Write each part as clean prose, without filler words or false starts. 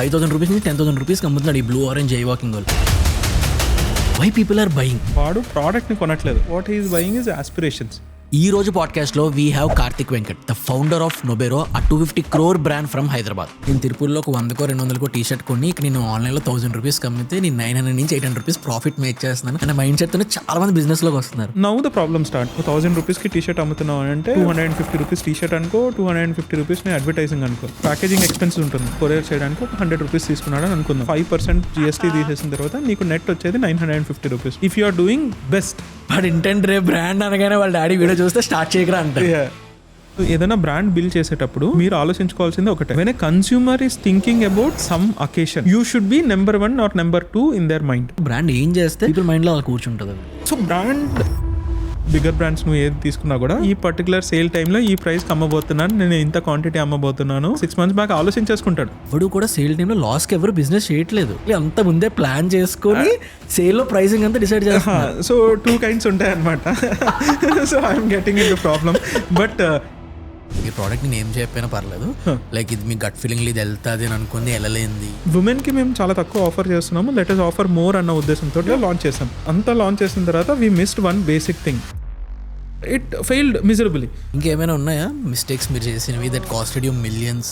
5,000 rupees నుంచి 10,000 రూపీస్కి అమ్ముతున్నాడు ఈ బ్లూ ఆరెంజ్ జై వాకింగ్ వాళ్ళు. Why people are buying? వాడు ప్రోడక్ట్ని కొనట్లేదు. What is buying is aspirations. ఈ రోజు పాడ్కాస్ట్లో we have Karthik Venkat, the founder of Nobero, ఆ 250 crore బ్రాండ్ ఫ్రమ్ హైదరాబాద్. నేను తిరుపూర్లో ఒక 100-200 టీ షర్ట్ కొని ఇక్కడ నేను ఆన్లైన్లో 1,000 రూపీస్ కమ్మితే నేను 900 నుంచి 800 రూపీస్ ప్రాఫిట్ మేక్ చేస్తున్నాను అనే మైండ్ సెట్తో చాలా మంది బిజినెస్లోకి వస్తున్నారు. Now the problem start. 1,000 రూపీస్కి టీ షర్ట్ అమ్ముతున్నావు అంటే 250 రూపీస్ టీ షర్ట్ అనుకో, 250 రూపీస్ అడ్వర్టైజింగ్ అనుకో, ప్యాకేజింగ్ ఎక్స్పెన్స్ ఉంటుంది, కొరియర్ చేయడానికి ఒక 100 రూపీస్ తీసుకున్నాడు అని అనుకుందాం. 5% GST తీసేసిన తర్వాత నీకు నెట్ వచ్చేది 950 rupees. If you are doing best. వాడు ఇంటెంట్ రే బ్రాండ్ అనగానే వాళ్ళ డాడీ వీడియో చూస్తే స్టార్ట్ చేయకరా అంటే. ఏదైనా బ్రాండ్ బిల్డ్ చేసేటప్పుడు మీరు ఆలోచించుకోవాల్సింది ఒకటే, when a consumer is thinking about some occasion, you should be number 1 or number 2 in their mind. Brand ఏం చేస్తే పీపుల్ మైండ్లో అలా కూర్చుంటుంది. సో బ్రాండ్, బిగ్గర్ బ్రాండ్స్ నువ్వు ఏది తీసుకున్నా కూడా ఈ పర్టికులర్ సేల్ టైంలో ఈ ప్రైస్కి అమ్మబోతున్నాను, నేను ఇంత క్వాంటిటీ అమ్మబోతున్నాను 6 months బ్యాక్ ఆలోచించేసుకుంటాడు. ఇప్పుడు కూడా సేల్ టైంలో లాస్కి ఎవరు బిజినెస్ చేయట్లేదు, అంత ముందే ప్లాన్ చేసుకొని సేల్లో ప్రైసింగ్ అంతా డిసైడ్ చేస్తారు. సో 2 kinds ఉంటాయి అనమాట. So I'm getting in the problem. But ఈ ప్రోడక్ట్ నేను ఏం చెప్పినా పర్లేదు, లైక్ ఇది మీ గట్ ఫీలింగ్ ఇది వెళ్తుంది అని అనుకుంది, వెళ్ళలేంది. ఉమెన్కి మేము చాలా తక్కువ ఆఫర్ చేస్తున్నాము, లెట్ us ఆఫర్ మోర్ అన్న ఉద్దేశంతో లాంచ్ చేసాం. అంతా లాంచ్ చేసిన తర్వాత we missed one basic thing, it failed miserably. ఇంకేమైనా ఉన్నాయా మిస్టేక్స్ మీరు చేసినవి దట్ కాస్టెడ్ యూ మిలియన్స్?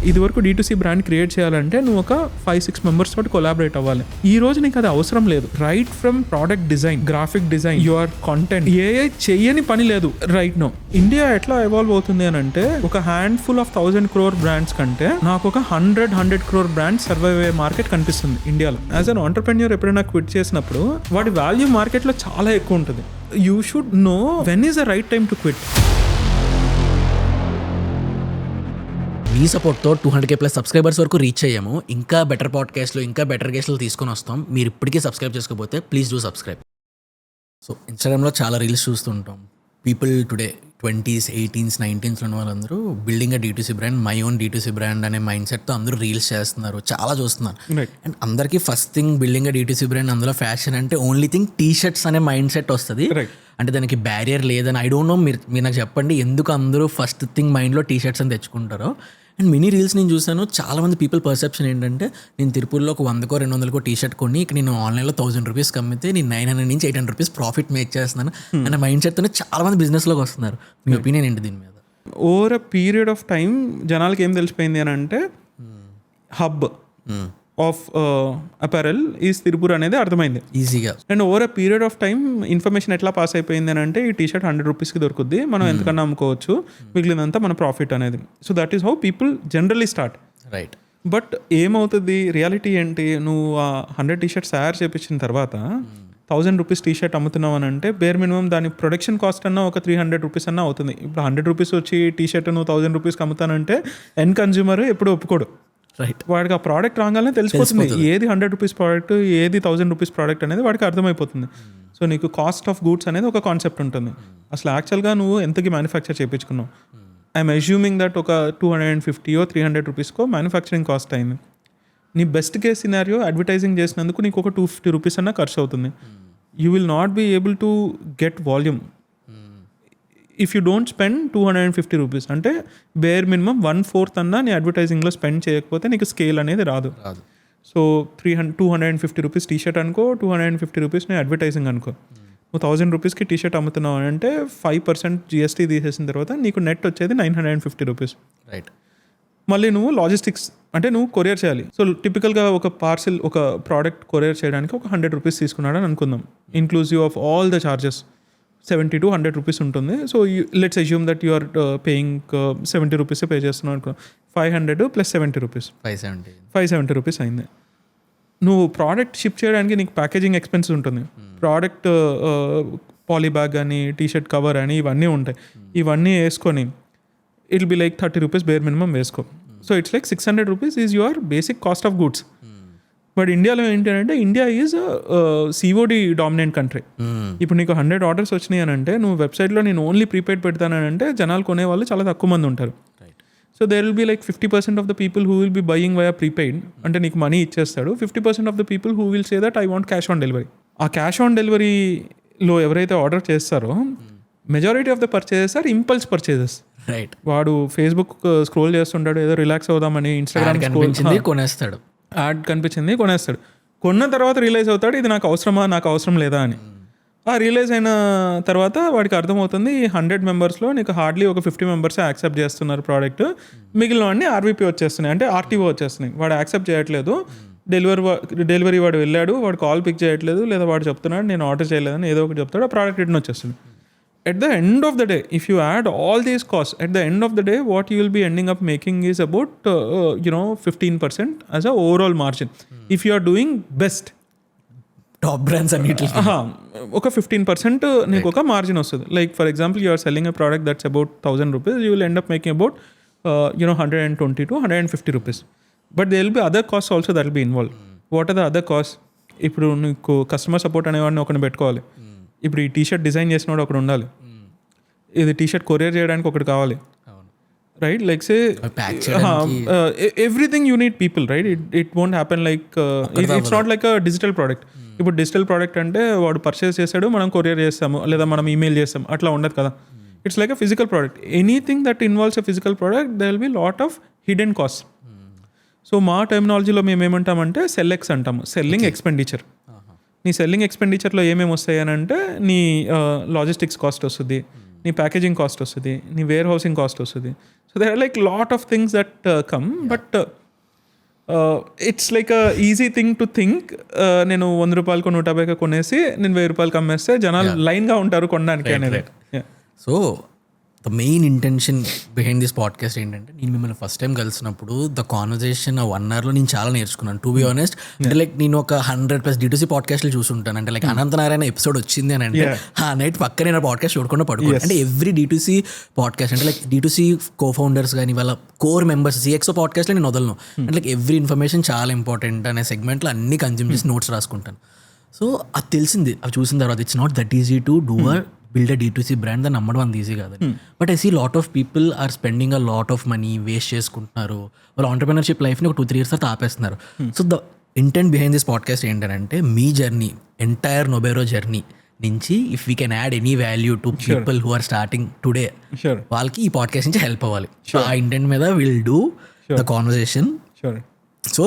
ఇది వరకు D2C బ్రాండ్ క్రియేట్ చేయాలంటే నువ్వు ఒక 5-6 members తోటి కొలాబరేట్ అవ్వాలి. ఈ రోజు నీకు అది అవసరం లేదు. Right from product design, graphic design, your content, ఏ చెయ్యని పని లేదు రైట్ నో. ఇండియా ఎట్లా ఎవాల్వ్ అవుతుంది అని అంటే, ఒక హ్యాండ్ఫుల్ ఆఫ్ 1,000 crore బ్రాండ్స్ కంటే నాకు ఒక 100 crore బ్రాండ్స్ సర్వైవ్ అయ్యే మార్కెట్ కనిపిస్తుంది ఇండియాలో. యాజ్ అన్ ఆంటర్ప్రెన్యూర్ ఎప్పుడైనా క్విట్ చేసినప్పుడు వాడి వాల్యూ మార్కెట్లో చాలా ఎక్కువ ఉంటుంది. You should know when is the right time to quit. మీ సపోర్ట్తో 200,000+ సబ్స్క్రైబర్స్ వరకు రీచ్ అయ్యాము. ఇంకా బెటర్ పాడ్కాస్ట్లు, ఇంకా బెటర్ గెస్ట్లు తీసుకొని వస్తాం. మీరు ఇప్పటికీ సబ్స్క్రైబ్ చేసుకోకపోతే ప్లీజ్ డూ సబ్స్క్రైబ్. సో ఇన్స్టాగ్రామ్లో చాలా రీల్స్ చూస్తుంటాం. People today 20s, 18s, 19s ఉన్న వాళ్ళందరూ building D2C brand, my own D2C brand అనే మైండ్ సెట్తో అందరూ రీల్స్ చేస్తున్నారు, చాలా చూస్తున్నారు. అండ్ అందరికీ first thing building D2C brand, అందులో ఫ్యాషన్ అంటే ఓన్లీ థింగ్ టీ షర్ట్స్ అనే మైండ్ సెట్ వస్తుంది. అంటే దానికి బ్యారియర్ లేదని. ఐ డోంట్ నో, మీరు నాకు చెప్పండి ఎందుకు అందరూ ఫస్ట్ థింగ్ మైండ్లో టీ షర్ట్స్ అని తెచ్చుకుంటారో. అండ్ మినీ రీల్స్ నేను చూసాను, చాలామంది పీపుల్ పర్సెప్షన్ ఏంటంటే, నేను తిరుపూర్లో ఒక 100-200 టీ షర్ట్ కొని ఇక్కడ నేను ఆన్లైన్లో 1,000 రూపీస్ కమ్మితే నేను 900 నుంచి 800 రూపీస్ ప్రాఫిట్ మేక్ చేస్తున్నాను అనే మైండ్ సెట్తోనే చాలామంది బిజినెస్లోకి వస్తున్నారు. మీ ఒపీనియన్ ఏంటి దీని మీద? Over a period of time జనాలకి ఏం తెలిసిపోయింది అని అంటే, hub of apparel is Tirupur అనేది అర్థమైంది ఈజీగా. And over a period of time information ఎట్లా పాస్ అయిపోయింది అని అంటే, ఈ టీ షర్ట్ 100 రూపీస్కి దొరుకుద్ది, మనం ఎంతకన్నా అమ్ముకోవచ్చు, మిగిలినంతా మన ప్రాఫిట్ అనేది. So that is how people generally start. Right. But ఏమవుతుంది, రియాలిటీ ఏంటి, నువ్వు ఆ 100 టీ షర్ట్స్ తయారు చేయించిన తర్వాత 1,000 రూపీస్ టీ షర్ట్ అమ్ముతున్నావు అని అంటే, బేర్ మినిమం దాని ప్రొడక్షన్ కాస్ట్ అన్నా ఒక 300 రూపీస్ అన్నా అవుతుంది. ఇప్పుడు 100 రూపీస్ వచ్చి టీ షర్ట్ నువ్వు 1,000 రూపీస్కి అమ్ముతానంటే ఎండ్ కన్జ్యూమర్ ఎప్పుడు ఒప్పుకోడు. రైట్. వాడికి ఆ ప్రోడక్ట్ రాగానే తెలిసిపోతుంది ఏది 100 రూపీస్ ప్రోడక్ట్, ఏది 1,000 రూపీస్ ప్రోడక్ట్ అనేది వాడికి అర్థమైపోతుంది. సో నీకు కాస్ట్ ఆఫ్ గూడ్స్ అనేది ఒక కాన్సెప్ట్ ఉంటుంది. అసలు యాక్చువల్గా నువ్వు ఎంతకి మ్యానుఫ్యాక్చర్ చేయించుకున్నావు. ఐఎమ్ అజ్యూమింగ్ దట్ ఒక 250 or 300 రూపీస్కో మ్యానుఫ్యాక్చరింగ్ కాస్ట్ అయింది. నీ బెస్ట్ కేస్ సినారియో అడ్వర్టైజింగ్ చేసినందుకు నీకు ఒక 250 రూపీస్ అన్నా ఖర్చు అవుతుంది. You will not be able to get volume if you don't spend 250 rupees. అంటే బేర్ మినిమం 1/4 అన్నా నీ అడ్వర్టైజింగ్లో స్పెండ్ చేయకపోతే నీకు స్కేల్ అనేది రాదు. సో 250 రూపీస్ టీ షర్ట్ అనుకో, 250 రూపీస్ నీ అడ్వర్టైజింగ్ అనుకో. నువ్వు 1,000 రూపీస్కి టీ షర్ట్ అమ్ముతున్నావు అంటే 5% GST తీసేసిన తర్వాత నీకు నెట్ వచ్చేది 950 రూపీస్. రైట్. మళ్ళీ నువ్వు లాజిస్టిక్స్ అంటే నువ్వు కొరియర్ చేయాలి. సో టిపికల్గా ఒక పార్సిల్, ఒక ప్రోడక్ట్ కొరియర్ చేయడానికి ఒక 100 రూపీస్ తీసుకున్నాడని అనుకుందాం, inclusive of all the charges. 70 to 100 rupees ఉంటుంది. So let's assume that you are paying 70 rupees pay చేస్తున్నావు అనుకో. 500 + 70 రూపీస్, 570 రూపీస్ అయింది. నువ్వు ప్రోడక్ట్ షిప్ చేయడానికి నీకు ప్యాకేజింగ్ ఎక్స్పెన్స్ ఉంటుంది. ప్రోడక్ట్ పాలీ బ్యాగ్ అని, టీ షర్ట్ కవర్ అని ఇవన్నీ ఉంటాయి. ఇవన్నీ వేసుకొని it will be like 30 rupees bare minimum వేసుకో. So it's like 600 rupees is your basic cost of goods. But ఇండియాలో ఏంటి అంటే, India is COD dominant country. ఇప్పుడు నీకు 100 ఆర్డర్స్ వచ్చినాయి అని అంటే, నువ్వు వెబ్సైట్లో నేను ఓన్లీ ప్రీపెయిడ్ పెడతానని అంటే జనాలు కొనేవాళ్ళు చాలా తక్కువ మంది ఉంటారు. So there will be like 50% of the people who will be buying via prepaid, అంటే నీకు మనీ ఇచ్చేస్తాడు. 50% of the people who will say that I want cash on delivery. ఆ క్యాష్ ఆన్ డెలివరీలో ఎవరైతే ఆర్డర్ చేస్తారో majority of the purchases are impulse purchases. Right. వాడు Facebook scroll చేస్తుంటాడు, ఏదో రిలాక్స్ అవుదామని ఇన్స్టాగ్రామ్ కనిపించింది కొనేస్తాడు. యాడ్ కనిపించింది కొనేస్తాడు. కొన్న తర్వాత రియలైజ్ అవుతాడు ఇది నాకు అవసరమా, నాకు అవసరం లేదా అని. ఆ రియలైజ్ అయిన తర్వాత వాడికి అర్థమవుతుంది ఈ 100 మెంబర్స్లో నీకు హార్డ్లీ ఒక 50 మెంబర్సే యాక్సెప్ట్ చేస్తున్నారు ప్రోడక్ట్, మిగిలిన వాడిని ఆర్వీపీ వచ్చేస్తున్నాయి, అంటే ఆర్టీఓ వచ్చేస్తున్నాయి. వాడు యాక్సెప్ట్ చేయట్లేదు, డెలివరీ వాడు వెళ్ళాడు, వాడు కాల్ పిక్ చేయట్లేదు, లేదా వాడు చెప్తున్నాడు నేను ఆర్డర్ చేయలేదని ఏదో ఒకటి చెప్తాడు, ఆ ప్రోడక్ట్ రిటర్న్ వచ్చేస్తుంది. At the end of the day, if you add all these costs, at the end of the day, what you will be ending up making is about 15% as a overall margin. If you are doing best, top brands అన్నిటి ఒక 15% నీకు ఒక margin వస్తుంది. Like for example you are selling a product that's about 1000 rupees, you will end up making about 120 to 150 rupees. But there will be other costs also that will be involved. What are the other costs? ఇప్పుడు నీకు customer support అనేవాడిని ఒకరిని పెట్టుకోవాలి. ఇప్పుడు ఈ T shirt design చేసినోడు ఒకడు ఉండాలి, ఇది టీషర్ట్ కొరియర్ చేయడానికి ఒకటి కావాలి, right? Like say everything you need people, right? It won't happen like it's not like a digital product. ఇప్పుడు డిజిటల్ ప్రోడక్ట్ అంటే వాడు పర్చేస్ చేశాడు, మనం కొరియర్ చేస్తాము లేదా మనం ఈమెయిల్ చేస్తాం, అట్లా ఉండదు కదా. It's like a physical product. Anything that involves a physical product they will be lot of hidden cost. So మా టెర్మినాలజీలో మేము ఏమంటామంటే సెల్ఎక్స్ అంటాము, సెల్లింగ్ ఎక్స్పెండిచర్. నీ సెల్లింగ్ ఎక్స్పెండిచర్లో ఏమేమి వస్తాయి అని అంటే నీ లాజిస్టిక్స్ కాస్ట్ వస్తుంది, నీ ప్యాకేజింగ్ కాస్ట్ వస్తుంది, నీ వేర్ హౌసింగ్ కాస్ట్ వస్తుంది. So they are like lot of things that come. But it's like a easy thing to think. నేను 100 రూపాయలకు 150 కొనేసి నేను 1000 రూపాయలకి అమ్మేస్తే జనాలు లైన్గా ఉంటారు కొనడానికి అనేది. So the main intention behind this podcast ఏంటంటే, నేను మిమ్మల్ని ఫస్ట్ టైం కలిసినప్పుడు ద కాన్వర్జేషన్ 1 hourలో నేను చాలా నేర్చుకున్నాను, టు బి ఆనెస్ట్. అంటే లైక్ నేను ఒక 100+ D2C పాడ్కాస్ట్లు చూసుంటాను. అంటే లైక్ అనంతనారాయణ ఎపిసోడ్ వచ్చింది అని అంటే ఆ నైట్ పక్క నేను పాడ్కాస్ట్ చూడకుండా పడుకోండి. అంటే ఎవ్రీ D2C పాడ్కాస్ట్ అంటే లైక్ D2C కో-ఫౌండర్స్ కానీ వాళ్ళ కోర్ మెంబర్స్ CXO పాడ్కాస్ట్లో నేను వదలను. అంటే లైక్ ఎవ్రీ ఇన్ఫర్మేషన్ చాలా ఇంపార్టెంట్ అనే సెగ్మెంట్లో అన్ని కన్జ్యూమ్ చేసి నోట్స్ రాసుకుంటాను. సో అది తెలిసింది, అవి చూసిన తర్వాత it's not that easy to do build a D2C brand, దాన్ని నమ్మడం అంత ఈజీ కాదు. But I see lot of people are spending a lot of money, waste చేసుకుంటున్నారు. వాళ్ళ ఆంటర్ప్రినర్షిప్ లైఫ్ని ఒక 2-3 years తర్వాత ఆపేస్తున్నారు. So the intent behind this podcast ఏంటంటే, మీ జర్నీ, ఎంటైర్ నోబెరో జర్నీ నుంచి if we can add any value to people who are starting today, వాళ్ళకి ఈ పాడ్కాస్ట్ నుంచి హెల్ప్ అవ్వాలి. సో ఆ ఇంటెంట్ మీద will do the conversation. So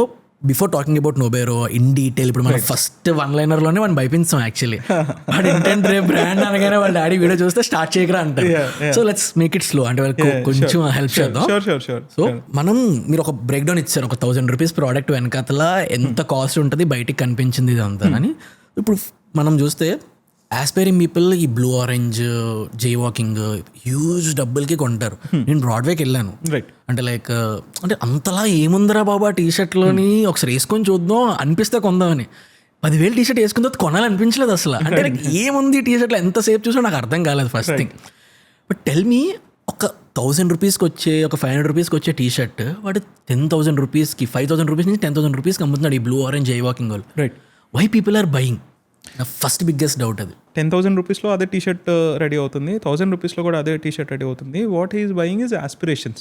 before talking about Nobero in detail, ఇప్పుడు మనం ఫస్ట్ 1-linerలోనే మనం భయపించాం యాక్చువల్లీ. వాడు ఇంటెంట్ రేపు బ్రాండ్ అనగానే వాళ్ళ డాడీ వీడియో చూస్తే స్టార్ట్ చేయకరా అంటారు. So let's make it slow, అంటే వాళ్ళకి కొంచెం హెల్ప్ చేద్దాం. సో మనం, మీరు ఒక బ్రేక్ డౌన్ ఇచ్చారు, ఒక 1000 rupees ప్రోడక్ట్ వెనకాతల ఎంత కాస్ట్ ఉంటుంది, బయటికి కనిపించింది ఇదంతా అని. ఇప్పుడు మనం చూస్తే ఆస్పైరింగ్ పీపుల్ ఈ బ్లూ ఆరెంజ్ జే వాకింగ్ హ్యూజ్ డబ్బులకి కొంటారు. నేను బ్రాడ్వేకి వెళ్ళాను, అంటే లైక్ అంటే అంతలా ఏముందరా బాబా టీషర్ట్లోని, ఒకసారి వేసుకొని చూద్దాం అనిపిస్తే కొందామని 10,000 టీషర్ట్ వేసుకున్న తర్వాత కొనాలనిపించలేదు అసలు. అంటే లైక్ ఏముంది టీషర్ట్లో ఎంతసేపు చూసా నాకు అర్థం కాలేదు first thing. But tell me, ఒక 1000 రూపీస్కి వచ్చే, ఒక 500 రూపీస్కి వచ్చే టీషర్ట్ వాడు 10,000 రూపీస్కి, 5,000 రూపీస్ నుంచి 10,000 రూపీస్కి అమ్ముతున్నాడు ఈ బ్లూ ఆరెంజ్ జే వాకింగ్ వాళ్ళు. Why people are buying? నా ఫస్ట్ బిగ్గెస్ట్ డౌట్ అది. 10,000 రూపీస్లో అదే టీషర్ట్ రెడీ అవుతుంది, 1000 రూపీస్లో కూడా అదే టీషర్ట్ రెడీ అవుతుంది. What is buying is aspirations.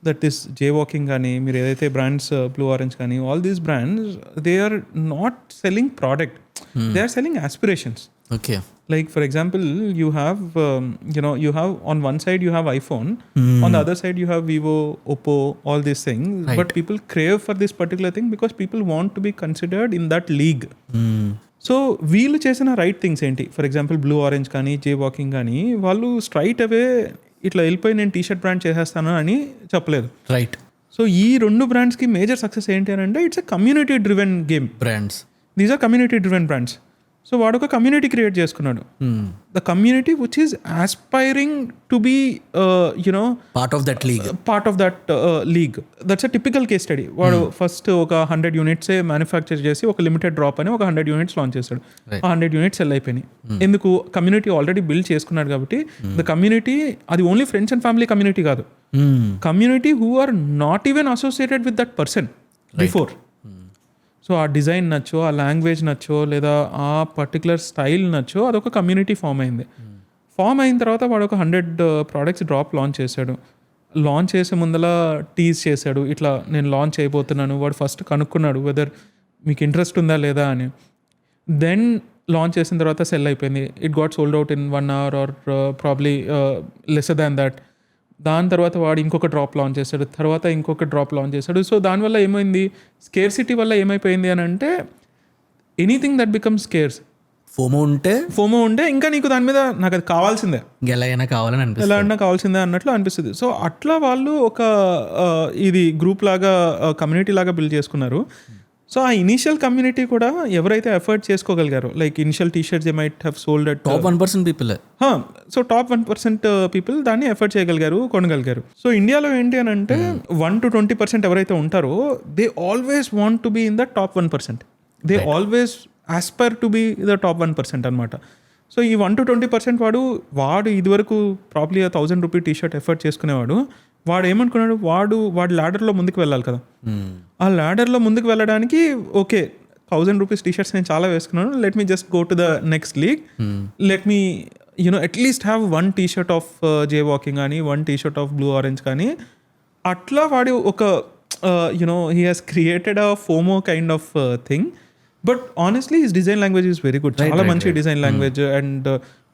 That is Jaywalking కానీ, మీరు ఏదైతే బ్రాండ్స్ బ్లూ ఆరెంజ్ కానీ, all these brands they are not selling product, they are selling aspirations. Okay. Like for example, you have you have on one side you have iPhone, on the other side you have Vivo, Oppo, all these things. Right. But people crave for this particular thing because people want to be considered in that league. So వీళ్ళు చేసిన right things ఏంటి? For example blue orange కానీ, జే walking కానీ, వాళ్ళు straight అవే ఇట్లా వెళ్ళిపోయి నేను T shirt brand చేసేస్తాను అని చెప్పలేదు. రైట్. సో ఈ 2 బ్రాండ్స్కి మేజర్ సక్సెస్ ఏంటి అని అంటే, it's a community driven game brands. These are community driven brands. So వాడు ఒక కమ్యూనిటీ క్రియేట్ చేసుకున్నాడు, the community which is aspiring to be part of that league. That's a typical case study. వాడు first ఒక 100 units manufacture చేసి ఒక limited drop అని ఒక 100 units launch చేశాడు. ఆ 100 units సెల్ అయిపోయినాయి. ఎందుకు? కమ్యూనిటీ ఆల్రెడీ బిల్డ్ చేసుకున్నాడు కాబట్టి. ద కమ్యూనిటీ అది only friends and family community కాదు, community who are not even associated with that person before. So ఆ డిజైన్ నచ్చో, ఆ లాంగ్వేజ్ నచ్చో, లేదా ఆ పర్టికులర్ స్టైల్ నచ్చో, అదొక కమ్యూనిటీ ఫామ్ అయింది. ఫామ్ అయిన తర్వాత వాడు ఒక 100 products డ్రాప్ లాంచ్ చేశాడు. లాంచ్ చేసే ముందల టీజ్ చేశాడు, ఇట్లా నేను లాంచ్ అయిపోతున్నాను. వాడు ఫస్ట్ కనుక్కున్నాడు వెదర్ మీకు ఇంట్రెస్ట్ ఉందా లేదా అని. దెన్ లాంచ్ చేసిన తర్వాత సెల్ అయిపోయింది. It got sold out in 1 hour or probably lesser than that. దాని తర్వాత వాడు ఇంకొక డ్రాప్ లాంచ్ చేస్తాడు, తర్వాత ఇంకొక డ్రాప్ లాంచ్ చేస్తాడు. సో దానివల్ల ఏమైంది, స్కేర్సిటీ వల్ల ఏమైపోయింది అని అంటే anything that becomes scares, FOMO ఉంటే ఇంకా నీకు దాని మీద నాకు అది కావాల్సిందే, ఎలా అయినా కావాలని అనిపిస్తుంది, ఎలా అన్నా కావాల్సిందే అన్నట్లు అనిపిస్తుంది. సో అట్లా వాళ్ళు ఒక ఇది గ్రూప్ లాగా కమ్యూనిటీ లాగా బిల్డ్ చేసుకున్నారు. సో ఆ ఇనిషియల్ కమ్యూనిటీ కూడా ఎవరైతే ఎఫర్ట్ చేసుకోగలిగారో, like initial T-shirts they might have sold at top 1% people. So top 1% people దాన్ని ఎఫర్ట్ చేయగలిగారు, కొనగలిగారు. సో ఇండియాలో ఏంటి అని అంటే 1 to 20% ఎవరైతే ఉంటారో they always want to be in the top 1%. They always aspire to be the top 1% అనమాట. సో ఈ 1 to 20% వాడు ఇదివరకు ప్రాబ్లీ 1,000 రూపీ టీషర్ట్ ఎఫర్ట్ చేసుకునేవాడు. వాడు ఏమనుకున్నాడు, వాడి ల్యాడర్లో ముందుకు వెళ్ళాలి కదా. ఆ ల్యాడర్లో ముందుకు వెళ్ళడానికి ఓకే 1,000 రూపీస్ టీషర్ట్స్ నేను చాలా వేసుకున్నాను, let me just go to the next league, let me at least have 1 T-shirt of Jaywalking కానీ 1 టీషర్ట్ ఆఫ్ బ్లూ ఆరెంజ్ కానీ. అట్లా వాడు ఒక he has created a FOMO kind of thing. But honestly his design language is very good, చాలా మంచి design language. And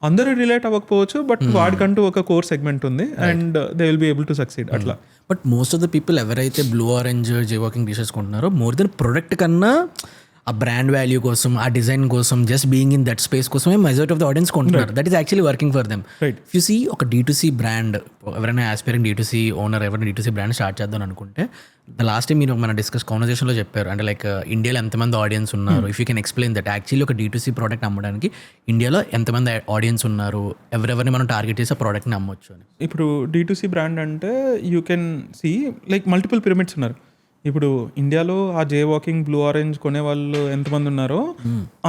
అందరూ relate అవ్వకపోవచ్చు, but వాడికంటూ ఒక కోర్ సెగ్మెంట్ ఉంది and they will be able to succeed అట్లా. But most of the people ఎవరైతే blue orange Jaywalking T-shirts కొంటున్నారో మోర్ దెన్ ప్రొడక్ట్ కన్నా ఆ బ్రాండ్ వాల్యూ కోసం, ఆ డిజైన్ కోసం, just being in that space కోసమే మెజారిటీ ఆఫ్ ద ఆడియన్స్ కొంటున్నారు. That is actually working for them. If you see ఒక D2C బ్రాండ్, ఎవరైనా ఆస్పైరింగ్ D2C ఓనర్ ఎవరైనా D2C బ్రాండ్ స్టార్ట్ చేద్దాం అనుకుంటే, ద లాస్ట్ టైం మీరు మన కాన్వర్సేషన్లో చెప్పారు, అంటే లైక్ ఇండియాలో ఎంతమంది ఆడియన్స్ ఉన్నారు, if you can explain that. Actually ఒక D2C ప్రోడక్ట్ అమ్మడానికి ఇండియాలో ఎంతమంది ఆడియన్స్ ఉన్నారు, ఎవరెవరిని మనం టార్గెట్ చేసి ఆ ప్రోడక్ట్ని అమ్మొచ్చు అని. ఇప్పుడు D2C బ్రాండ్ అంటే you can see like multiple pyramids ఉన్నారు. ఇప్పుడు ఇండియాలో ఆ జే వాకింగ్ బ్లూ ఆరెంజ్ కొనే వాళ్ళు ఎంతమంది ఉన్నారో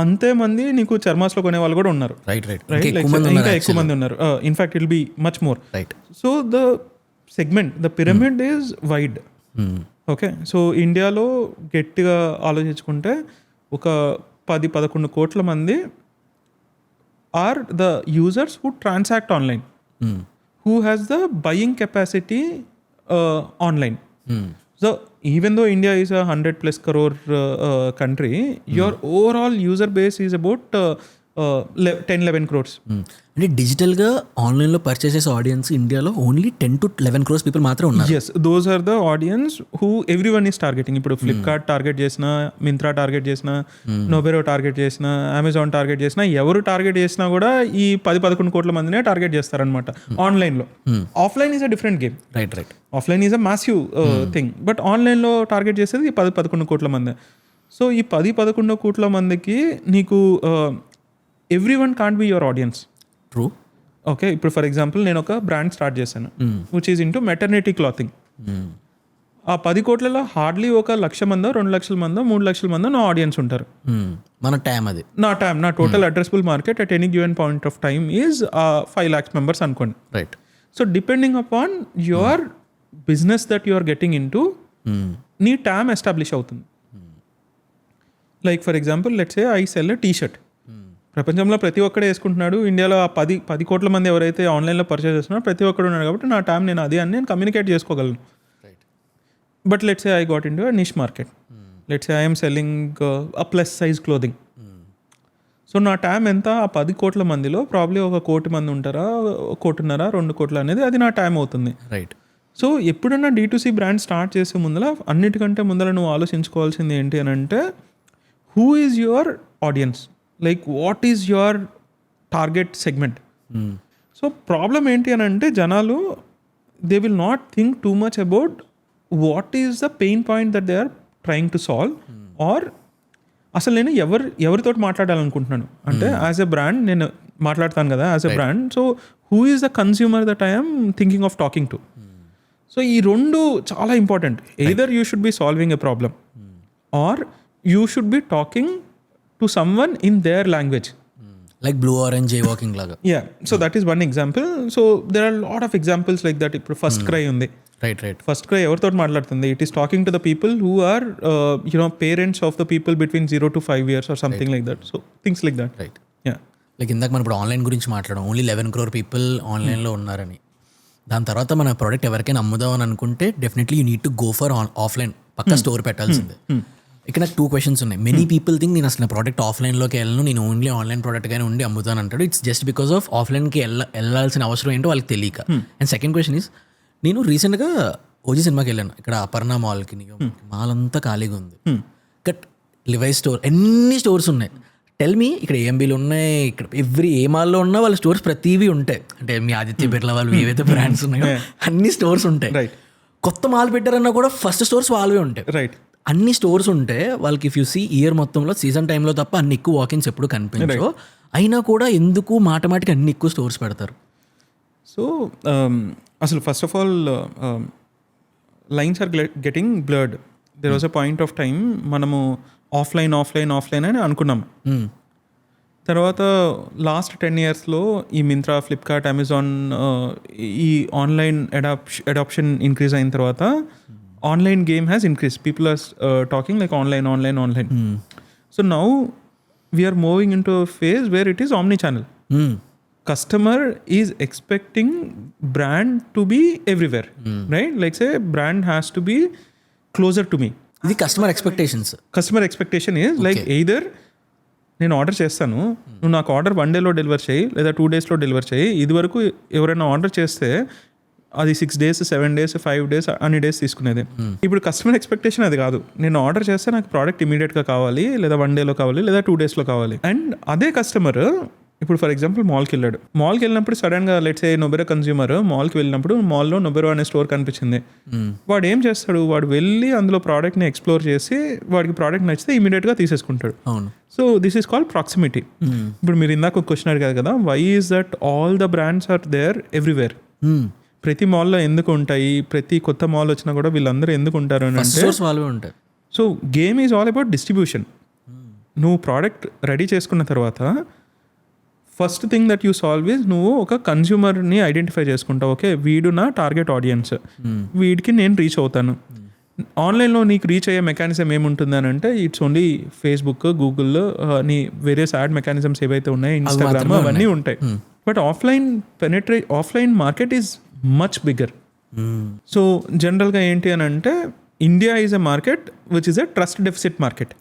అంతే మంది నీకు చర్మాస్లో కొనే వాళ్ళు కూడా ఉన్నారు. ఇంకా ఎక్కువ మంది ఉన్నారు. In fact it will be much more. So the segment, the pyramid is wide. Okay, so ఇండియాలో గట్టిగా ఆలోచించుకుంటే ఒక 10-11 కోట్ల మంది are the users who transact online, who has the buying capacity online. So even though India is a 100+ crore country, your overall user base is about 10-11 crores. అంటే డిజిటల్గా ఆన్లైన్లో purchase చేసే ఆడియన్స్ ఇండియాలో ఓన్లీ 10 to 11 crores పీపుల్ మాత్రం ఉన్నారు. Yes, those are the audience who everyone is targeting. ఇప్పుడు Flipkart target చేసినా, Myntra target చేసినా, నోబెరో టార్గెట్ చేసినా, అమెజాన్ టార్గెట్ చేసినా, ఎవరు టార్గెట్ చేసినా కూడా ఈ 10-11 కోట్ల మందినే టార్గెట్ చేస్తారనమాట ఆన్లైన్లో. Offline is a different game. Right. Offline is a massive thing, but ఆన్లైన్లో టార్గెట్ చేసేది 10-11 కోట్ల మంది. సో ఈ 10-11 కోట్ల మందికి నీకు everyone can't be your audience. True. Okay, ఇప్పుడు ఫర్ ఎగ్జాంపుల్ నేను ఒక బ్రాండ్ స్టార్ట్ చేశాను which is into maternity clothing. ఆ 10 కోట్లలో హార్డ్లీ ఒక 1,00,000 మందో, 2,00,000 మందో, 3,00,000 మందో నా ఆడియన్స్ ఉంటారు. మన టైం అది, నా total addressable market at any given point of time is 5 lakhs members అనుకోండి. Right. So depending upon your business that you are getting into నీ ట్యామ్ ఎస్టాబ్లిష్ అవుతుంది. Like for example let's say I sell a T-shirt. ప్రపంచంలో ప్రతి ఒక్కడే వేసుకుంటున్నాడు. ఇండియాలో ఆ 10 కోట్ల మంది ఎవరైతే ఆన్లైన్లో పర్చేస్ చేస్తున్నారో ప్రతి ఒక్కడు ఉన్నాడు కాబట్టి నా టైం నేను అది అని నేను కమ్యూనికేట్ చేసుకోగలను. But let's say I got into a niche market. Let's say I'm selling a plus size clothing. So నా టైం ఎంత, ఆ 10 కోట్ల మందిలో ప్రాబ్లీ 1 కోటి మంది ఉంటారా, 1.5 కోటి, 2 కోట్లు అనేది అది నా టైం అవుతుంది. రైట్. సో ఎప్పుడన్నా D2C బ్రాండ్ స్టార్ట్ చేసే ముందర అన్నిటికంటే ముందర నువ్వు ఆలోచించుకోవాల్సింది ఏంటి అని అంటే who is your audience, like what is your target segment. So problem ఏంటి అని అంటే జనాలు they will not think too much about what is the pain point that they are trying to solve, or అసలు నేను ఎవరితో మాట్లాడాలనుకుంటున్నాను అంటే as a brand నేను మాట్లాడతాను కదా as a brand. So who is the consumer that I'm thinking of talking to. So ఈ రెండు చాలా important. Either you should B solving a problem or you should be talking to someone in their language, like blue orange jay walking laga. Yeah, so that is one example. So there are a lot of examples like that. Ippudu first cry undi. Right. First cry evartho maatladutundi, it is talking to the people who are parents of the people between 0 to 5 years or something like that. So things like that. Right. Yeah, like ఇందాక మనం ఇప్పుడు online గురించి మాట్లాడడం, only 11 crore people ఆన్లైన్లో ఉన్నారని. దాని తర్వాత మన ప్రోడక్ట్ ఎవరికైనా అమ్ముదాం అని అనుకుంటే definitely you need to go for offline, పక్కా స్టోర్ పెట్టాల్సిందే. ఇక్కడ నాకు 2 questions ఉన్నాయి. మెనీ పీపుల్ థింక్ నేను అసలు ప్రోడక్ట్ ఆఫ్లైన్లోకి వెళ్ళను, నేను ఓన్లీ ఆన్లైన్ ప్రోడక్ట్గానే ఉండి అమ్ముతాను అంటాడు. ఇట్స్ జస్ట్ బికాస్ ఆఫ్ ఆఫ్లైన్కి వెళ్ళాల్సిన అవసరం ఏంటో వాళ్ళకి తెలియక. అండ్ సెకండ్ క్వశ్చన్ ఈస్, నేను రీసెంట్గా ఓజీ సినిమాకి వెళ్ళాను, ఇక్కడ అపర్ణ మాల్కి. మాల్ అంతా ఖాళీగా ఉంది, బట్ లివై స్టోర్ ఎన్ని స్టోర్స్ ఉన్నాయి. టెల్ మీ, ఇక్కడ ఏఎంబీలు ఉన్నాయి, ఇక్కడ ఏ మాల్లో ఉన్నా వాళ్ళ స్టోర్స్ ప్రతివి ఉంటాయి. అంటే మీ ఆదిత్య బిర్లా వాళ్ళు ఏవైతే బ్రాండ్స్ ఉన్నాయో అన్ని స్టోర్స్ ఉంటాయి. కొత్త మాల్ పెట్టారన్నా కూడా ఫస్ట్ స్టోర్స్ వాళ్ళవే ఉంటాయి. రైట్, అన్ని స్టోర్స్ ఉంటే వాళ్ళకి ఇఫ్ యూ సీ ఇయర్ మొత్తంలో సీజన్ టైంలో తప్ప అన్ని ఎక్కువ వాకింగ్స్ ఎప్పుడు కనిపించవు. అయినా కూడా ఎందుకు మాటమాటికి అన్ని ఎక్కువ స్టోర్స్ పెడతారు? సో అసలు first of all lines are getting blurred. There was a point of time మనము ఆఫ్లైన్ అని అనుకున్నాం. తర్వాత లాస్ట్ 10 yearsలో ఈ మింత్రా, ఫ్లిప్కార్ట్, అమెజాన్ ఈ ఆన్లైన్ అడాప్షన్ ఇంక్రీజ్ అయిన తర్వాత online game has increase. People are talking like online. So now we're moving in to phase where it is omni channel. Customer is expecting brand to be everywhere, right? Like say brand has to be closer to me. ఇది customer expectation is like either నేను order చేస్తాను, నువ్వు నాకు order 1 dayలో deliver చేయి లేదా 2 daysలో deliver చేయి. ఇది వరకు ఎవరైనా ఆర్డర్ చేస్తే అది 6 days, 7 days, 5 days అన్ని డేస్ తీసుకునేది. ఇప్పుడు కస్టమర్ ఎక్స్పెక్టేషన్ అది కాదు. నేను ఆర్డర్ చేస్తే నాకు ప్రోడక్ట్ ఇమీడియట్గా కావాలి, లేదా 1 dayలో కావాలి, లేదా 2 daysలో కావాలి. అండ్ అదే కస్టమర్ ఇప్పుడు ఫర్ ఎగ్జాంపుల్ మాల్కి వెళ్ళినప్పుడు సడన్గా లెట్స్ ఏ నొబెరో కన్స్యూమర్ మాల్కి వెళ్ళినప్పుడు మాల్లో నొబెరో అనే స్టోర్ కనిపించింది. వాడు ఏం చేస్తాడు? వాడు వెళ్ళి అందులో ప్రోడక్ట్ని ఎక్స్ప్లోర్ చేసి వాడికి ప్రోడక్ట్ నచ్చితే ఇమీడియట్గా తీసేసుకుంటాడు. So this is called proximity. ఇప్పుడు మీరు ఇందాక క్వశ్చన్ అడిగారు కదా, why is that all the brands are there everywhere? ప్రతి మాల్లో ఎందుకు ఉంటాయి? ప్రతి కొత్త మాల్ వచ్చినా కూడా వీళ్ళందరూ ఎందుకు ఉంటారు అని అంటే, so game is all about distribution. నువ్వు ప్రోడక్ట్ రెడీ చేసుకున్న తర్వాత first thing that you solve is నువ్వు ఒక కన్స్యూమర్ని ఐడెంటిఫై చేసుకుంటావు. ఓకే, వీడు నా టార్గెట్ ఆడియన్స్, వీడికి నేను రీచ్ అవుతాను. ఆన్లైన్లో నీకు రీచ్ అయ్యే మెకానిజం ఏముంటుంది అని అంటే ఇట్స్ ఓన్లీ ఫేస్బుక్, గూగుల్, నీ వేరియస్ యాడ్ మెకానిజమ్స్ ఏవైతే ఉన్నాయి, ఇన్స్టాగ్రామ్, అవన్నీ ఉంటాయి. But offline market is much bigger. So జనరల్గా ఏంటి అని అంటే India is a market which is a trust deficit market.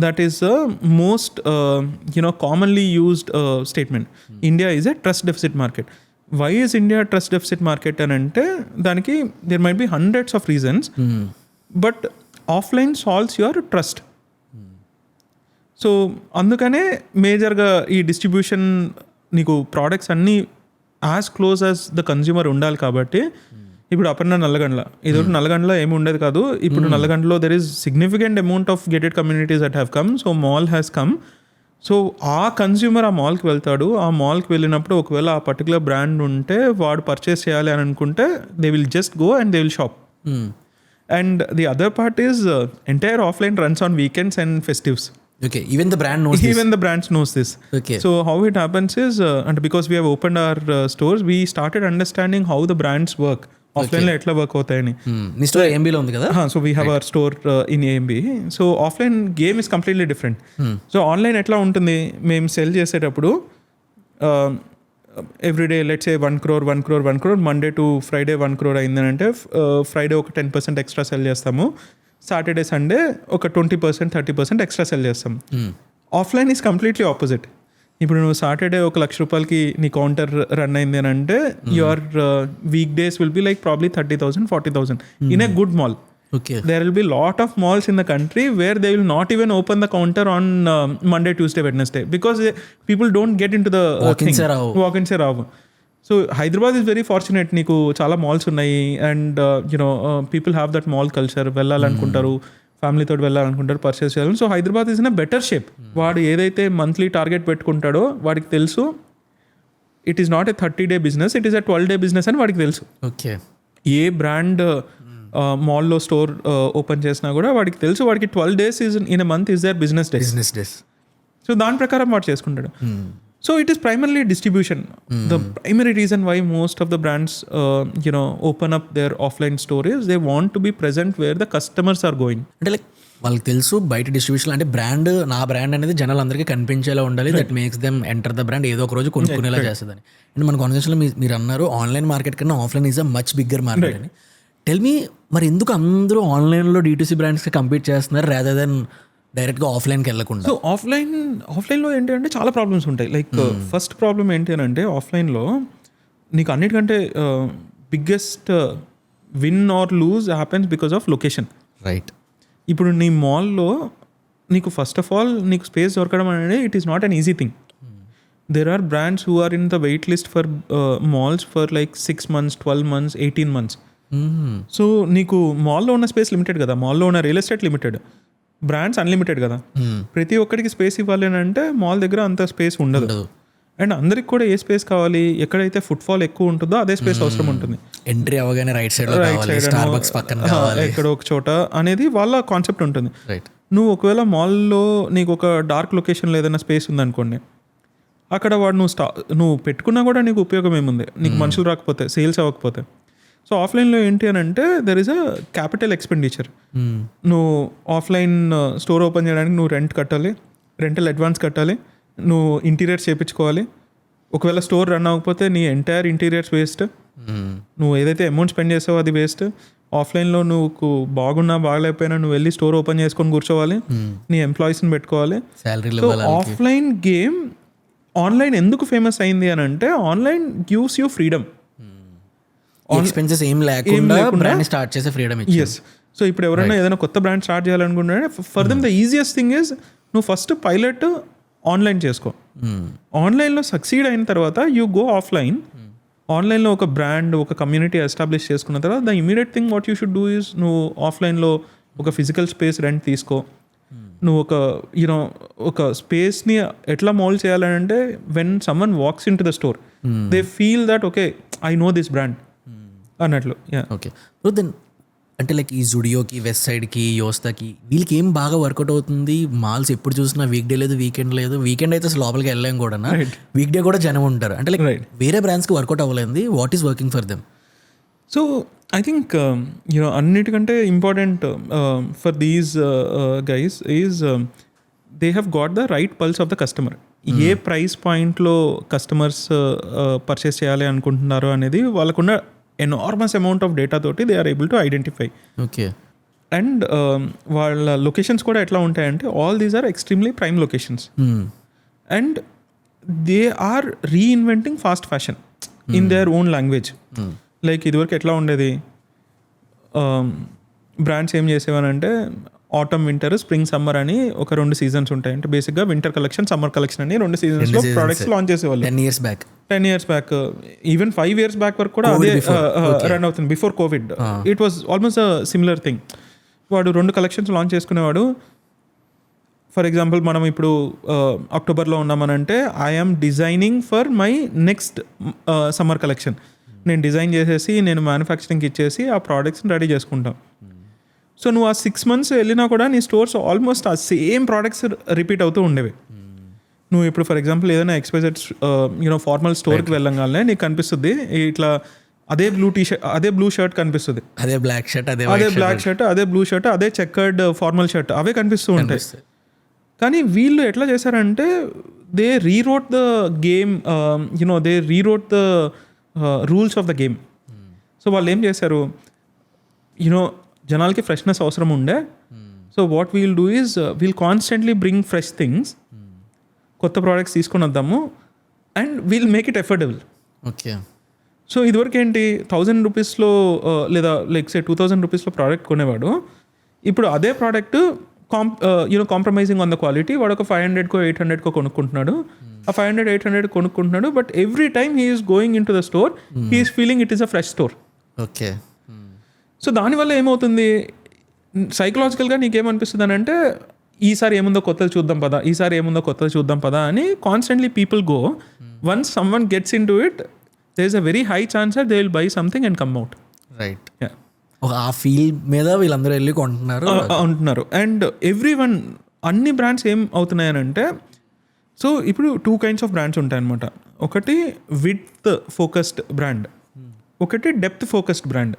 That is the most commonly used statement. India is a trust deficit market. Why is India a trust deficit market అని అంటే దానికి there might be hundreds of reasons, but offline solves your trust. So అందుకనే మేజర్గా ఈ distribution నీకు products అన్నీ as close as the consumer ఉండాలి. కాబట్టి ఇప్పుడు అపర్ణ నల్లగండ్ల, ఇదివరకు నల్లగండ్ల ఏమి ఉండేది కాదు. ఇప్పుడు నల్లగండ్లలో there is significant amount of gated communities that have come. So mall has come. So ఆ కన్స్యూమర్ ఆ మాల్కి వెళ్తాడు. ఆ మాల్కి వెళ్ళినప్పుడు ఒకవేళ ఆ పర్టికులర్ బ్రాండ్ ఉంటే వాడు పర్చేస్ చేయాలి అని అనుకుంటే they will just go and they will shop. And the other part is entire offline runs on weekends and festives. Okay, even the brands knows this. Okay. So how it happens is and because we have opened our stores, we started understanding how the brands work. ఆఫ్లైన్లో ఎట్లా work అవుతాయని. మీ store ఏఎంబీలో ఉంది కదా? So we have our store in AMB. So offline game is completely different. So online ఎట్లా ఉంటుంది? మేము cell చేసేటప్పుడు everyday let's A 1 crore Monday to Friday 1 crore అయిందని అంటే ఫ్రైడే ఒక 10% ఎక్స్ట్రా సెల్ చేస్తాము. సాటర్డే సండే ఒక 20%, 30% ఎక్స్ట్రా సెల్ చేస్తాం. Offline is completely opposite. ఇప్పుడు నువ్వు సాటర్డే 1 lakh రూపాయలకి నీ కౌంటర్ రన్ అయింది అని అంటే your week days will be like probably 30,000, 40,000 in a good mall. There will be lot of malls in the country where they will not even open the counter on Monday, Tuesday, Wednesday because people don't get into the walk-ins are ravu. So Hyderabad is very fortunate. నీకు చాలా malls ఉన్నాయి and people have that mall culture. వెళ్ళాలనుకుంటారు, ఫ్యామిలీతో వెళ్ళాలనుకుంటారు, purchase చేయాలని. So Hyderabad is in a better shape. వాడు ఏదైతే monthly target పెట్టుకుంటాడో వాడికి తెలుసు it is not a 30-day business, it is a 12-day business అని వాడికి తెలుసు. ఓకే, ఏ బ్రాండ్ మాల్లో స్టోర్ ఓపెన్ చేసినా కూడా వాడికి తెలుసు వాడికి 12 days in a month is there business days. సో దాని ప్రకారం వాడు చేసుకుంటాడు. So it is primarily distribution. The primary reason why most of the brands open up their offline store is they want to be present where the customers are going. అంటే like వాళ్ళకి తెలుసు బయట distribution అంటే brand, నా brand అనేది జనాలందరికీ కనిపించేలా ఉండాలి. That makes them enter the brand, ఏదో ఒక రోజు కొనుక్కునేలా చేస్తుందని. అండ్ మన కాన్వర్సేషన్లో మీరు అన్నారు ఆన్లైన్ మార్కెట్ కన్నా offline is a much bigger market అని. టెల్ మీ, మరి ఎందుకు అందరూ ఆన్లైన్లో D2C బ్రాండ్స్కి కంపీట్ చేస్తున్నారు రాదర్ దెన్ డైరెక్ట్గా ఆఫ్లైన్కి వెళ్ళకుండా? సో ఆఫ్లైన్లో ఏంటి అంటే చాలా ప్రాబ్లమ్స్ ఉంటాయి. లైక్ ఫస్ట్ ప్రాబ్లమ్ ఏంటి అని అంటే ఆఫ్లైన్లో నీకు అన్నిటికంటే biggest win or lose happens because of location. Right. ఇప్పుడు నీ మాల్లో నీకు ఫస్ట్ ఆఫ్ ఆల్ నీకు స్పేస్ దొరకడం అనేది it is not an easy thing. There are brands who are in the wait list for malls for like 6 months, 12 months, 18 months. So నీకు మాల్లో ఉన్న స్పేస్ లిమిటెడ్ కదా, మాల్లో ఉన్న real estate limited, brands unlimited కదా. ప్రతి ఒక్కరికి స్పేస్ ఇవ్వాలి అని అంటే మాల్ దగ్గర అంత స్పేస్ ఉండదు. అండ్ అందరికి కూడా ఏ స్పేస్ కావాలి, ఎక్కడైతే ఫుట్ఫాల్ ఎక్కువ ఉంటుందో అదే స్పేస్ అవసరం ఉంటుంది. ఎంట్రీ అవగానే రైట్ సైడ్ స్టార్బక్స్ పక్కన ఎక్కడ ఒక చోట అనేది వాళ్ళ కాన్సెప్ట్ ఉంటుంది. రైట్. నువ్వు ఒకవేళ మాల్లో నీకు ఒక డార్క్ లొకేషన్లో ఏదైనా స్పేస్ ఉందనుకోండి, అక్కడ వాడు నువ్వు పెట్టుకున్నా కూడా నీకు ఉపయోగం ఏముంది, నీకు మనుషులు రాకపోతే, సేల్స్ అవ్వకపోతే. సో ఆఫ్లైన్లో ఏంటి అని అంటే there is a capital expenditure. నువ్వు ఆఫ్లైన్ స్టోర్ ఓపెన్ చేయడానికి నువ్వు రెంట్ కట్టాలి, రెంటల్ అడ్వాన్స్ కట్టాలి, నువ్వు ఇంటీరియర్స్ చేయించుకోవాలి. ఒకవేళ స్టోర్ రన్ అవ్వకపోతే నీ ఎంటైర్ ఇంటీరియర్స్ వేస్ట్. నువ్వు ఏదైతే అమౌంట్ స్పెండ్ చేసావో అది వేస్ట్. ఆఫ్లైన్లో నువ్వు బాగున్నా బాగలేకపోయినా నువ్వు వెళ్ళి స్టోర్ ఓపెన్ చేసుకొని కూర్చోవాలి, నీ ఎంప్లాయీస్ని పెట్టుకోవాలి. సో ఆఫ్లైన్ గేమ్ ఆన్లైన్ ఎందుకు ఫేమస్ అయింది అని అంటే online gives you freedom. Expenses ఏం లేకుండా బ్రాండ్ స్టార్ట్ చేసే ఫ్రీడమ్. ఎస్. సో ఇప్పుడు ఎవరైనా ఏదైనా కొత్త బ్రాండ్ స్టార్ట్ చేయాలనుకుంటే for them the easiest thing is నువ్వు ఫస్ట్ పైలట్ ఆన్లైన్ చేసుకో. ఆన్లైన్లో సక్సీడ్ అయిన తర్వాత యూ గో ఆఫ్లైన్. ఆన్లైన్లో ఒక బ్రాండ్, ఒక కమ్యూనిటీ ఎస్టాబ్లిష్ చేసుకున్న తర్వాత the immediate thing what you should do is నువ్వు ఆఫ్లైన్లో ఒక ఫిజికల్ స్పేస్ రెంట్ తీసుకో. నువ్వు ఒక స్పేస్ని ఎట్లా మోల్డ్ చేయాలని అంటే when someone walks in to the store they feel that okay I know this brand అన్నట్లు. ఓకే. సో దెన్ అంటే లైక్ ఈ జుడియోకి, వెస్ట్ సైడ్కి, యోస్తాకి వీళ్ళకి ఏం బాగా వర్కౌట్ అవుతుంది? మాల్స్ ఎప్పుడు చూసినా వీక్ డే లేదు, వీకెండ్ లేదు. వీకెండ్ అయితే అసలు లోపలికి వెళ్ళలేం కూడా, వీక్ డే కూడా జనం ఉంటారు. అంటే లైక్ వేరే బ్రాండ్స్కి వర్కౌట్ అవ్వలేదు. What is working for them? So I think అన్నిటికంటే important for these guys is they have got the right pulse of the customer. ఏ ప్రైస్ పాయింట్లో కస్టమర్స్ పర్చేస్ చేయాలి అనుకుంటున్నారు అనేది వాళ్ళకున్న ఎనార్మస్ అమౌంట్ ఆఫ్ డేటా తోటి they are able to identify. Okay. And వాళ్ళ locations కూడా ఎట్లా ఉంటాయంటే all these are extremely prime locations. And they are reinventing fast fashion in their own language. Like ఇదివరకు ఎట్లా ఉండేది, బ్రాండ్స్ ఏం చేసేవనంటే ఆటమ్, వింటర్, స్ప్రింగ్, సమ్మర్ అని ఒక 2 సీజన్స్ ఉంటాయి. అంటే బేసిక్గా వింటర్ కలెక్షన్, సమ్మర్ కలెక్షన్ అని 2 సీజన్స్లో ప్రోడక్ట్స్ లాంచ్ చేసేవాళ్ళు. 10 years back, even 5 years back వరకు కూడా అదే రన్ అవుతుంది. Before Covid it was almost a similar thing. వాడు 2 కలెక్షన్స్ లాంచ్ చేసుకునేవాడు. ఫర్ ఎగ్జాంపుల్ మనం ఇప్పుడు అక్టోబర్లో ఉన్నామనంటే I'm designing for my next summer collection. నేను డిజైన్ చేసేసి నేను మ్యానుఫ్యాక్చరింగ్కి ఇచ్చేసి ఆ ప్రోడక్ట్స్ని రెడీ చేసుకుంటాం. సో నువ్వు ఆ 6 months వెళ్ళినా కూడా నీ స్టోర్స్ ఆల్మోస్ట్ ఆ సేమ్ ప్రోడక్ట్స్ రిపీట్ అవుతూ ఉండేవి. నువ్వు ఇప్పుడు ఫర్ ఎగ్జాంపుల్ ఏదైనా ఎక్స్పెక్టెడ్ ఫార్మల్ స్టోర్కి వెళ్ళంగానే నీకు కనిపిస్తుంది ఇట్లా అదే బ్లూ షర్ట్ కనిపిస్తుంది, అదే బ్లాక్ షర్ట్, అదే బ్లూ షర్ట్, అదే చెక్కర్డ్ ఫార్మల్ షర్ట్, అవే కనిపిస్తూ ఉంటాయి. కానీ వీళ్ళు ఎట్లా చేశారంటే they rewrote the game, they rewrote the rules of the game. So వాళ్ళు ఏం చేశారు, జనాలకి ఫ్రెష్నెస్ అవసరం ఉండే. So what we'll do is we'll constantly bring fresh things, కొత్త ప్రోడక్ట్స్ తీసుకొని వద్దాము and we'll make it affordable. Okay. So ఇదివరకు ఏంటి 1000 రూపీస్లో లేదా లైక్ సే 2000 రూపీస్లో ప్రోడక్ట్ కొనేవాడు. ఇప్పుడు అదే product compromising on the quality వాడు ఒక 500కో 800కో కొనుక్కుంటున్నాడు. ఆ 500-800 కొనుక్కుంటున్నాడు. But every time he is going in to the store he is feeling it is a fresh store. Okay. So దానివల్ల ఏమవుతుంది, సైకలాజికల్గా నీకేమనిపిస్తుంది అని అంటే ఈసారి ఏముందో కొత్తది చూద్దాం పదా అని constantly people go. Once someone gets in to it there is a very high chance that they will buy something and come out. Right. ఆ ఫీల్ మీద వీళ్ళందరూ వెళ్ళి కొంటున్నారు. అండ్ ఎవ్రీ వన్, అన్ని బ్రాండ్స్ ఏం అవుతున్నాయనంటే, సో ఇప్పుడు 2 kinds ఆఫ్ బ్రాండ్స్ ఉంటాయన్నమాట. ఒకటి విడ్త్ ఫోకస్డ్ బ్రాండ్, ఒకటి depth focused brand.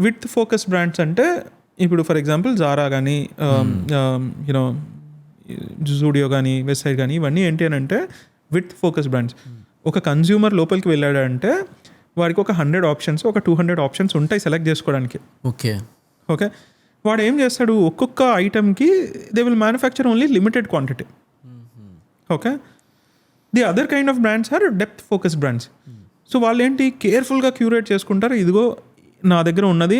With focus brands అంటే ఇప్పుడు ఫర్ ఎగ్జాంపుల్ జారా కానీ జూడియో కానీ వెస్ట్ సైడ్ కానీ ఇవన్నీ ఏంటి అని అంటే విత్ ఫోకస్ బ్రాండ్స్. ఒక కన్జ్యూమర్ లోపలికి వెళ్ళాడంటే వాడికి ఒక 100 ఆప్షన్స్, ఒక 200 ఆప్షన్స్ ఉంటాయి సెలెక్ట్ చేసుకోవడానికి. ఓకే. వాడు ఏం చేస్తాడు, ఒక్కొక్క ఐటమ్కి they will manufacture only limited quantity. Okay. The other kind of brands are depth focus brands. So వాళ్ళు ఏంటి కేర్ఫుల్గా క్యూరేట్ చేసుకుంటారు. ఇదిగో నా దగ్గర ఉన్నది,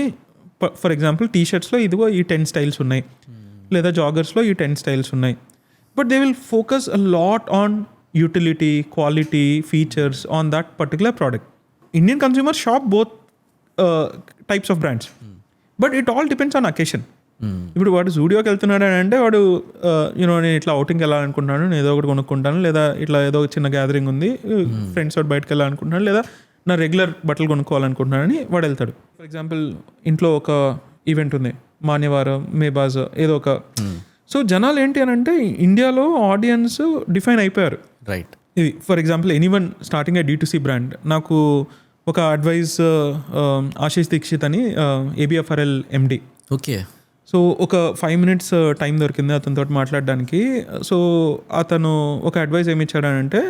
ఫర్ ఎగ్జాంపుల్ టీ షర్ట్స్లో ఇదిగో ఈ 10 స్టైల్స్ ఉన్నాయి, లేదా జాగర్స్లో ఈ 10 స్టైల్స్ ఉన్నాయి. But they will focus a lot on utility, quality, features on that particular product. Indian consumer shop both types of brands, but it all depends on occasion. ఇప్పుడు వాడు జూడియోకి వెళ్తున్నాడు అని అంటే వాడు యూనో నేను ఇట్లా అవుటింగ్కి వెళ్ళాలనుకుంటున్నాను, నేను ఏదో ఒకటి కొనుక్కుంటాను, లేదా ఇట్లా ఏదో చిన్న గ్యాదరింగ్ ఉంది ఫ్రెండ్స్ తోటి బయటకు వెళ్ళాలనుకుంటున్నాను, లేదా నా రెగ్యులర్ బట్టలు కొనుక్కోవాలనుకుంటున్నానని వాడు వెళ్తాడు. ఫర్ ఎగ్జాంపుల్ ఇంట్లో ఒక ఈవెంట్ ఉంది, మాన్యవారం, మేబాజ్, ఏదో ఒక. సో జనాలు ఏంటి అని అంటే ఇండియాలో ఆడియన్స్ డిఫైన్ అయిపోయారు. రైట్. ఇది for example anyone starting A D2C brand. నాకు ఒక అడ్వైజ్ ఆశీష్ దీక్షిత్ అని ABFRL MD. ఓకే. సో ఒక 5 minutes టైం దొరికింది అతనితో మాట్లాడడానికి. సో అతను ఒక అడ్వైజ్ ఏమి ఇచ్చాడనంటే,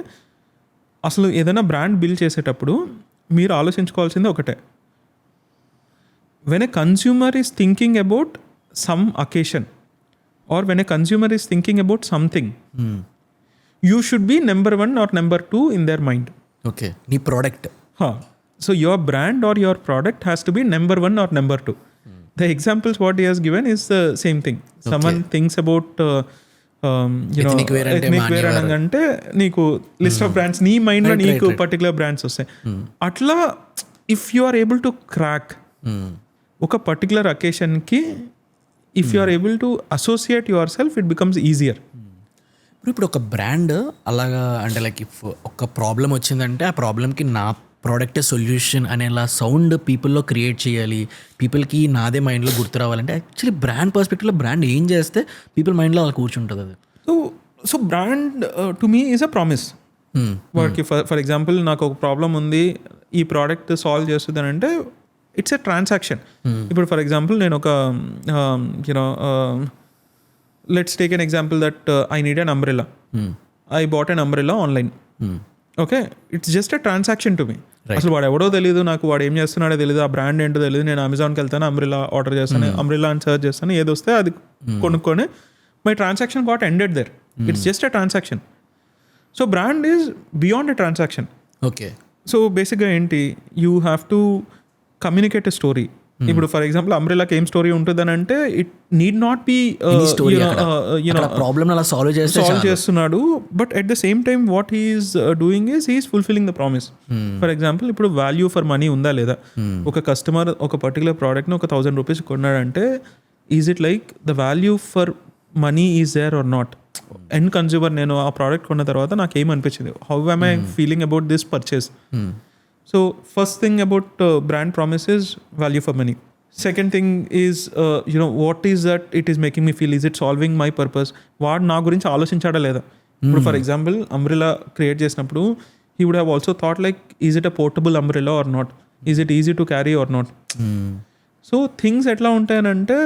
అసలు ఏదైనా బ్రాండ్ బిల్డ్ చేసేటప్పుడు మీరు ఆలోచించుకోవాల్సింది ఒకటే, when a consumer is thinking about some occasion or when a consumer is thinking about something, you should be number 1 or number 2 in their mind. Okay. నీ product. So your brand or your product has to be number 1 or number 2. The examples what he has given is the same thing. Someone thinks about ethnic wear అంటే నీకు list of brands నీ mind లో నీకు particular brands వస్తాయి. అట్లా if you are able to crack ఒక particular occasion కి, if you are able to associate yourself, it becomes easier. ఇప్పుడు ఒక బ్రాండ్ అలాగా అంటే లైక్ ఇఫ్ ఒక ప్రాబ్లం వచ్చిందంటే ఆ ప్రాబ్లంకి నా ప్రోడక్టే సొల్యూషన్ అనేలా సౌండ్ పీపుల్లో క్రియేట్ చేయాలి, పీపుల్కి నాదే మైండ్లో గుర్తు రావాలంటే యాక్చువల్లీ బ్రాండ్ పర్స్పెక్టివ్లో బ్రాండ్ ఏం చేస్తే పీపుల్ మైండ్లో అలా కూర్చుంటుంది అది. So brand to me is a promise. వాడికి ఫర్ ఎగ్జాంపుల్ నాకు ఒక ప్రాబ్లం ఉంది, ఈ ప్రోడక్ట్ సాల్వ్ చేస్తుంది అని అంటే ఇట్స్ ఎ ట్రాన్సాక్షన్. ఇప్పుడు ఫర్ ఎగ్జాంపుల్ నేను ఒక you know let's take an example that I need an umbrella. I bought an umbrella online. Okay, it's just a transaction to me. అసలు వాడు ఎవడో తెలియదు నాకు, వాడు ఏం చేస్తున్నాడో తెలియదు, ఆ బ్రాండ్ ఏంటో తెలియదు. నేను అమెజాన్కి వెళ్తాను, అంబ్రెల్లా ఆర్డర్ చేస్తాను, అంబ్రెల్లా అని సర్చ్ చేస్తాను, ఏది వస్తే అది కొనుక్కొని my transaction got ended there. It's just a transaction. So brand is beyond a transaction. Okay. So బేసిక్గా ఏంటి, you have to communicate a story. ఇప్పుడు ఫర్ ఎగ్జాంపుల్ అంబ్రెల్లాకి ఏం స్టోరీ ఉంటుందని అంటే it need not be problem అలా solve చేస్తున్నాడు, but at the same time what he's doing is he's fulfilling the promise. For example ఇప్పుడు వాల్యూ ఫర్ మనీ ఉందా లేదా, ఒక కస్టమర్ ఒక పర్టికులర్ ప్రోడక్ట్ని ఒక 1000 rupees కొన్నాడంటే is it like the value for money is there or not. End consumer నేను ఆ ప్రోడక్ట్ కొన్న తర్వాత నాకు ఏమనిపించింది, how am I feeling about this purchase. So first thing about brand promise is value for money. Second thing is what is that it is making me feel, is it solving my purpose. వాడు నా గురించి ఆలోచించాడా లేదా. ఇప్పుడు for example umbrella create చేసినప్పుడు he would have also thought like, is it a portable umbrella or not, is it easy to carry or not. So things ఎట్లా ఉంటాయనంటే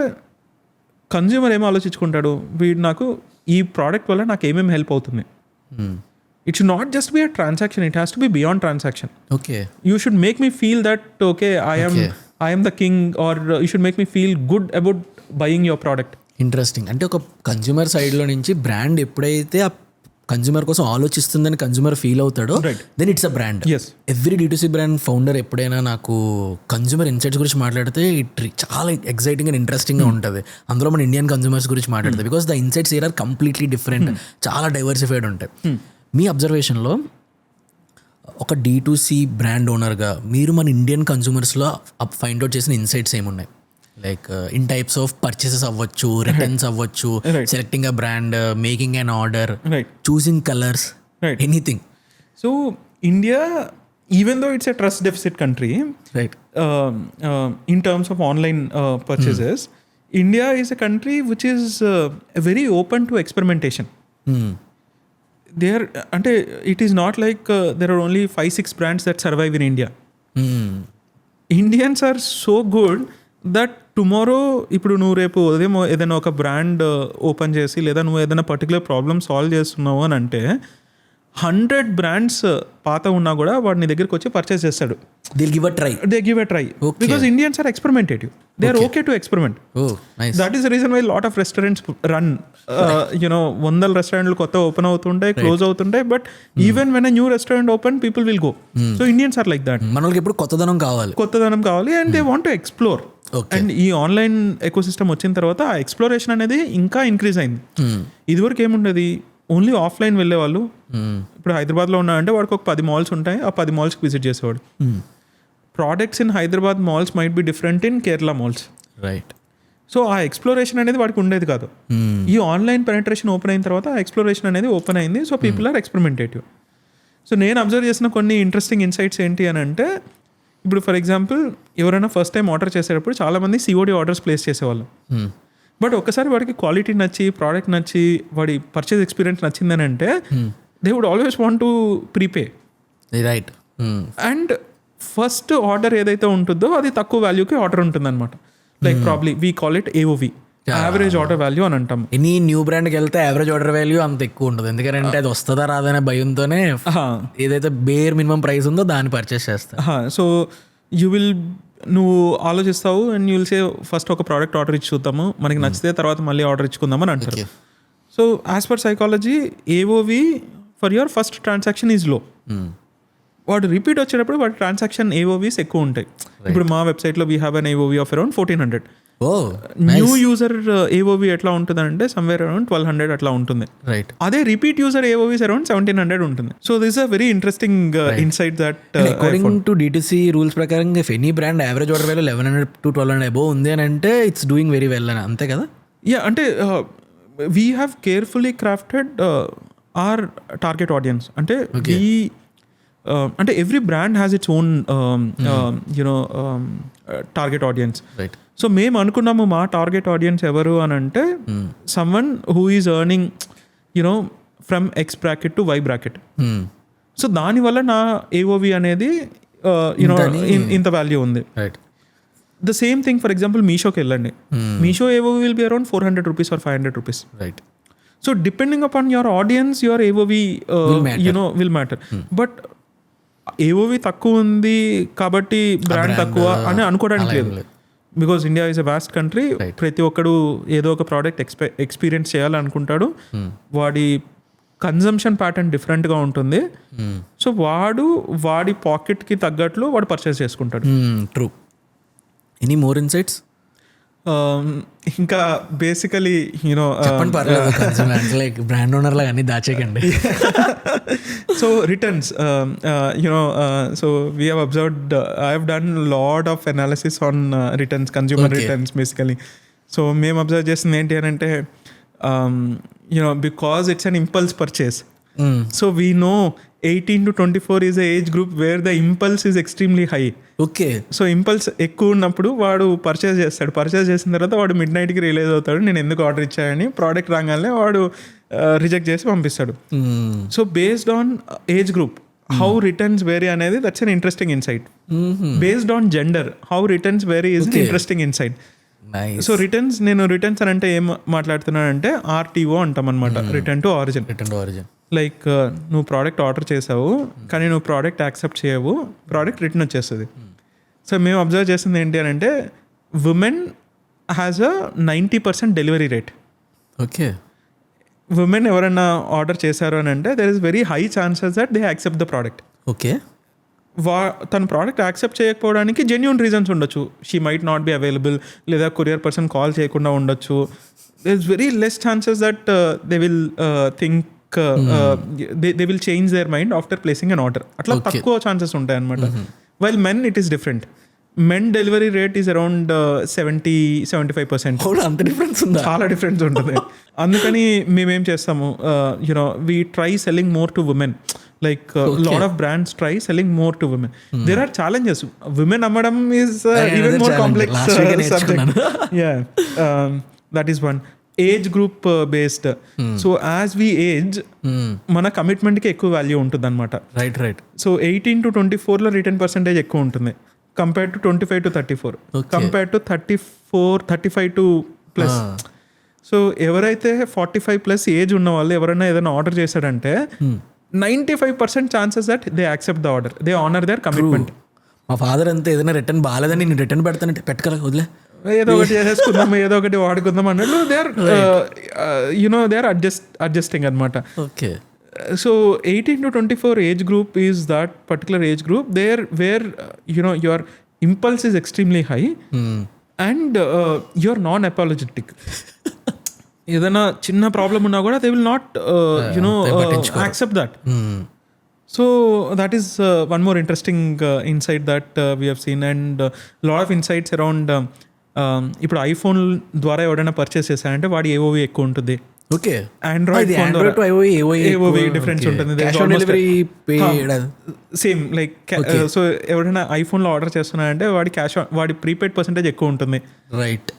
consumer ఏమో ఆలోచించుకుంటాడు, వీడు నాకు ఈ ప్రోడక్ట్ వల్ల నాకు ఏమేమి హెల్ప్ అవుతుంది. It should not just be a transaction, it has to be beyond transaction. Okay. You should make me feel that okay, I am the king, or you should make me feel good about buying your product. Interesting. అంటే ఒక consumer సైడ్లో నుంచి brand ఎప్పుడైతే ఆ consumer కోసం ఆలోచిస్తుందని consumer feel అవుతాడో then it's a brand. Every D2C brand founder ఎప్పుడైనా నాకు కన్జ్యూమర్ ఇన్సైట్స్ గురించి మాట్లాడితే ఇట్ చాలా ఎక్సైటింగ్ అండ్ ఇంట్రెస్టింగ్గా ఉంటుంది. అందులో మన ఇండియన్ కన్జ్యూమర్స్ గురించి మాట్లాడితే because the insights are completely different, చాలా డైవర్సిఫైడ్ ఉంటాయి. మీ అబ్జర్వేషన్లో ఒక D2C బ్రాండ్ ఓనర్గా మీరు మన ఇండియన్ కన్జ్యూమర్స్లో ఫైండ్ అవుట్ చేసిన ఇన్సైట్స్ ఏమున్నాయి? Like in types of purchases అవ్వచ్చు, రిటర్న్స్ అవ్వచ్చు, selecting a brand, making an order, choosing colours, anything. So India, even though it's a trust deficit country, right, in terms of online purchases, India is a country which is very open to experimentation. There, అంటే it is not like there are only 5-6 brands that survive in India. Indians are so good that tomorrow ఇప్పుడు నువ్వు రేపు ఉదయం ఏదైనా ఒక brand open చేసి లేదా నువ్వు ఏదైనా పర్టికులర్ ప్రాబ్లమ్ సాల్వ్ చేస్తున్నావు అని అంటే 100 బ్రాండ్స్ పాత ఉన్నా కూడా వాడు నీ దగ్గరికి వచ్చి పర్చేస్ చేస్తాడు. They'll give a try. They give a try because Indians are experimentative. They are okay to experiment. That is the reason why lot of restaurants run. You know 100 రెస్టారెంట్లు కొత్త ఓపెన్ అవుతుంటాయి, క్లోజ్ అవుతుంటాయి, but even when a new restaurant open people will go. So Indians are like that. మనకి ఇప్పుడు కొత్తదనం కావాలి and they want to explore. And ఈ online ecosystem వచ్చిన తర్వాత ఆ ఎక్స్ప్లోరేషన్ అనేది ఇంకా ఇంక్రీజ్ అయింది. ఇదివరకు ఏముండేది, ఓన్లీ ఆఫ్లైన్ వెళ్ళేవాళ్ళు. ఇప్పుడు హైదరాబాద్లో ఉన్నాయంటే వాడికి ఒక 10 మాల్స్ ఉంటాయి, ఆ 10 మాల్స్కి విజిట్ చేసేవాడు. Products in Hyderabad malls might be different in Kerala malls. Right. So ఆ ఎక్స్ప్లోరేషన్ అనేది వాడికి ఉండేది కాదు. ఈ ఆన్లైన్ పెనట్రేషన్ ఓపెన్ అయిన తర్వాత ఆ ఎక్స్ప్లోరేషన్ అనేది ఓపెన్ అయింది. So people are experimentative. So నేను అబ్జర్వ్ చేసిన కొన్ని ఇంట్రెస్టింగ్ ఇన్సైట్స్ ఏంటి అని అంటే, ఇప్పుడు ఫర్ ఎగ్జాంపుల్ ఎవరైనా ఫస్ట్ టైం ఆర్డర్ చేసేటప్పుడు చాలామంది COD ఆర్డర్స్ ప్లేస్ చేసేవాళ్ళు. బట్ ఒక్కసారి వాడికి క్వాలిటీ నచ్చి, ప్రోడక్ట్ నచ్చి, వాడి పర్చేజ్ ఎక్స్పీరియన్స్ నచ్చిందని అంటే they would always want to prepay. Right. And first order ఏదైతే ఉంటుందో అది తక్కువ వాల్యూకి ఆర్డర్ ఉంటుంది అనమాట. Like probably we call it AOV, average order value అని అంటాం. ఎనీ న్యూ బ్రాండ్కి వెళ్తే యావరేజ్ ఆర్డర్ వాల్యూ అంత ఎక్కువ ఉంటుంది, ఎందుకంటే అది వస్తుందా రాదనే భయంతోనే ఏదైతే బేర్ మినిమం ప్రైస్ ఉందో దాన్ని పర్చేస్ చేస్తా. సో నువ్వు ఆలోచిస్తావు and you will say first ఒక ప్రోడక్ట్ ఆర్డర్ ఇచ్చి చూద్దాము, మనకి నచ్చితే తర్వాత మళ్ళీ ఆర్డర్ ఇచ్చుకుందామని అంటారు. So as per psychology AOV for your first transaction is low. వాడు రిపీట్ వచ్చేటప్పుడు వాడి ట్రాన్సాక్షన్ AOVs ఎక్కువ ఉంటాయి. ఇప్పుడు మా వెబ్సైట్లో we have an AOV of around 1400. New user AOV ఎట్లా ఉంటుంది అంటే సమ్వేర్ అరౌండ్ 1200 అట్లా ఉంటుంది. రైట్. అదే రిపీట్ యూజర్ AOVs అరౌండ్ 1700 ఉంటుంది. So this a very interesting insight that according to D2C rules ప్రకారం if any brand average order value 1100 to 1200 above ఉంది అని అంటే ఇట్స్ డూయింగ్ వెరీ వెల్ అని, అంతే కదా? యా, అంటే we have carefully crafted our target audience. అంటే అంటే every brand has its own you know target audience. Right. So మేము అనుకున్నాము మా టార్గెట్ ఆడియన్స్ ఎవరు అని అంటే someone who is earning you know from X bracket to Y bracket. So దానివల్ల నా AOV అనేది యునో ఇంత వాల్యూ ఉంది. Right. The same thing for example మీషోకి వెళ్ళండి. Meesho AOV will be around 400 rupees or 500 rupees. Right. So depending upon your audience your AOV will matter. But AOV తక్కువ ఉంది కాబట్టి బ్రాండ్ తక్కువ అని అనుకోవడానికి లేదు. Because India is a vast country. ప్రతి ఒక్కడు ఏదో ఒక ప్రోడక్ట్ ఎక్స్పీరియన్స్ చేయాలనుకుంటాడు. వాడి కన్జంప్షన్ ప్యాటర్న్ డిఫరెంట్గా ఉంటుంది. సో వాడి పాకెట్కి తగ్గట్లు వాడు పర్చేస్ చేసుకుంటాడు. ట్రూ. Any more insights? ఇంకా బేసికలీ యూనో చెప్పండి, పర్లేదు. లైక్ బ్రాండ్ ఓనర్ లాగా అన్ని దాచేకండి. So returns, so we have observed, I have done lot of analysis on returns, consumer returns basically. So మేము అబ్జర్వ్ చేసింది ఏంటి అని అంటే because it's an impulse purchase. So we know 18 to 24 is a age group where the impulse is extremely high. Okay. So impulse ఎక్కువ ఉన్నప్పుడు వాడు purchase చేస్తాడు. Purchase చేసిన తర్వాత వాడు మిడ్ నైట్కి రిలీజ్ అవుతాడు, నేను ఎందుకు ఆర్డర్ ఇచ్చాయని. ప్రోడక్ట్ రాగానే వాడు రిజెక్ట్ చేసి పంపిస్తాడు. So based on age group how returns vary అనేది that's an interesting insight. Based on gender how returns vary is interesting insight. So నేను రిటర్న్స్ అని అంటే ఏం మాట్లాడుతున్నానంటే RTO అంటాం అనమాట, రిటర్న్ టు ఆరిజిన్. లైక్ నువ్వు ప్రోడక్ట్ ఆర్డర్ చేసావు కానీ నువ్వు ప్రోడక్ట్ యాక్సెప్ట్ చేయవు, ప్రోడక్ట్ రిటర్న్ వచ్చేస్తుంది. సో మేము అబ్జర్వ్ చేసింది ఏంటి అని అంటే women has a 90% delivery rate. Okay. Women ఎవరైనా ఆర్డర్ చేశారు అని అంటే there is very high chances that they accept the product. Okay. తన ప్రోడక్ట్ యాక్సెప్ట్ చేయకపోవడానికి జెన్యూన్ రీజన్స్ ఉండొచ్చు. She might not be available, లేదా కొరియర్ పర్సన్ కాల్ చేయకుండా ఉండొచ్చు. There is very less chances that they will think they will change their mind after placing an order. అట్లా తక్కువ chances ఉంటాయి అనమాట. While men it is different. Men delivery rate is around 70-75%. అంత difference ఉందా? చాలా difference ఉంటుంది. అందుకని మేమేం చేస్తాము, we try selling more to women. Like lot of brands try selling more to women. There are challenges. Women అమ్మడం is even more complex subject. Yeah, that is one. Age group based. So as we age మన కమిట్మెంట్కి ఎక్కువ value ఉంటుంది అనమాట. Right. So 18 to 24లో return percentage ఎక్కువ ఉంటుంది compare to 25 to 34, compare to 35 to plus. So ఎవరైతే 45+ ఏజ్ ఉన్న వాళ్ళు ఎవరైనా ఏదైనా ఆర్డర్ చేశాడంటే 95% chances that they accept the order, they honour their commitment. మా ఫాదర్ అంతా ఏదైనా రిటర్న్ బాగాలేదని నేను రిటర్న్ పెడతానంటే పెట్టగల వదిలే, ఏదో ఒకటి చేసేసుకుందాం, ఏదో ఒకటి వాడుకుందాం అన్నట్లు they are they are adjusting అనమాట. Okay. So 18 to 24 age group is that particular age group there where your impulse is extremely high and you're non-apologetic. ఏదైనా చిన్న ప్రాబ్లం ఉన్నా కూడా they will not accept that. So that is one more interesting insight that we have seen and lot of insights around ఇప్పుడు iPhone ద్వారా ఎవరైనా purchase చేశారంటే వాడి AOV ఎక్కువ ఉంటుంది. ఓకే. ఆండ్రాయిడ్ డిఫరెన్స్ ఉంటుంది, సేమ్ లైక్ సో ఎవరైనా ఐఫోన్లో ఆర్డర్ చేస్తున్నారంటే వాడి ప్రీపెయిడ్ పర్సెంటేజ్ ఎక్కువ ఉంటుంది, right.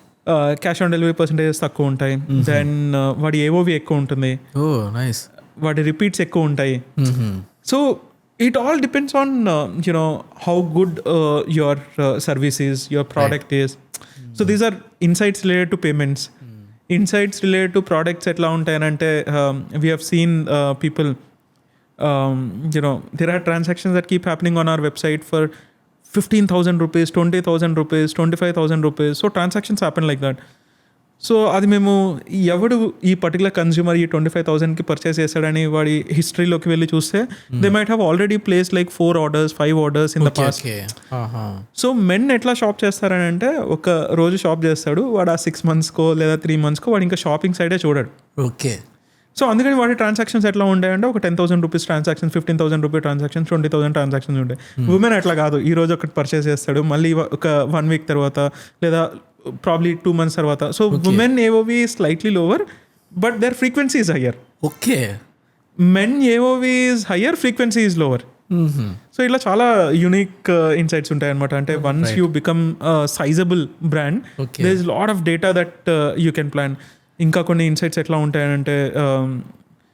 Cash on delivery percentages తక్కువ ఉంటాయి, దెన్ వాడి ఏఓవి ఎక్కువ ఉంటుంది, వాడి రిపీట్స్ ఎక్కువ ఉంటాయి. So it all depends on how good your service is, your product is. So these are insights related to payments. Insights related to products etla untayante we have seen people there are transactions that keep happening on our website for 15,000 rupees, 20,000 rupees, 25,000 rupees. So transactions happen like that. So అది మేము ఎవడు ఈ particular consumer ఈ 25,000కి purchase చేశాడని వాడి హిస్టరీలోకి వెళ్ళి చూస్తే they might have already place like 4 orders, 5 orders in the past. So men ఎట్లా షాప్ చేస్తారని అంటే ఒక రోజు షాప్ చేస్తాడు, వాడు ఆ 6 monthsకో లేదా 3 monthsకో వాడు ఇంకా షాపింగ్ సైడే చూడాడు. ఓకే. సో అందుకని వాడి ట్రాన్సాక్షన్స్ ఎట్లా ఉంటాయంటే ఒక 10,000 rupees transactions, 15,000 rupee transactions, 20,000 transactions ఉంటాయి. ఉమెన్ అట్లా కాదు, ఈ రోజు ఒకటి పర్చేస్ చేస్తాడు, మళ్ళీ ఒక 1 week తర్వాత లేదా probably 2 months tarvata. So women AOV is slightly lower but their frequency is higher. Okay. Men AOV is higher, frequency is lower. So itla chala unique insights untayi anamata. Ante once you become a sizable brand, there is a lot of data that you can plan. Inka konni insights etla untayi ante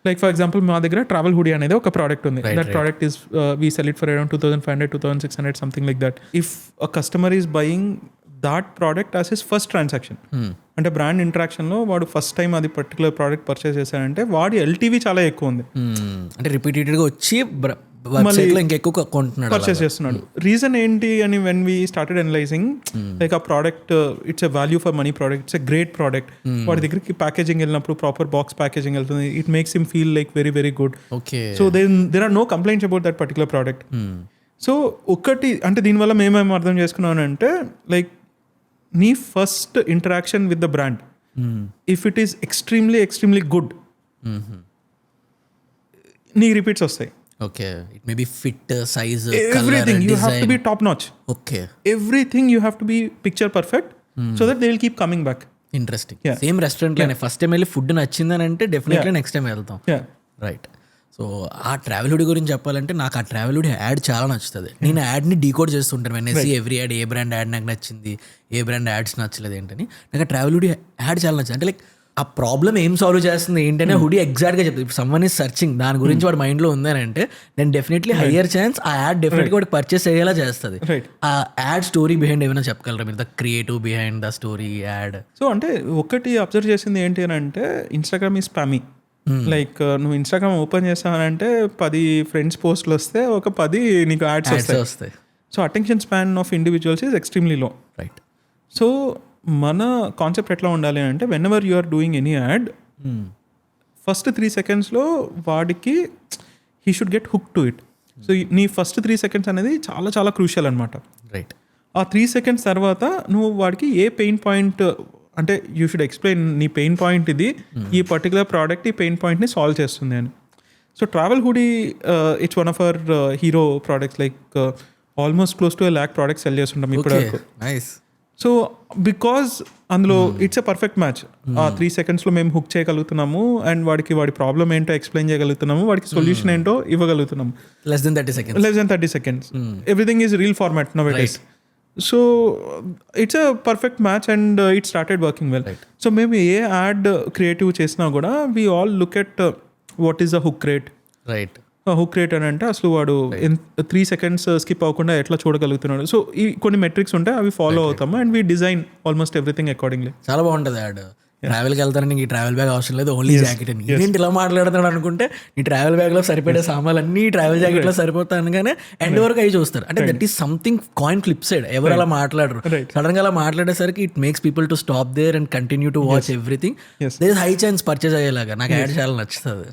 like for example మా దగ్గర travel hoodie అనేది ఒక product ఉంది. That product is we sell it for around 2,500, 2,600 something like that. If a customer is buying that product as his first transaction, అంటే brand ఇంటరాక్షన్లో వాడు first time అది particular product purchase చేశాడంటే వాడి LTV చాలా ఎక్కువ ఉంది, అంటే రిపీటెడ్గా వచ్చి ఇంకెక్కువ కొంటున్నాడు, పర్చేస్ చేస్తున్నాడు. రీజన్ ఏంటి అని when we started analysing like uh product it's a value for money product, it's a great product. వాడి దగ్గరికి ప్యాకేజింగ్ వెళ్ళినప్పుడు ప్రాపర్ బాక్స్ ప్యాకేజింగ్ వెళ్తుంది, it makes him feel like very very good. So there are no complaints about that particular product. So ఒకటి అంటే దీనివల్ల మేమేం అర్థం చేసుకున్నానంటే లైక్ నీ first interaction with the brand if it is extremely good నీ repeats వస్తాయి. Okay. It may be fit, size, everything you have to be top notch. Okay. Everything you have to be picture perfect so that they will keep coming back. Interesting. Same రెస్టారెంట్లోనే first time వెళ్ళి food నచ్చిందని అంటే definitely next time వెళ్తాం. Right. So uh travel hoodie గురించి చెప్పాలంటే నాకు ఆ travel hoodie add చాలా నచ్చుతుంది. నేను యాడ్ని డీకోడ్ చేస్తుంటాను వెన్నెసి ఎవ్రీ యాడ్, ఏ బ్రాండ్ యాడ్ నాకు నచ్చింది, ఏ బ్రాండ్ యాడ్స్ నచ్చలేదు ఏంటని. నాకు ఆ ట్రావెల్ హుడీ యాడ్ చాలా నచ్చింది. అంటే లైక్ ఆ ప్రాబ్లమ్ ఏం సాల్వ్ చేస్తుంది ఏంటనే హుడీ ఎగ్జాక్ట్గా చెప్తుంది. ఇప్పుడు సమ్మన్ ఈజ్ సర్చింగ్ దాని గురించి వాడి మైండ్లో ఉందని అంటే నేను డెఫినెట్లీ హయ్యర్ ఛాన్స్ ఆ యాడ్ డెఫినెట్గా వాడికి పర్చేస్ అయ్యేలా చేస్తుంది. ఆ యాడ్ స్టోరీ బిహైండ్ ఏమైనా చెప్పగలరా మీరు, the creative behind the story add? So అంటే ఒకటి అబ్జర్వ్ చేసింది ఏంటి అని అంటే ఇన్స్టాగ్రామ్ ఈ స్పామీ. లైక్ నువ్వు ఇన్స్టాగ్రామ్ ఓపెన్ చేస్తానంటే 10 ఫ్రెండ్స్ పోస్ట్లు వస్తే ఒక 10 నీకు యాడ్స్ వస్తాయి. So attention span of individuals is extremely low. Right. So మన కాన్సెప్ట్ ఎట్లా ఉండాలి అంటే whenever you are doing any ad first 3 secondsలో వాడికి he should get hook to it. So నీ ఫస్ట్ 3 seconds అనేది చాలా చాలా క్రూషియల్ అనమాట. రైట్. ఆ 3 seconds తర్వాత నువ్వు వాడికి ఏ పెయిన్ పాయింట్ అంటే you should explain knee pain point ఇది, ఈ పర్టికులర్ ప్రోడక్ట్ ఈ పెయిన్ పాయింట్ని సాల్వ్ చేస్తుంది అని. So travel hoodie it's one of our hero products. Like almost close to 1,00,000 products cell చేస్తుంటాం ఇప్పటివరకు. సో బికాజ్ అందులో ఇట్స్ ఎ పర్ఫెక్ట్ మ్యాచ్. ఆ 3 secondsలో మేము హుక్ చేయగలుగుతున్నాము అండ్ వాడికి వాడి ప్రాబ్లం ఏంటో ఎక్స్ప్లెయిన్ చేయగలుగుతున్నాము, వాడికి సొల్యూషన్ ఏంటో ఇవ్వగలుగుతున్నాము. Less than 30 seconds. Everything is reel format now it is. So it's a perfect match and it started working well. Right. So maybe A add creative చేసినా కూడా we all look at what is the hook rate. Right. Hook rate అని అంటే అసలు వాడు 3 seconds skip అవ్వకుండా ఎట్లా చూడగలుగుతున్నాడు. So ఈ కొన్ని మెట్రిక్స్ ఉంటాయి, అవి ఫాలో అవుతాము and we design almost everything accordingly. చాలా బాగుంటుంది యాడ్. ట్రావెల్కి వెళ్తాను ఈ ట్రావెల్ బ్యాగ్ అవసరం లేదు, ఓన్లీ జాకెట్ అని. ఏంటి ఇలా మాట్లాడుతున్నాడు అనుకుంటే నీ ట్రావెల్ బ్యాగ్లో సరిపడే సామాన్లు అన్ని ట్రావెల్ జాకెట్లో సరిపోతాయి అనగానే ఎండ్ వరకు అవి చూస్తారు. అంటే that is something coin flip side. ఎవరు అలా మాట్లాడరు. సడన్ గా అలా మాట్లాడేసరికి it makes people to stop there and continue to watch everything. There is high chance purchase అయ్యేలాగా. నాకు యాడ్ చాలా నచ్చుతుంది.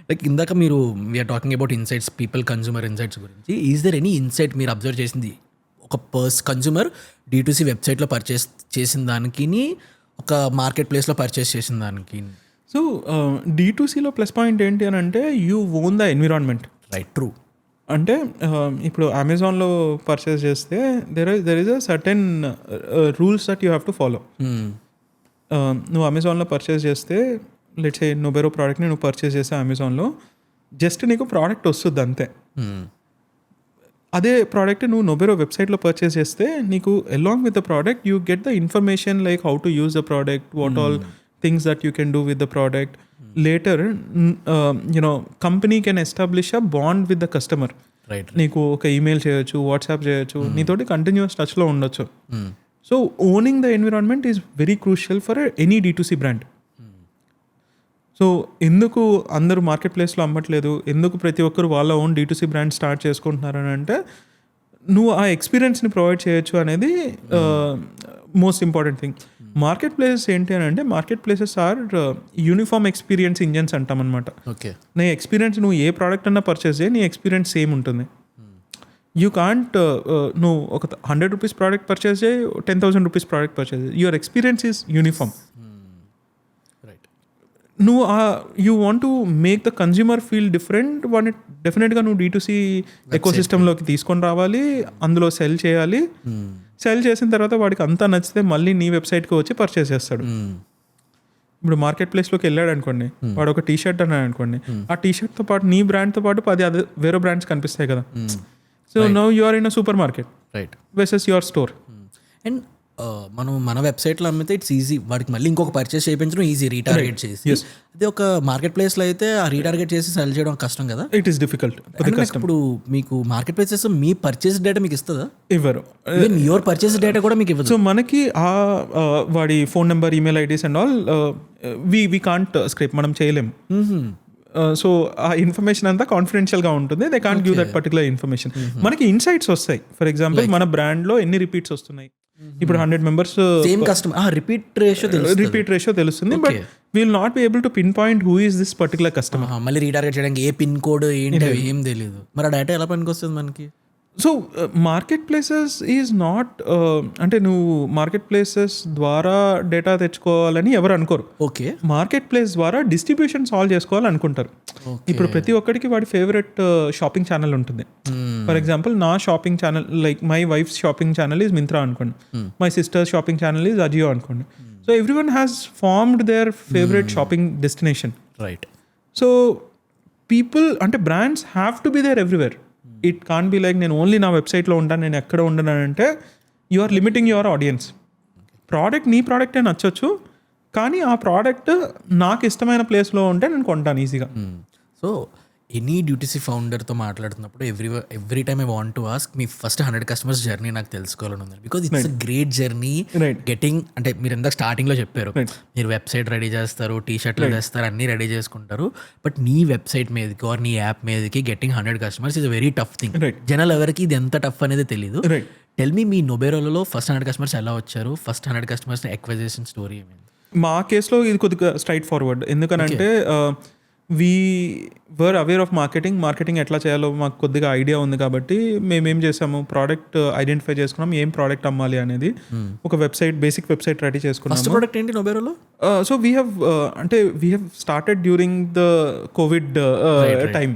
లైక్ ఇందాక మీరు we are talking about insights, people consumer insights గురించి. ఈజ్ దర్ ఎనీ ఇన్సైట్ మీరు అబ్జర్వ్ చేసింది ఒక కన్జ్యూమర్ D2C వెబ్సైట్లో పర్చేస్ చేసిన దానికి, ఒక మార్కెట్ ప్లేస్లో పర్చేస్ చేసిన దానికి? సో D2Cలో ప్లస్ పాయింట్ ఏంటి అని అంటే you own the environment. Right, true. అంటే ఇప్పుడు అమెజాన్లో పర్చేస్ చేస్తే there is a certain rules that you have to follow. నువ్వు అమెజాన్లో పర్చేస్ చేస్తే, లెట్స్ సే నొబెరో ప్రోడక్ట్ని నువ్వు పర్చేస్ చేస్తే అమెజాన్లో, జస్ట్ నీకు ప్రోడక్ట్ వస్తుంది అంతే. అదే ప్రోడక్ట్ నువ్వు నొబెరో వెబ్సైట్లో పర్చేస్ చేస్తే నీకు along with the product you get the information like how to use the product, what all things that you can do with the product. Later company can establish a bond with the customer. నీకు ఒక email చేయొచ్చు, WhatsApp చేయొచ్చు, నీతోటి continuous టచ్లో ఉండొచ్చు. So owning the environment is very crucial for any D2C brand. So ఎందుకు అందరూ market ప్లేస్లో అమ్మట్లేదు, ఎందుకు ప్రతి ఒక్కరు వాళ్ళ ఓన్ D2C బ్రాండ్ స్టార్ట్ చేసుకుంటున్నారని అంటే, నువ్వు ఆ ఎక్స్పీరియన్స్ని ప్రొవైడ్ చేయొచ్చు అనేది most important thing. Marketplaces ఏంటి అని అంటే, marketplaces are uniform experience engines అంటాం అనమాట. నీ ఎక్స్పీరియన్స్ నువ్వు ఏ ప్రోడక్ట్ అన్నా పర్చేస్ చేయి, నీ ఎక్స్పీరియన్స్ సేమ్ ఉంటుంది. యూ కాంట్ నువ్వు ఒక 100 రూపీస్ ప్రోడక్ట్ పర్చేస్ చేయి, 10,000 రూపీస్ ప్రోడక్ట్ పర్చేస్ చేయి, యువర్ ఎక్స్పీరియన్స్ ఈజ్ యూనిఫామ్. నువ్వు you want to make the consumer feel different. వాడిని డెఫినెట్గా నువ్వు D2C ఎకోసిస్టంలోకి తీసుకొని రావాలి, అందులో సెల్ చేయాలి. సెల్ చేసిన తర్వాత వాడికి అంతా నచ్చితే మళ్ళీ నీ వెబ్సైట్కి వచ్చి పర్చేస్ చేస్తాడు. ఇప్పుడు మార్కెట్ ప్లేస్లోకి వెళ్ళాడు అనుకోండి, వాడు ఒక టీ-షర్ట్ అన్నాడు అనుకోండి, ఆ టీ-షర్ట్తో పాటు నీ బ్రాండ్తో పాటు 10 వేరే బ్రాండ్స్ కనిపిస్తాయి కదా. So now you are in a supermarket versus your store. And మనం మన వెబ్సైట్లో అమ్మితే ఇట్స్ ఈజీ, వాడికి మళ్ళీ ఇంకొక పర్చేస్ చేయించడం ఈజీ, రీటార్గెట్ చేసి. అదే ఒక మార్కెట్ ప్లేస్లో అయితే ఆ రీటార్గెట్ చేసి సెల్ చేయడం కష్టం కదా. It is difficult. ఇప్పుడు మీకు మార్కెట్ ప్లేసెస్ మీ పర్చేస్ డేటా మీకు ఇస్తుందా? ఇవ్వరు. యువర్ పర్చేస్ డేటా కూడా మీకు ఇవ్వదు. సో మనకి వాడి phone number, email IDs and all we can't scrape, మనం చేయలేము. సో ఆ ఇన్ఫర్మేషన్ అంతా కాన్ఫిడెన్షియల్గా ఉంటుంది. They can't give that particular information. మనకి ఇన్సైట్స్ వస్తాయి. ఫర్ ఎగ్జాంపుల్ మన బ్రాండ్లో ఎన్ని రిపీట్స్ వస్తున్నాయి. ఇప్పుడు 100 members same customer, repeat ratio తెలుస్తుంది. But will not be able to pinpoint who is this particular customer. మళ్ళీ రీటార్గెట్ చేయడానికి ఏ పిన్ కోడ్ ఏంటి ఏం తెలియదు. మరి ఆ డేటా ఎలా పనికి వస్తుంది మనకి? So market places is not, అంటే నువ్వు మార్కెట్ ప్లేసెస్ ద్వారా డేటా తెచ్చుకోవాలని ఎవరు అనుకోరు. ఓకే, మార్కెట్ ప్లేస్ ద్వారా డిస్ట్రిబ్యూషన్ సాల్వ్ చేసుకోవాలి అనుకుంటారు. ఇప్పుడు ప్రతి ఒక్కరికి వాడి ఫేవరెట్ షాపింగ్ ఛానల్ ఉంటుంది. ఫర్ ఎగ్జాంపుల్ నా shopping channel, like my wife's shopping channel is Myntra అనుకోండి, my sister's shopping channel is Ajio అనుకోండి. So everyone has formed their favourite shopping destination. Right. So people, అంటే brands have to B there everywhere. It can be like నేను only నా వెబ్సైట్లో ఉంటాను, నేను ఎక్కడ ఉండను అంటే you are limiting your audience. Product నీ ప్రోడక్టే నచ్చొచ్చు, కానీ ఆ ప్రోడక్ట్ నాకు ఇష్టమైన ప్లేస్లో ఉంటే నేను కొంటాను ఈజీగా. సో ఎనీ D2C ఫౌండర్తో మాట్లాడుతున్నప్పుడు every time I want to ask, me first 100 customers journey నాకు తెలుసుకోవాలని ఉంది. Because it's a great journey getting, అంటే మీరు ఇందాక స్టార్టింగ్లో చెప్పారు మీరు వెబ్సైట్ రెడీ చేస్తారు, టీ-షర్ట్లు చేస్తారు, అన్నీ రెడీ చేసుకుంటారు. బట్ నీ వెబ్సైట్ మీదకి ఆర్ నీ యాప్ మీదకి getting 100 customers is a very tough thing. జనాలు ఎవరికి ఇది ఎంత టఫ్ అనేది తెలియదు. టెల్ మీ నొబెరోలో ఫస్ట్ 100 కస్టమర్స్ ఎలా వచ్చారు? ఫస్ట్ 100 కస్టమర్స్ ఎక్విజిషన్ స్టోరీ ఏమైంది? మా కేసులో ఇది కొద్దిగా స్ట్రైట్ ఫార్వర్డ్. ఎందుకనంటే we were aware of marketing ఎట్లా చేయాలో మాకు కొద్దిగా ఐడియా ఉంది. కాబట్టి మేమేం చేసాము, ప్రోడక్ట్ ఐడెంటిఫై చేసుకున్నాం, ఏం ప్రోడక్ట్ అమ్మాలి అనేది. ఒక వెబ్సైట్, బేసిక్ వెబ్సైట్ రెడీ చేసుకున్నాం. ఫస్ట్ ప్రోడక్ట్ ఏంటి నొబెరోలో? So we have started during the Covid time.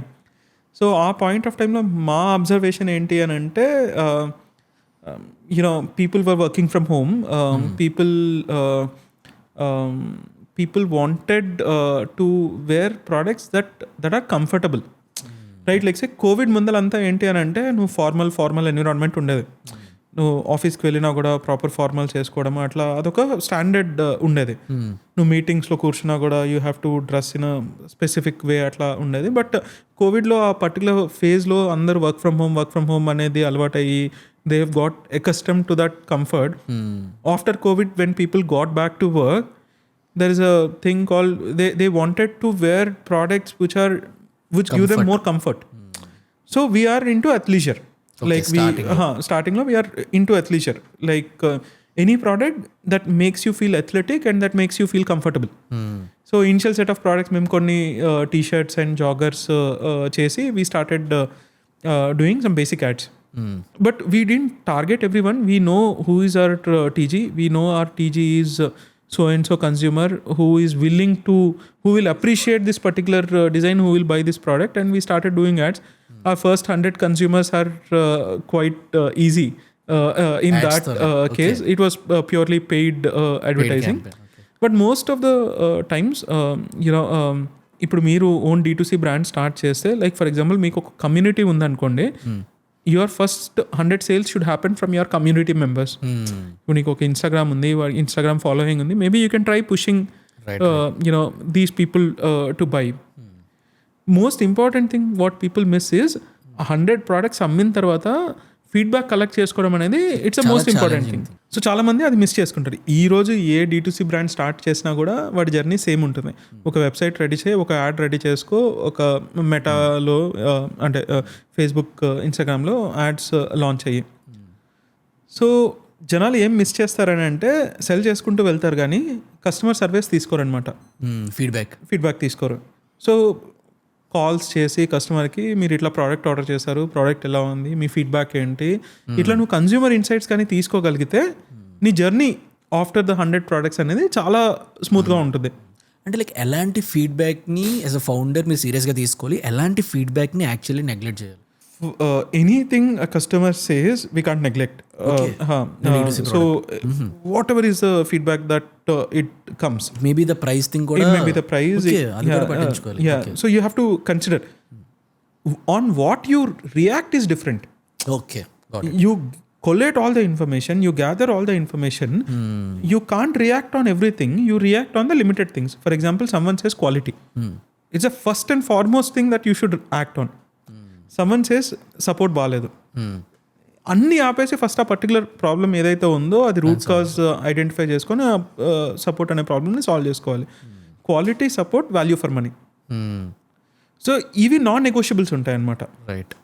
So ఆ పాయింట్ ఆఫ్ టైంలో మా అబ్జర్వేషన్ ఏంటి అని అంటే, people were working from home, people wanted to wear products that are comfortable, right? Like say Covid ముందలంతా ఏంటి అని అంటే నువ్వు ఫార్మల్ ఎన్విరాన్మెంట్ ఉండేది. నువ్వు ఆఫీస్కి వెళ్ళినా కూడా ప్రాపర్ ఫార్మల్ చేసుకోవడం అట్లా అదొక స్టాండర్డ్ ఉండేది. నువ్వు మీటింగ్స్లో కూర్చున్నా కూడా you have to dress in a specific way అట్లా ఉండేది. బట్ కోవిడ్లో ఆ పర్టికులర్ ఫేజ్లో అందరూ వర్క్ ఫ్రమ్ హోమ్ అనేది అలవాటయ్యి they have got accustomed to that comfort. After COVID, when people got back to work, there is a thing called they wanted to wear products which give them more comfort. So we are into athleisure. Okay, Like starting we are into athleisure. Like any product that makes you feel athletic and that makes you feel comfortable. So initial set of products మేము కొన్ని t-shirts and joggers చేసి we started doing some basic ads. But we didn't target everyone. We know who is our TG. We know our TG is so and so consumer who will appreciate this particular design, who will buy this product, and we started doing ads. Our first 100 consumers are quite easy. In Ads that case, it was purely paid advertising. campaign, But most of the times, ఇప్పుడు మీరు own D2C brand start చేస్తే, like for example మీకు ఒక community ఉందనుకోండి, your first 100 sales should happen from your community members. ఇప్పుడు నీకు ఒక Instagram ఉంది, ఇన్స్టాగ్రామ్ ఫాలోయింగ్ ఉంది, maybe you can try pushing these people to buy. Most important thing what people miss is 100 products అమ్మిన తర్వాత ఫీడ్బ్యాక్ కలెక్ట్ చేసుకోవడం అనేది it's a most important thing. So చాలా మంది అది మిస్ చేసుకుంటారు. ఈ రోజు ఏ D2C బ్రాండ్ స్టార్ట్ చేసినా కూడా వాడి జర్నీ సేమ్ ఉంటుంది. ఒక వెబ్సైట్ రెడీ చేయి, ఒక యాడ్ రెడీ చేసుకో, ఒక మెటాలో అంటే ఫేస్బుక్, ఇన్స్టాగ్రామ్లో యాడ్స్ లాంచ్ అయ్యి. సో జనాలు ఏం మిస్ చేస్తారని అంటే సెల్ చేసుకుంటూ వెళ్తారు కానీ కస్టమర్ సర్వీస్ తీసుకోరనమాట, ఫీడ్బ్యాక్ తీసుకోరు. సో కాల్స్ చేసి కస్టమర్కి మీరు ఇట్లా ప్రోడక్ట్ ఆర్డర్ చేశారు, ప్రోడక్ట్ ఎలా ఉంది, మీ ఫీడ్బ్యాక్ ఏంటి, ఇట్లా నువ్వు కన్జ్యూమర్ ఇన్సైట్స్ కానీ తీసుకోగలిగితే నీ జర్నీ ఆఫ్టర్ ద 100 ప్రోడక్ట్స్ అనేది చాలా స్మూత్గా ఉంటుంది. అంటే లైక్ ఎలాంటి ఫీడ్బ్యాక్ని యాజ్ అ ఫౌండర్ మీరు సీరియస్గా తీసుకోవాలి, ఎలాంటి ఫీడ్బ్యాక్ని యాక్చువల్లీ నెగ్లెక్ట్ చేయాలి? Anything a customer says we can't neglect. So whatever is the feedback that it comes, maybe the price thing kuda, it may be the price. So you have to consider on what you react is different. Okay, got it. You collate all the information, you gather all the information. You can't react on everything, you react on the limited things. For example, someone says quality. It's a first and foremost thing that you should act on. Someone says support బాగాలేదు, అన్నీ ఆపేసి first ఆ particular problem ఏదైతే ఉందో అది root cause identify చేసుకొని support అనే ప్రాబ్లమ్ని సాల్వ్ చేసుకోవాలి. Quality, support, value for money. So ఇవి నాన్ నెగోషియబుల్స్ ఉంటాయి అన్నమాట. రైట్.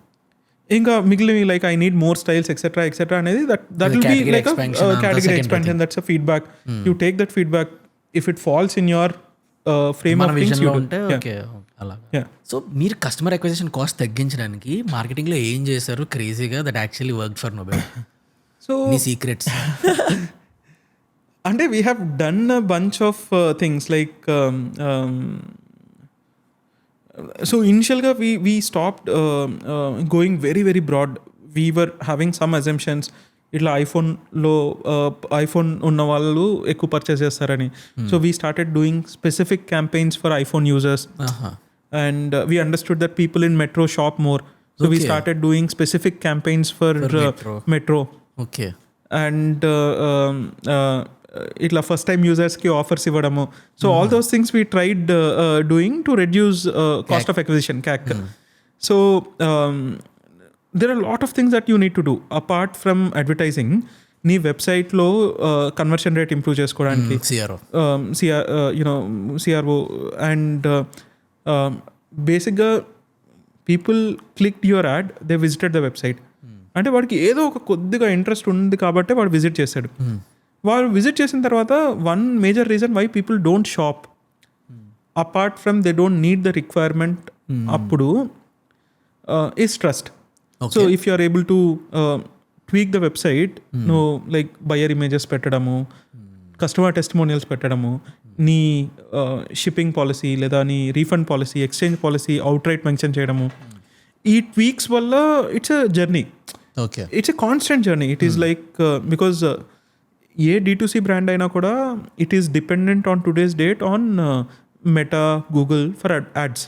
ఇంకా మిగిలిన like I need more styles etcetera అనేది that will be like category expansion. That's a feedback. You take that feedback. If it falls in your frame of things you do. So మీరు customer acquisition cost తగ్గించడానికి మార్కెటింగ్లో ఏం చేశారు క్రేజీగా that actually work for Nobero? So మీ secrets అంటే we have done a bunch of things like so ఇనిషియల్గా we stopped going very very broad. We were having some assumptions, ఇట్లా ఐఫోన్ ఉన్న వాళ్ళు ఎక్కువ పర్చేస్ చేస్తారని. So we started doing specific campaigns for iPhone users. And we understood that people in metro shop more, so we started doing specific campaigns for metro. Okay. And itla first time users ki offers ivadamu. So all those things we tried doing to reduce cost of acquisition, CAC. So there are a lot of things that you need to do apart from advertising. నీ వెబ్సైట్లో conversion rate improve చేసుకోవడానికి CRO and బేసిక్గా people clicked your add, they visited the website. అంటే వాడికి ఏదో ఒక కొద్దిగా interest ఉంది కాబట్టి వాడు విజిట్ చేశాడు. వాడు విజిట్ చేసిన తర్వాత one major reason why people don't shop apart from they don't need the requirement అప్పుడు is trust. So if you are able to tweak the website, నువ్వు లైక్ బయర్ ఇమేజెస్ పెట్టడము, కస్టమర్ టెస్టిమోనియల్స్ పెట్టడము, నీ shipping policy లేదా నీ refund policy, exchange policy outright mention చేయడము, ఈ tweaks వల్ల it's a journey. Okay, it's a constant journey. It is like because a D2C brand అయినా కూడా it is dependent on today's date on Meta, Google for ads.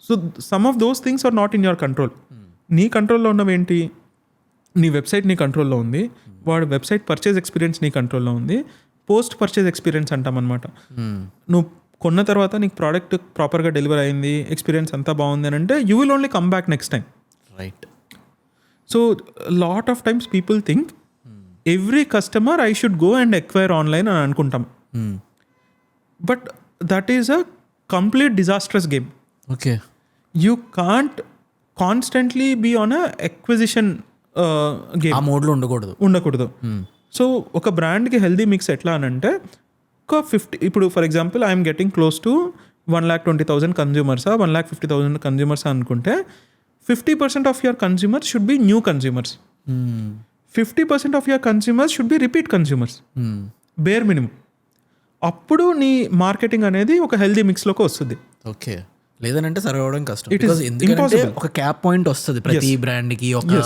So some of those things are not in your control. నీ కంట్రోల్లో ఉన్నవేంటి? నీ website నీ కంట్రోల్లో ఉంది, వాడు website purchase experience నీ కంట్రోల్లో ఉంది, పోస్ట్ పర్చేజ్ ఎక్స్పీరియన్స్ అంటాం అనమాట. నువ్వు కొన్న తర్వాత నీకు ప్రోడక్ట్ ప్రాపర్గా డెలివర్ అయింది, ఎక్స్పీరియన్స్ అంతా బాగుంది అని అంటే you will only come back next time. Right. So lot of times people think every customer I should go and acquire online అని అనుకుంటాం. But that is a complete disastrous game. Okay, you can't constantly be on a acquisition game. ఆ మోడ్లో ఉండకూడదు. So ఒక బ్రాండ్కి healthy mix ఎట్లా అని అంటే ఒక 50, ఇప్పుడు for example I'm getting close to 1,20,000 కన్జ్యూమర్సా 1,50,000 consumers అనుకుంటే 50% of your consumers should be new consumers, 50% of your consumers should be repeat consumers, bear minimum. అప్పుడు నీ మార్కెటింగ్ అనేది ఒక హెల్దీ మిక్స్లోకి వస్తుంది. ఓకే, లేదనంటే సర్వ్ అవ్వడం కష్టం. It is ఎందుకంటే impossible. ఒక క్యాప్ పాయింట్ వస్తుంది ప్రతి బ్రాండ్కి. ఒక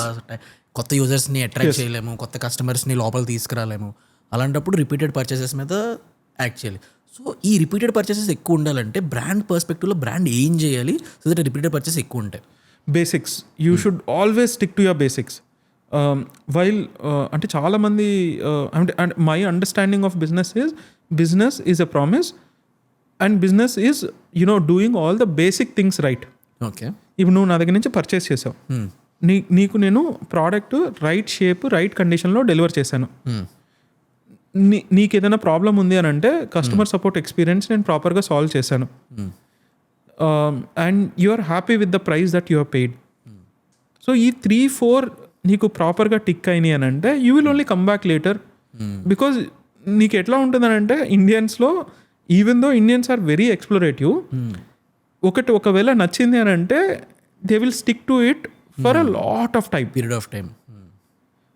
కొత్త యూజర్స్ని అట్రాక్ట్ చేయలేము, కొత్త కస్టమర్స్ని లోపల తీసుకురాలేము. అలాంటప్పుడు రిపీటెడ్ పర్చేసెస్ మీద యాక్ట్ చేయాలి. సో ఈ రిపీటెడ్ పర్చేసెస్ ఎక్కువ ఉండాలంటే బ్రాండ్ పర్స్పెక్టివ్లో బ్రాండ్ ఏం చేయాలి సో దట్ రిపీటెడ్ పర్చేస్ ఎక్కువ ఉంటాయి? Basics, you should always stick to your basics. While అంటే చాలామంది అంటే my understanding of business is a promise and business is doing all the basic things right. Okay, ఇప్పుడు నువ్వు నా దగ్గర నుంచి పర్చేస్ చేసావు, నీకు నేను ప్రోడక్ట్ రైట్ షేప్ రైట్ కండిషన్లో డెలివర్ చేశాను. నీకు ఏదైనా ప్రాబ్లం ఉంది అని అంటే కస్టమర్ సపోర్ట్ ఎక్స్పీరియన్స్ నేను ప్రాపర్గా సాల్వ్ చేశాను. And you are happy with the price that you are paid. So ఈ 3-4 నీకు ప్రాపర్గా టిక్ అయినాయి అని అంటే you will only come back later. Because నీకు ఎట్లా ఉంటుందని అంటే ఇండియన్స్లో even though Indians are very explorative, ఒకవేళ నచ్చింది అని అంటే they will stick to it for a lot of time, period of time.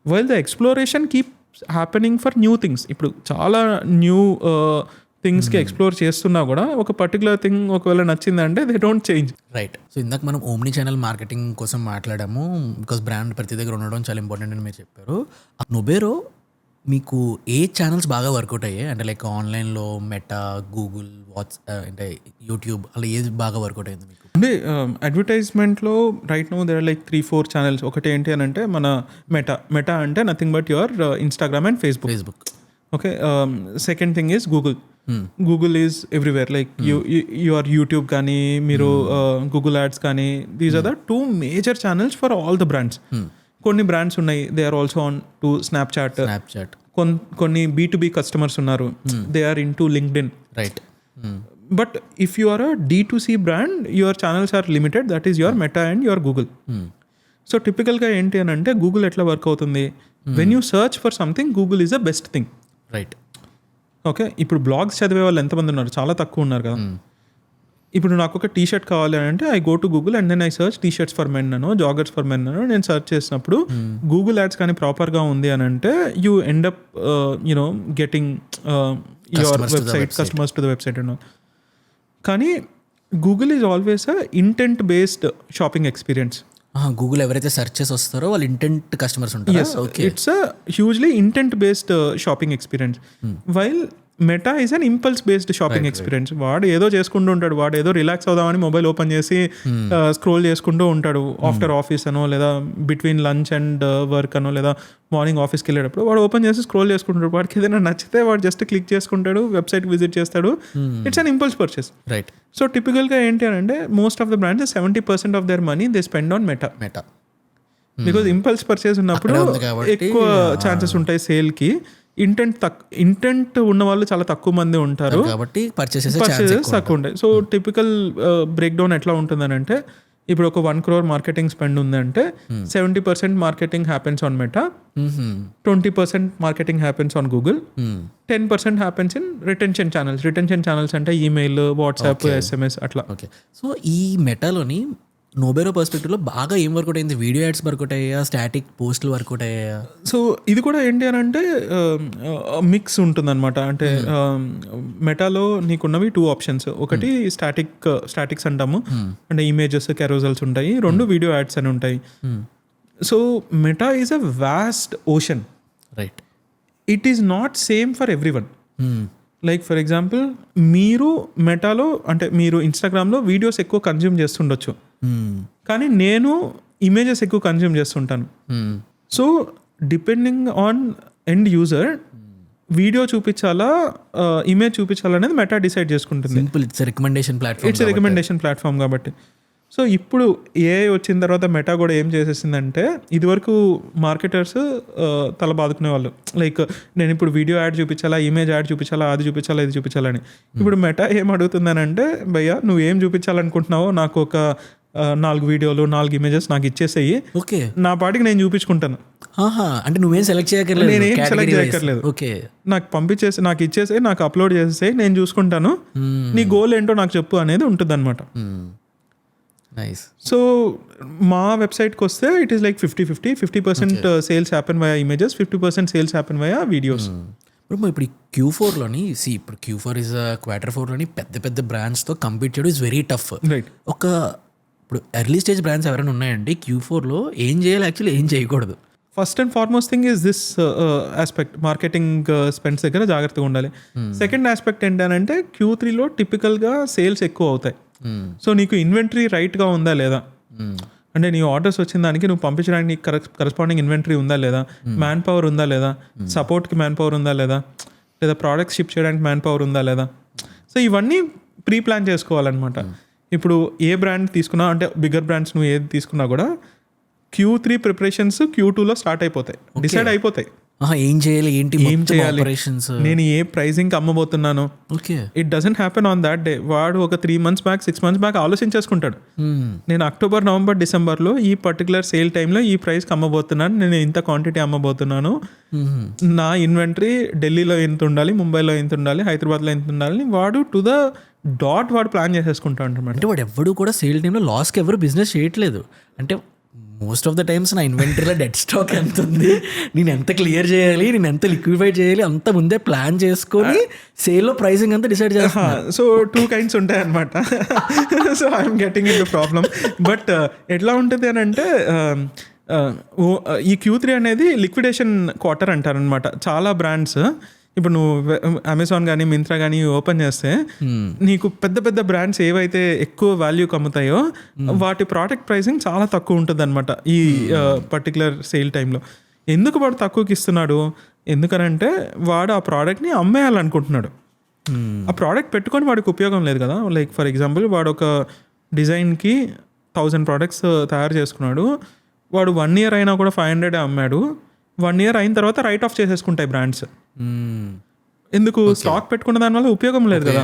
While the exploration keep happening for new things. ఇప్పుడు చాలా న్యూ థింగ్స్కి ఎక్స్ప్లోర్ చేస్తున్నా కూడా ఒక పర్టికులర్ థింగ్ ఒకవేళ నచ్చిందంటే they don't change. Right. So ఇందాక మనం ఓమ్ని ఛానల్ మార్కెటింగ్ కోసం మాట్లాడాము, బికాస్ బ్రాండ్ ప్రతి దగ్గర ఉండడం చాలా ఇంపార్టెంట్ అని మీరు చెప్పారు. నొబేరో మీకు ఏ ఛానల్స్ బాగా వర్కౌట్ అయ్యాయి? అంటే లైక్ ఆన్లైన్లో మెటా, గూగుల్, అంటే యూట్యూబ్, అలా ఏది బాగా వర్కౌట్ అయింది మీకు? అంటే అడ్వర్టైజ్మెంట్లో right no there are like 3-4 channels. ఒకటి ఏంటి అని అంటే మన మెటా అంటే nothing but your Instagram and Facebook. Okay, second thing is Google is everywhere. Like your YouTube కానీ మీరు గూగుల్ యాడ్స్ కానీ, these are the 2 major channels for all the brands. కొన్ని బ్రాండ్స్ ఉన్నాయి, they are also on to Snapchat. కొన్ని B2B customers ఉన్నారు, they are in to LinkedIn. Right. But if you are a D2C brand, your channels are limited, that is your Meta and your Google. So టిపికల్గా ఏంటి అని అంటే Google ఎట్లా work అవుతుంది, when you search for something Google is the best thing. Right. Okay, ఇప్పుడు blogs చదివే వాళ్ళు ఎంతమంది ఉన్నారు? చాలా తక్కువ ఉన్నారు కదా. ఇప్పుడు నాకు ఒక టీషర్ట్ కావాలి అని అంటే I go to Google and then I search T-shirts for men అనో జాగర్స్ ఫర్ మెన్ అనో నేను సర్చ్ చేసినప్పుడు గూగుల్ యాడ్స్ కానీ ప్రాపర్గా ఉంది అని అంటే you end up getting your website customers to the website అనో. కానీ Google is always a intent based shopping experience. Google ఎవరైతే సెర్చ్ చేసి వస్తారో వాళ్ళు ఇంటెంట్ కస్టమర్స్ ఉంటారు. It's a hugely intent based shopping experience. While meta is an impulse based shopping experience. వాడు ఏదో చేసుకుంటూ ఉంటాడు, వాడు ఏదో రిలాక్స్ అవుదామని మొబైల్ ఓపెన్ చేసి స్క్రోల్ చేసుకుంటూ ఉంటాడు ఆఫ్టర్ ఆఫీస్ అనో, లేదా బిట్వీన్ లంచ్ అండ్ వర్క్ అనో, లేదా మార్నింగ్ ఆఫీస్కి వెళ్ళేటప్పుడు వాడు ఓపెన్ చేసి స్క్రోల్ చేసుకుంటాడు. వాడికి ఏదైనా నచ్చితే వాడు జస్ట్ క్లిక్ చేసుకుంటాడు, వెబ్సైట్ విజిట్ చేస్తాడు. It's an impulse purchase. Right. So టిపికల్గా ఏంటి అని అంటే most of the brands 70% of their money they spend on Meta. Because impulse purchase ఉన్నప్పుడు ఎక్కువ ఛాన్సెస్ ఉంటాయి సేల్కి. ఇంటెంట్ ఉన్న వాళ్ళు చాలా తక్కువ మంది ఉంటారు కాబట్టి పర్చేసెస్ తక్కువ ఉంటాయి. సో టిపికల్ బ్రేక్ డౌన్ ఎట్లా ఉంటుందని అంటే ఇప్పుడు ఒక 1 crore మార్కెటింగ్ స్పెండ్ ఉందంటే 70% marketing happens on meta, 20% marketing happens on Google, 10% happens in retention channels అంటే ఈమెయిల్, వాట్సాప్, SMS అట్లా. ఓకే. సో ఈ మెటాలోని నోబేరో పర్స్పెక్టివ్లో బాగా ఏం వర్కౌట్ అయింది? వీడియో యాడ్స్ వర్కౌట్ అయ్యాయా, స్టాటిక్ పోస్టులు వర్కౌట్ అయ్యాయా? సో ఇది కూడా ఏంటి అని అంటే మిక్స్ ఉంటుందన్నమాట. అంటే మెటాలో నీకున్నవి 2 ఆప్షన్స్. ఒకటి స్టాటిక్స్ అంటాము, అంటే ఇమేజెస్, కెరోజల్స్ ఉంటాయి. 2 వీడియో యాడ్స్ అని ఉంటాయి. So Meta is a vast ocean. Right. It is not same for everyone. Like for example మీరు మెటాలో అంటే మీరు ఇన్స్టాగ్రామ్లో వీడియోస్ ఎక్కువ కన్జ్యూమ్ చేస్తుండొచ్చు, కానీ నేను ఇమేజెస్ ఎక్కువ కన్జ్యూమ్ చేస్తుంటాను. So depending on end user video చూపించాలా ఇమేజ్ చూపించాలా అనేది మెటా డిసైడ్ చేసుకుంటుంది. ఇట్స్ రికమెండేషన్ ప్లాట్ఫామ్ కాబట్టి. సో ఇప్పుడు ఏఐ వచ్చిన తర్వాత మెటా కూడా ఏం చేసేసిందంటే ఇదివరకు మార్కెటర్స్ తల బాదుకునే వాళ్ళు, లైక్ నేను ఇప్పుడు వీడియో యాడ్ చూపించాలా, ఇమేజ్ యాడ్ చూపించాలా, అది చూపించాలా, ఇది చూపించాలని. ఇప్పుడు మెటా ఏం అడుగుతుందనంటే, భయ్యా నువ్వు ఏం చూపించాలనుకుంటున్నావో నాకు ఒక 4 వీడియోలు 4 ఇమేజెస్ నాకు ఇచ్చేసేయి, ఓకే నా పాటికి నేను చూపించుకుంటాను. అంటే నువ్వేం సెలెక్ట్ చేయక్కర్లేదు, నేనేం సెలెక్ట్ చేయక్కర్లేదు. ఓకే నాకు పంపించేసి నాకు ఇచ్చేసి నాకు అప్లోడ్ చేసేసి నేను చూసుకుంటాను, నీ గోల్ ఏంటో నాకు చెప్పు అనేది ఉంటుంది అనమాట. నైస్. సో మా వెబ్సైట్కి వస్తే it is like 50% sales happen via images, 50% sales happen via videos. ఇప్పుడు Q4లోని ఇప్పుడు Q4 ఇస్ Q4లోని పెద్ద పెద్ద బ్రాండ్స్తో కంపీట్ చేయడం ఇస్ వెరీ టఫ్. రైట్. ఇప్పుడు ఎర్లీ స్టేజ్ బ్రాండ్స్ ఎవరైనా ఉన్నాయండి Q4లో ఏం చేయాలి, యాక్చువల్లీ ఏం చేయకూడదు? First and foremost thing is this aspect, marketing spends దగ్గర జాగ్రత్తగా ఉండాలి. సెకండ్ ఆస్పెక్ట్ ఏంటంటే Q3లో టిపికల్గా సేల్స్ ఎక్కువ అవుతాయి. సో నీకు ఇన్వెంటరీ రైట్గా ఉందా లేదా, అంటే నీ ఆర్డర్స్ వచ్చిన దానికి నువ్వు పంపించడానికి నీకు కరెస్పాండింగ్ ఇన్వెంటరీ ఉందా లేదా, మ్యాన్ పవర్ ఉందా లేదా, సపోర్ట్కి మ్యాన్ పవర్ ఉందా లేదా ప్రోడక్ట్స్ షిప్ చేయడానికి మ్యాన్ పవర్ ఉందా లేదా. సో ఇవన్నీ ప్రీ ప్లాన్ చేసుకోవాలన్నమాట. ఇప్పుడు ఏ బ్రాండ్ తీసుకున్నా, అంటే బిగ్గర్ బ్రాండ్స్ నువ్వు ఏది తీసుకున్నా కూడా Q3 ప్రిపరేషన్స్ Q2లో స్టార్ట్ అయిపోతాయి, డిసైడ్ అయిపోతాయి. ఏం చేయాలి, ఏంటి ఏం చేయాలి, ఆపరేషన్స్, నేను ఏ ప్రైజింగ్కి అమ్మబోతున్నాను. Okay it doesn't happen on that day. వాడు ఒక 3 months బ్యాక్ 6 months బ్యాక్ ఆలోచించేసుకుంటాడు, నేను అక్టోబర్ నవంబర్ డిసెంబర్లో ఈ పర్టికులర్ సేల్ టైంలో ఈ ప్రైస్కి అమ్మబోతున్నాను, నేను ఇంత క్వాంటిటీ అమ్మబోతున్నాను, నా ఇన్వెంటరీ ఢిల్లీలో ఎంత ఉండాలి, ముంబైలో ఎంత ఉండాలి, హైదరాబాద్లో ఎంత ఉండాలి, వాడు టు ద డాట్ వాడు ప్లాన్ చేసేసుకుంటాడు అనమాట. అంటే వాడు ఎవడు కూడా సేల్ టైంలో లాస్కి ఎవరు బిజినెస్ చేయట్లేదు. అంటే మోస్ట్ ఆఫ్ ద టైమ్స్ నా ఇన్వెంటరీలో డెడ్ స్టాక్ ఎంత ఉంది, నేను ఎంత క్లియర్ చేయాలి, నేను ఎంత లిక్విఫై చేయాలి, అంత ముందే ప్లాన్ చేసుకొని సేల్లో ప్రైసింగ్ అంతా డిసైడ్ చేస్తాను. సో 2 kinds ఉంటాయి అనమాట. So I'm getting in the problem. But ఎట్లా ఉంటుంది అని అంటే ఈ Q3 అనేది లిక్విడేషన్ క్వార్టర్ అంటారనమాట. చాలా బ్రాండ్స్ ఇప్పుడు నువ్వు అమెజాన్ కానీ మింత్రా కానీ ఓపెన్ చేస్తే నీకు పెద్ద పెద్ద బ్రాండ్స్ ఏవైతే ఎక్కువ వాల్యూకి అమ్ముతాయో వాటి ప్రోడక్ట్ ప్రైసింగ్ చాలా తక్కువ ఉంటుంది అనమాట ఈ పర్టికులర్ సేల్ టైంలో. ఎందుకు వాడు తక్కువకి ఇస్తున్నాడు, ఎందుకనంటే వాడు ఆ ప్రోడక్ట్ని అమ్మేయాలనుకుంటున్నాడు. ఆ ప్రోడక్ట్ పెట్టుకొని వాడికి ఉపయోగం లేదు కదా. లైక్ ఫర్ ఎగ్జాంపుల్ వాడు ఒక డిజైన్కి 1000 products తయారు చేసుకున్నాడు, వాడు 1 year అయినా కూడా 500 అమ్మాడు. 1 year అయిన తర్వాత రైట్ ఆఫ్ చేసేసుకుంటాయి బ్రాండ్స్. ఎందుకు, స్టాక్ పెట్టుకున్న దానివల్ల ఉపయోగం లేదు కదా,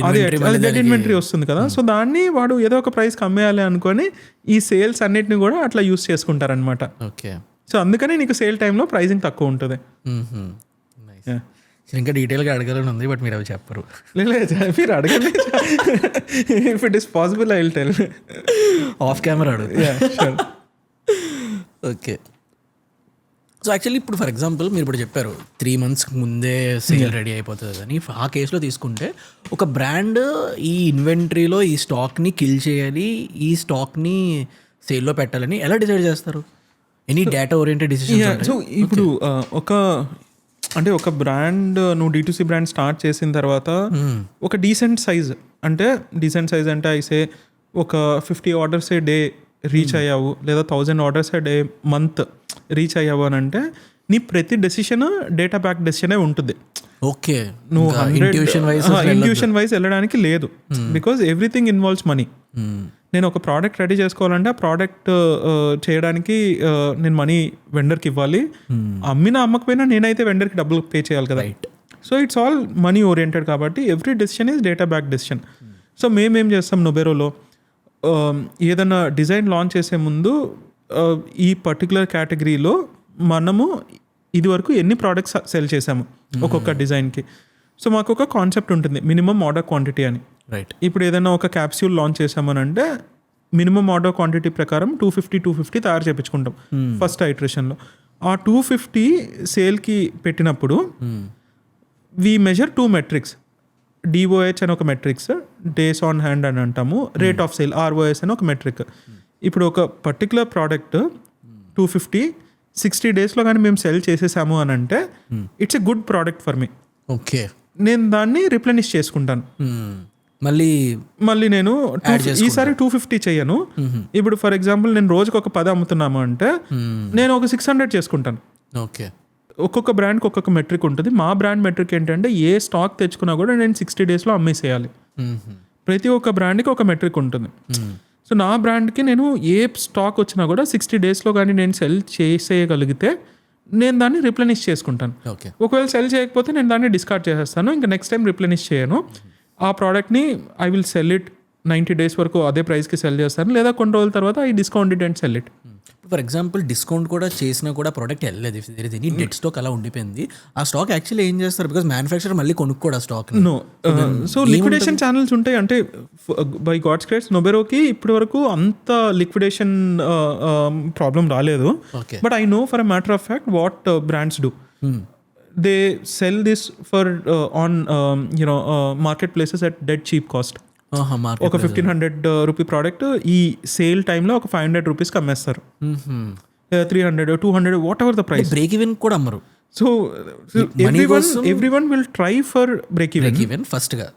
అది డెడ్ ఇన్వెంటరీ వస్తుంది కదా. సో దాన్ని వాడు ఏదో ఒక ప్రైస్కి అమ్మేయాలి అనుకొని ఈ సేల్స్ అన్నిటిని కూడా అట్లా యూస్ చేసుకుంటారనమాట. ఓకే. సో అందుకని నీకు సేల్ టైంలో ప్రైసింగ్ తక్కువ ఉంటుంది. ఇంకా డీటెయిల్గా అడగాలని ఉంది, బట్ మీరు అవి చెప్పరు. లేదు మీరు అడగండి, if it is possible I will tell. Of camera అడుగు. ఓకే. సో యాక్చువల్లీ ఇప్పుడు ఫర్ ఎగ్జాంపుల్ మీరు ఇప్పుడు చెప్పారు 3 months ముందే సేల్ రెడీ అయిపోతుంది అని. ఆ కేసులో తీసుకుంటే ఒక బ్రాండ్ ఈ ఇన్వెంటరీలో ఈ స్టాక్ని కిల్ చేయాలి, ఈ స్టాక్ని సేల్లో పెట్టాలని ఎలా డిసైడ్ చేస్తారు? Any data oriented decision? So ఇప్పుడు ఒక బ్రాండ్ నువ్వు D2C బ్రాండ్ స్టార్ట్ చేసిన తర్వాత ఒక డీసెంట్ సైజ్ అంటే అయితే ఒక 50 orders ఏ డే రీచ్ అయ్యావు, లేదా 1000 orders ఏ డే మంత్ రీచ్ అయ్యావు అని అంటే నీ ప్రతి డెసిషన్ డేటా బ్యాక్ డెసిషనే ఉంటుంది. ఓకే. నువ్వు ఇంట్యూషన్ వైజ్ వెళ్ళడానికి లేదు, బికాజ్ ఎవ్రీథింగ్ ఇన్వాల్వ్స్ మనీ. నేను ఒక ప్రోడక్ట్ రెడీ చేసుకోవాలంటే ఆ ప్రోడక్ట్ చేయడానికి నేను మనీ వెండర్కి ఇవ్వాలి, అమ్మకపోయినా నేనైతే వెండర్కి డబ్బులు పే చేయాలి కదా. So it's all money oriented కాబట్టి every decision is data back decision. So మేమేం చేస్తాం నొబెరోలో, ఏదైనా డిజైన్ లాంచ్ చేసే ముందు ఈ పర్టికులర్ కేటగిరీలో మనము ఇదివరకు ఎన్ని ప్రోడక్ట్స్ సెల్ చేసాము ఒక్కొక్క డిజైన్కి. సో మాకు ఒక కాన్సెప్ట్ ఉంటుంది, మినిమం ఆర్డర్ క్వాంటిటీ అని. రైట్. ఇప్పుడు ఏదైనా ఒక క్యాప్సూల్ లాంచ్ చేసామని అంటే మినిమం ఆర్డర్ క్వాంటిటీ ప్రకారం 250 తయారు చేయించుకుంటాం ఫస్ట్ ఐటరేషన్లో. ఆ 250 సేల్కి పెట్టినప్పుడు వి మెజర్ 2 metrics. DOH అని ఒక మెట్రిక్స్, డేస్ ఆన్ హ్యాండ్ అని అంటాము, రేట్ ఆఫ్ సేల్ ROS అని ఒక మెట్రిక్. ఇప్పుడు ఒక పర్టికులర్ ప్రోడక్ట్ 250 60 daysలో కానీ మేము సెల్ చేసేసాము అని అంటే it's a good product for me. Okay. నేను దాన్ని రిప్లెనిష్ చేసుకుంటాను. మళ్ళీ నేను ఈసారి 250 చెయ్యను. ఇప్పుడు ఫర్ ఎగ్జాంపుల్ నేను రోజుకి ఒక 10 అమ్ముతున్నాము అంటే నేను ఒక 600 చేసుకుంటాను. ఓకే. ఒక్కొక్క బ్రాండ్కి ఒక్కొక్క మెట్రిక్ ఉంటుంది. మా బ్రాండ్ మెట్రిక్ ఏంటంటే ఏ స్టాక్ తెచ్చుకున్నా కూడా నేను 60 daysలో అమ్మేసేయాలి. ప్రతి ఒక్క బ్రాండ్కి ఒక మెట్రిక్ ఉంటుంది. సో నా బ్రాండ్కి నేను ఏ స్టాక్ వచ్చినా కూడా 60 డేస్లో కానీ నేను సెల్ చేసేయగలిగితే నేను దాన్ని రిప్లెనిష్ చేసుకుంటాను. ఓకే. ఒకవేళ సెల్ చేయకపోతే నేను దాన్ని డిస్కార్డ్ చేసేస్తాను, ఇంకా నెక్స్ట్ టైం రిప్లెనిష్ చేయను. ఆ ప్రోడక్ట్ని I will sell it 90 days వరకు అదే ప్రైస్కి సెల్ చేస్తాను, లేదా కొన్ని రోజుల తర్వాత I discount it and sell it. For example discount కూడా చేసినా కూడా ప్రోడక్ట్ వెళ్ళలేదు, ఎనీ డెడ్ స్టాక్ అలా ఉండిపోయింది, ఆ స్టాక్ యాక్చువల్లీ ఏం చేస్తారు, బికాస్ మ్యానుఫ్యాక్చర్ మళ్ళీ కొనుక్కోడు ఆ stock. No, so liquidation channels ఉంటాయి. అంటే బై గాడ్స్ గ్రేస్ నొబెరోకి ఇప్పటి వరకు అంత లిక్విడేషన్ ప్రాబ్లం రాలేదు. But I know for a matter of fact what brands do. They sell this for on market places at dead cheap cost. ఒక 1500 rupee product ఈ sale టైంలో ఒక 500 రూపీస్కి అమ్మేస్తారు, 300, 200, whatever the price. Break even కూడా అమ్మరు. So everyone will try for break even ఫస్ట్గా.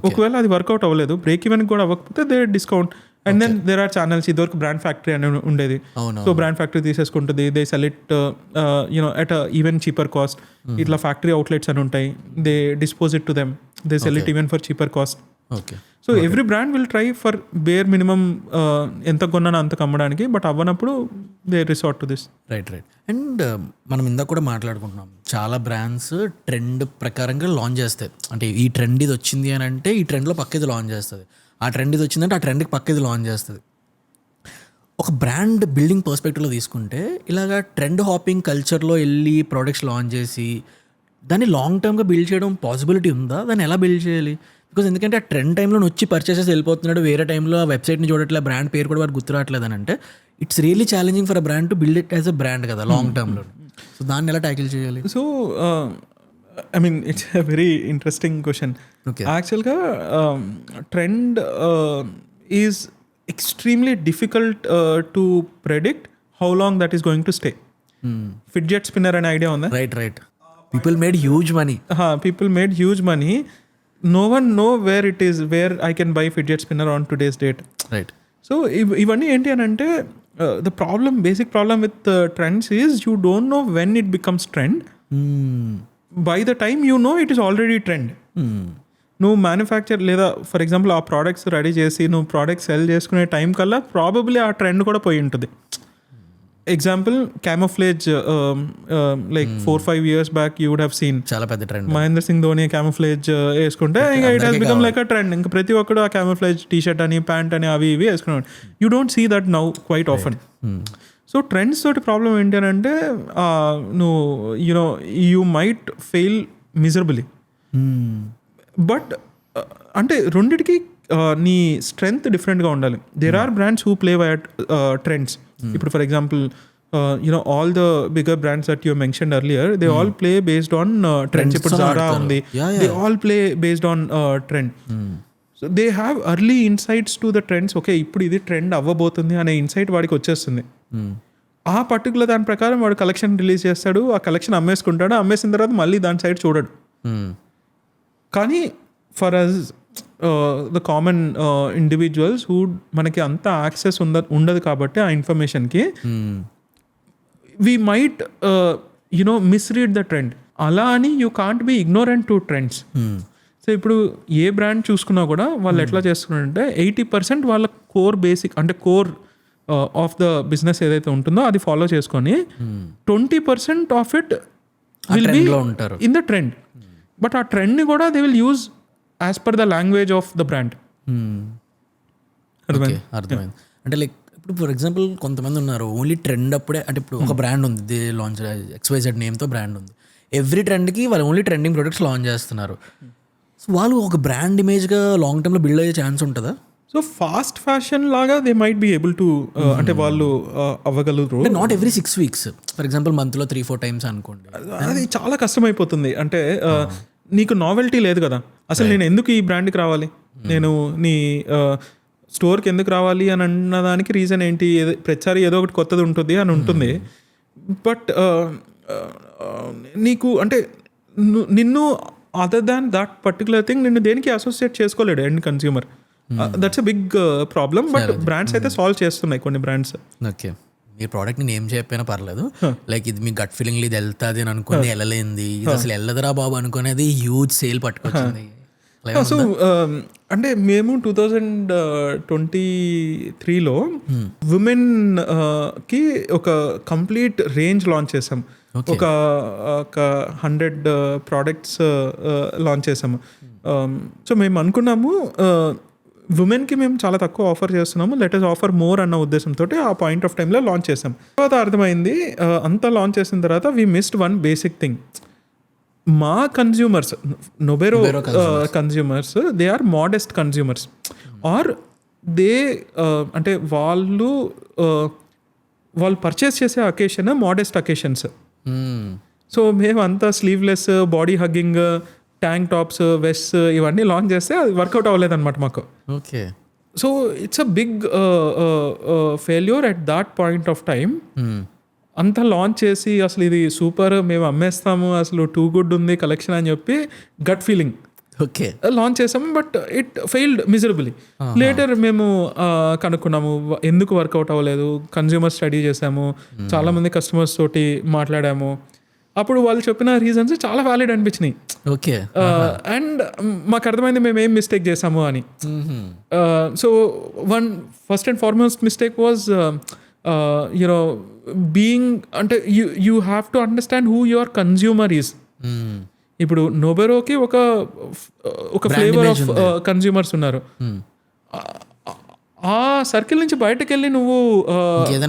ఒకవేళ అది వర్కౌట్ అవ్వలేదు, బ్రేక్ ఈవెన్ కూడా అవ్వకపోతే they discount. And then there are channels, ఇదివరకు బ్రాండ్ ఫ్యాక్టరీ అని ఉండేది. సో బ్రాండ్ ఫ్యాక్టరీ తీసేసుకుంటుంది, they sell it at even cheaper cost. ఇట్లా ఫ్యాక్టరీ అవుట్లెట్స్ అని ఉంటాయి, they dispose it to them, they sell it even for cheaper cost. Okay. So every brand will try for bare minimum ఎంత కొన్నాను అంతకు అమ్మడానికి, but అవ్వనప్పుడు they resort to this. Right. And మనం ఇందాక కూడా మాట్లాడుకుంటున్నాం, చాలా బ్రాండ్స్ ట్రెండ్ ప్రకారంగా లాంచ్ చేస్తాయి. అంటే ఈ ట్రెండ్ ఇది వచ్చింది అని అంటే ఈ ట్రెండ్లో పక్కది లాంచ్ చేస్తుంది, ఆ ట్రెండ్ ఇది వచ్చిందంటే ఆ ట్రెండ్కి పక్కది లాంచ్ చేస్తుంది. ఒక బ్రాండ్ బిల్డింగ్ పర్స్పెక్టివ్లో తీసుకుంటే ఇలాగా ట్రెండ్ హాపింగ్ కల్చర్లో వెళ్ళి ప్రోడక్ట్స్ లాంచ్ చేసి దాన్ని లాంగ్ టర్మ్గా బిల్డ్ చేయడం పాసిబిలిటీ ఉందా? దాన్ని ఎలా బిల్డ్ చేయాలి? బికాజ్ ఎందుకంటే ఆ ట్రెండ్ టైంలో వచ్చి పర్చేసెస్ వెళ్ళిపోతున్నాడు, వేరే టైంలో ఆ వెబ్సైట్ని చూడట్లే, బ్రాండ్ పేరు కూడా వారు గుర్తురావట్లేదు అని అంటే it's really challenging for a brand to build it as a brand కదా లాంగ్ టర్మ్లో. సో దాన్ని ఎలా ట్యాకిల్ చేయాలి? So I mean it's a very interesting question. యాక్చువల్గా trend is extremely difficult to predict how long that is going to stay. Fidget spinner అనే idea ఉందా? Right. People made huge money. No one know where I can buy fidget spinner on today's date. Right. So ఇవన్నీ ఏంటి అని అంటే the basic problem with trends is you don't know when it becomes trend. By the time you know it is already trend. నువ్వు manufacture లేదా for example ఆ products ready చేసి నువ్వు product sell చేసుకునే టైం కల్లా ప్రాబబ్లీ ఆ trend కూడా పోయి ఉంటుంది. Example camouflage, like 4-5 years back you would have seen చాలా పెద్ద ట్రెండ్. మహేంద్ర సింగ్ ధోని క్యామోఫ్లేజ్ వేసుకుంటే ఇంకా it has become like a trend. ఇంకా ప్రతి ఒక్కడు ఆ క్యామోఫ్లేజ్ టీ షర్ట్ అని ప్యాంట్ అని అవి ఇవి వేసుకున్నాడు. You don't see that now quite often. So trends తోటి ప్రాబ్లం ఏంటి అని అంటే నువ్వు you might fail miserably. But అంటే రెండిటికి నీ స్ట్రెంగ్త్ డిఫరెంట్గా ఉండాలి. There are brands who play by trends. ఇప్పుడు for example all the bigger brands that you mentioned earlier, they all play based on trends. ఇప్పుడు Zara ఉంది, they all play based on trend. So they have early insights to the trends. Okay, ఇప్పుడు ఇది trend అవ్వబోతుంది అనే insight వాడికి వచ్చేస్తుంది. ఆ particular దాని ప్రకారం వాడు కలెక్షన్ రిలీజ్ చేస్తాడు, ఆ కలెక్షన్ అమ్మేసుకుంటాడు, అమ్మేసిన తర్వాత మళ్ళీ దాని సైడ్ చూడడు. కానీ for us the common individuals who మనకి అంత యాక్సెస్ ఉండదు కాబట్టి ఆ ఇన్ఫర్మేషన్కి we might misread the trend. అలా అని you can't be ignorant to trends. So ఇప్పుడు ఏ బ్రాండ్ చూసుకున్నా కూడా వాళ్ళు ఎట్లా చేస్తున్నారంటే 80% వాళ్ళ కోర్ బేసిక్ అంటే కోర్ ఆఫ్ ద బిజినెస్ ఏదైతే ఉంటుందో అది ఫాలో చేసుకొని 20% of it will be in the trend. But ఆ ట్రెండ్ని కూడా they will use as per the language of the brand. అర్థమైంది. అంటే లైక్ ఇప్పుడు ఫర్ ఎగ్జాంపుల్ కొంతమంది ఉన్నారు ఓన్లీ ట్రెండ్ అప్పుడే, అంటే ఇప్పుడు ఒక బ్రాండ్ ఉంది, దే లాంచ్ XYZ నేమ్తో బ్రాండ్ ఉంది, ఎవ్రీ ట్రెండ్కి వాళ్ళు ఓన్లీ ట్రెండింగ్ ప్రొడక్ట్స్ లాంచ్ చేస్తున్నారు. సో వాళ్ళు ఒక బ్రాండ్ ఇమేజ్గా లాంగ్ టర్మ్లో బిల్డ్ అయ్యే ఛాన్స్ ఉంటుందా? సో ఫాస్ట్ ఫ్యాషన్ లాగా they might be able to అంటే వాళ్ళు అవ్వగలరు. Not every 6 weeks, for example మంత్లో 3-4 times అనుకోండి. అది చాలా కష్టమైపోతుంది. అంటే నీకు నావెల్టీ లేదు కదా అసలు. నేను ఎందుకు ఈ బ్రాండ్కి రావాలి, నేను నీ స్టోర్కి ఎందుకు రావాలి అని అన్నదానికి రీజన్ ఏంటి? ప్రతిసారి ఏదో ఒకటి కొత్తది ఉంటుంది అని ఉంటుంది. బట్ నీకు అంటే నిన్ను other than that particular thing నిన్ను దేనికి అసోసియేట్ చేసుకోలేడు end consumer. That's a big problem. But brands అయితే సాల్వ్ చేస్తున్నాయి కొన్ని బ్రాండ్స్. ఓకే, మీ ప్రోడక్ట్ని నేమ్ చెప్పినా పర్లేదు, లైక్ ఇది మీ గట్ ఫీలింగ్ ఇది వెళ్తుంది అని అనుకుని వెళ్ళలేంది, ఇది అసలు వెళ్ళదురా బాబు అనుకునేది హ్యూజ్ సేల్ పట్టుకొచ్చింది. సో అంటే మేము 2023లో ఉమెన్ కి ఒక కంప్లీట్ రేంజ్ లాంచ్ చేసాం. ఒక 100 ప్రోడక్ట్స్ లాంచ్ చేసాము. సో మేము అనుకున్నాము ఉమెన్కి మేము చాలా తక్కువ ఆఫర్ చేస్తున్నాము, లెట్ అస్ ఆఫర్ మోర్ అన్న ఉద్దేశంతో ఆ పాయింట్ ఆఫ్ టైంలో లాంచ్ చేసాం. తర్వాత అర్థమైంది, అంతా లాంచ్ చేసిన తర్వాత we missed one basic thing. మా consumers, Nobero consumers, they are modest consumers are they అంటే వాళ్ళు పర్చేస్ చేసే అకేషన్ మోడెస్ట్ అకేషన్స్. సో మేము అంతా sleeveless, body hugging, tank tops, vest ఇవన్నీ లాంచ్ చేస్తే అది వర్కౌట్ అవ్వలేదన్నమాట మాకు. Okay. So it's a big failure at that point of time. అంతా లాంచ్ చేసి అసలు ఇది సూపర్, మేము అమ్మేస్తాము, అసలు టూ గుడ్ ఉంది కలెక్షన్ అని చెప్పి గట్ ఫీలింగ్ ఓకే లాంచ్ చేసాము. But it failed miserably. Later మేము కనుక్కున్నాము ఎందుకు వర్కౌట్ అవ్వలేదు. కన్జ్యూమర్ స్టడీ చేసాము, చాలామంది కస్టమర్స్ తోటి మాట్లాడాము. అప్పుడు వాళ్ళు చెప్పిన రీజన్స్ చాలా వ్యాలిడ్ అనిపించినాయి. ఓకే. అండ్ మాకు అర్థమైంది మేము ఏం మిస్టేక్ చేసాము అని. So first and foremost mistake was you know being, అంటే you have to understand who your consumer is. ఇప్పుడు నోబెరోకి ఒక ఫ్లేవర్ ఆఫ్ కన్జ్యూమర్స్ ఉన్నారు. ఆ సర్కిల్ నుంచి బయటకు వెళ్ళి నువ్వు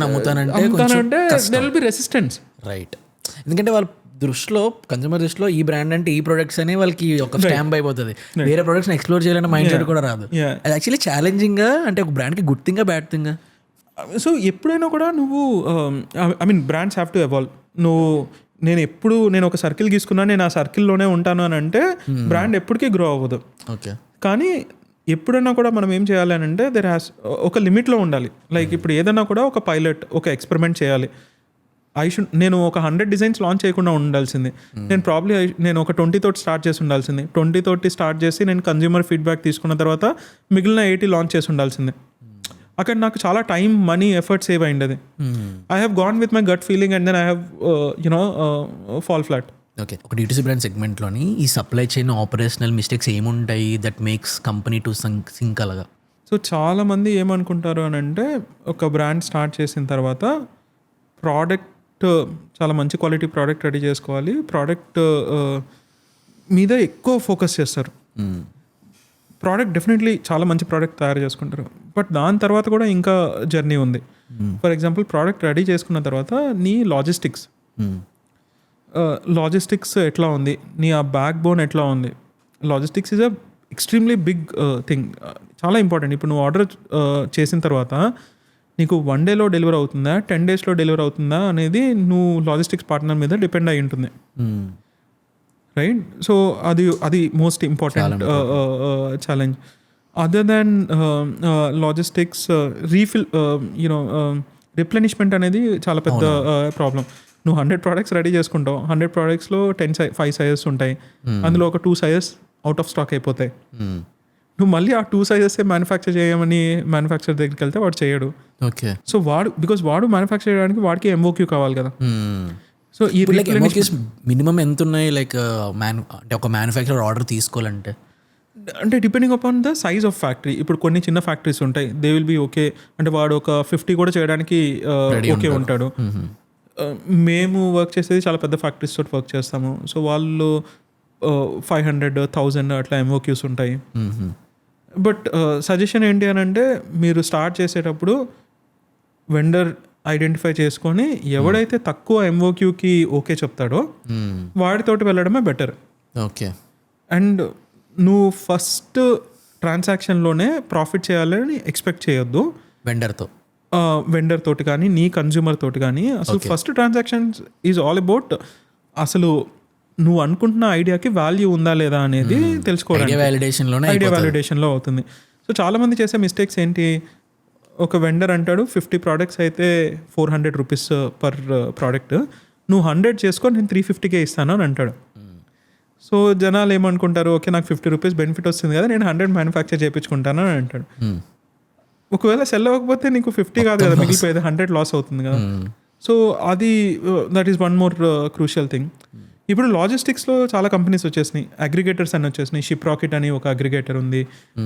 అమ్ముతానంటే there will be resistance. Right. ఎందుకంటే వాళ్ళ దృష్టిలో, కన్జ్యూమర్ దృష్టిలో ఈ బ్రాండ్ అంటే ఈ ప్రొడక్ట్స్ అని వాళ్ళకి ఒక స్టాంప్ అయిపోతుంది. వేరే ప్రొడక్ట్స్ ఎక్స్ప్లోర్ చేయాలనే మైండ్ సెట్ కూడా రాదు. అది యాక్చువల్లీ ఛాలెంజింగ్ గా, అంటే ఒక బ్రాండ్కి good thing bad thing. So ఎప్పుడైనా కూడా నువ్వు I mean brands have to evolve. నేను ఒక సర్కిల్ గీసుకున్నా, నేను ఆ సర్కిల్లోనే ఉంటాను అని అంటే బ్రాండ్ ఎప్పటికీ గ్రో అవ్వదు. ఓకే. కానీ ఎప్పుడైనా కూడా మనం ఏం చేయాలి అని అంటే దెర్ హ్యాస్ ఒక లిమిట్లో ఉండాలి. లైక్ ఇప్పుడు ఏదైనా కూడా ఒక పైలట్, ఒక ఎక్స్పెరిమెంట్ చేయాలి. నేను ఒక 100 డిజైన్స్ లాంచ్ చేయకుండా ఉండాల్సింది. నేను ఒక 20 తోటి స్టార్ట్ చేసి ఉండాల్సింది. 20 తోటి స్టార్ట్ చేసి నేను కన్జ్యూమర్ ఫీడ్బ్యాక్ తీసుకున్న తర్వాత మిగిలిన 80 లాంచ్ చేసి ఉండాల్సింది. అక్కడ నాకు చాలా టైం, మనీ, ఎఫర్ట్ సేవ్ అయింది. అది I have gone with my gut feeling and then I have fall flat. Okay. ఒక D2C బ్రాండ్ సెగ్మెంట్లోని ఈ సప్లై చైన్ ఆపరేషనల్ మిస్టేక్స్ ఏముంటాయి that makes company to sink అలాగా? సో చాలామంది ఏమనుకుంటారు అని అంటే, ఒక బ్రాండ్ స్టార్ట్ చేసిన తర్వాత ప్రోడక్ట్, చాలా మంచి క్వాలిటీ ప్రోడక్ట్ రెడీ చేసుకోవాలి, ప్రోడక్ట్ మీద ఎక్కువ ఫోకస్ చేస్తారు. ప్రోడక్ట్ డెఫినెట్లీ చాలా మంచి ప్రోడక్ట్ తయారు చేసుకుంటారు, బట్ దాని తర్వాత కూడా ఇంకా జర్నీ ఉంది. ఫర్ ఎగ్జాంపుల్, ప్రోడక్ట్ రెడీ చేసుకున్న తర్వాత నీ లాజిస్టిక్స్ ఎట్లా ఉంది, నీ ఆ బ్యాక్ బోన్ ఎట్లా ఉంది. Logistics is a extremely big thing, చాలా ఇంపార్టెంట్. ఇప్పుడు నువ్వు ఆర్డర్ చేసిన తర్వాత నీకు 1 డేలో డెలివర్ అవుతుందా, 10 డేస్లో డెలివర్ అవుతుందా అనేది నువ్వు లాజిస్టిక్స్ పార్ట్నర్ మీద డిపెండ్ అయి ఉంటుంది. రైట్. సో అది most important challenge. Other than logistics, refill, replenishment అనేది చాలా పెద్ద ప్రాబ్లం. నువ్వు 100 ప్రోడక్ట్స్ రెడీ చేసుకుంటావు, 100 ప్రోడక్ట్స్లో 5 సైజెస్ ఉంటాయి, అందులో ఒక 2 సైజెస్ అవుట్ ఆఫ్ స్టాక్ అయిపోతాయి. నువ్వు మళ్ళీ ఆ 2 సైజెస్ మ్యానుఫ్యాక్చర్ చేయమని మ్యానుఫ్యాక్చర్ దగ్గరికి వెళ్తే వాడు చేయడు. ఓకే. సో వాడు మ్యానుఫ్యాక్చర్ చేయడానికి వాడికి MOQ కావాలి కదా. సో ఈ మినిమం ఎంత ఉన్నాయి, లైక్ అంటే ఒక మ్యానుఫ్యాక్చరర్ ఆర్డర్ తీసుకోవాలంటే? అంటే depending upon the size of factory. ఇప్పుడు కొన్ని చిన్న ఫ్యాక్టరీస్ ఉంటాయి, దే విల్ బి ఓకే, అంటే వాడు ఒక 50 కూడా చేయడానికి ఓకే ఉంటాడు. మేము వర్క్ చేసేది చాలా పెద్ద ఫ్యాక్టరీస్ తోటి వర్క్ చేస్తాము. సో వాళ్ళు 500, 1000 అట్లా MOQs ఉంటాయి. బట్ సజెషన్ ఏంటి అని అంటే, మీరు స్టార్ట్ చేసేటప్పుడు వెండర్ ఐడెంటిఫై చేసుకొని ఎవడైతే తక్కువ MOQకి ఓకే చెప్తాడో వాడితోటి వెళ్ళడమే బెటర్. ఓకే. అండ్ నువ్వు ఫస్ట్ ట్రాన్సాక్షన్లోనే ప్రాఫిట్ చేయాలని ఎక్స్పెక్ట్ చేయొద్దు. వెండర్ తోటి కానీ నీ కన్జ్యూమర్ తోటి కానీ. అసలు first transactions is all about అసలు నువ్వు అనుకుంటున్న ఐడియాకి వాల్యూ ఉందా లేదా అనేది తెలుసుకోవడానికి ఐడియా వ్యాలిడేషన్లో అవుతుంది. సో చాలామంది చేసే మిస్టేక్స్ ఏంటి, ఒక వెండర్ అంటాడు 50 ప్రోడక్ట్స్ అయితే 400 రూపీస్ పర్ ప్రోడక్ట్, నువ్వు 100 చేసుకో, నేను 350కే ఇస్తాను అని అంటాడు. సో జనాలు ఏమనుకుంటారు, ఓకే నాకు 50 రూపీస్ బెనిఫిట్ వస్తుంది కదా, నేను 100 మ్యానుఫ్యాక్చర్ చేయించుకుంటాను అని అంటాడు. ఒకవేళ సెల్ అవ్వకపోతే నీకు 50 కాదు కదా మిగిలిపోయేది, 100 లాస్ అవుతుంది కదా. సో అది that is one more crucial thing. ఇప్పుడు లాజిస్టిక్స్లో చాలా కంపెనీస్ వచ్చేసినాయి, అగ్రిగేటర్స్ అని వచ్చేసినాయి. షిప్ రాకెట్ అని ఒక అగ్రిగేటర్ ఉంది,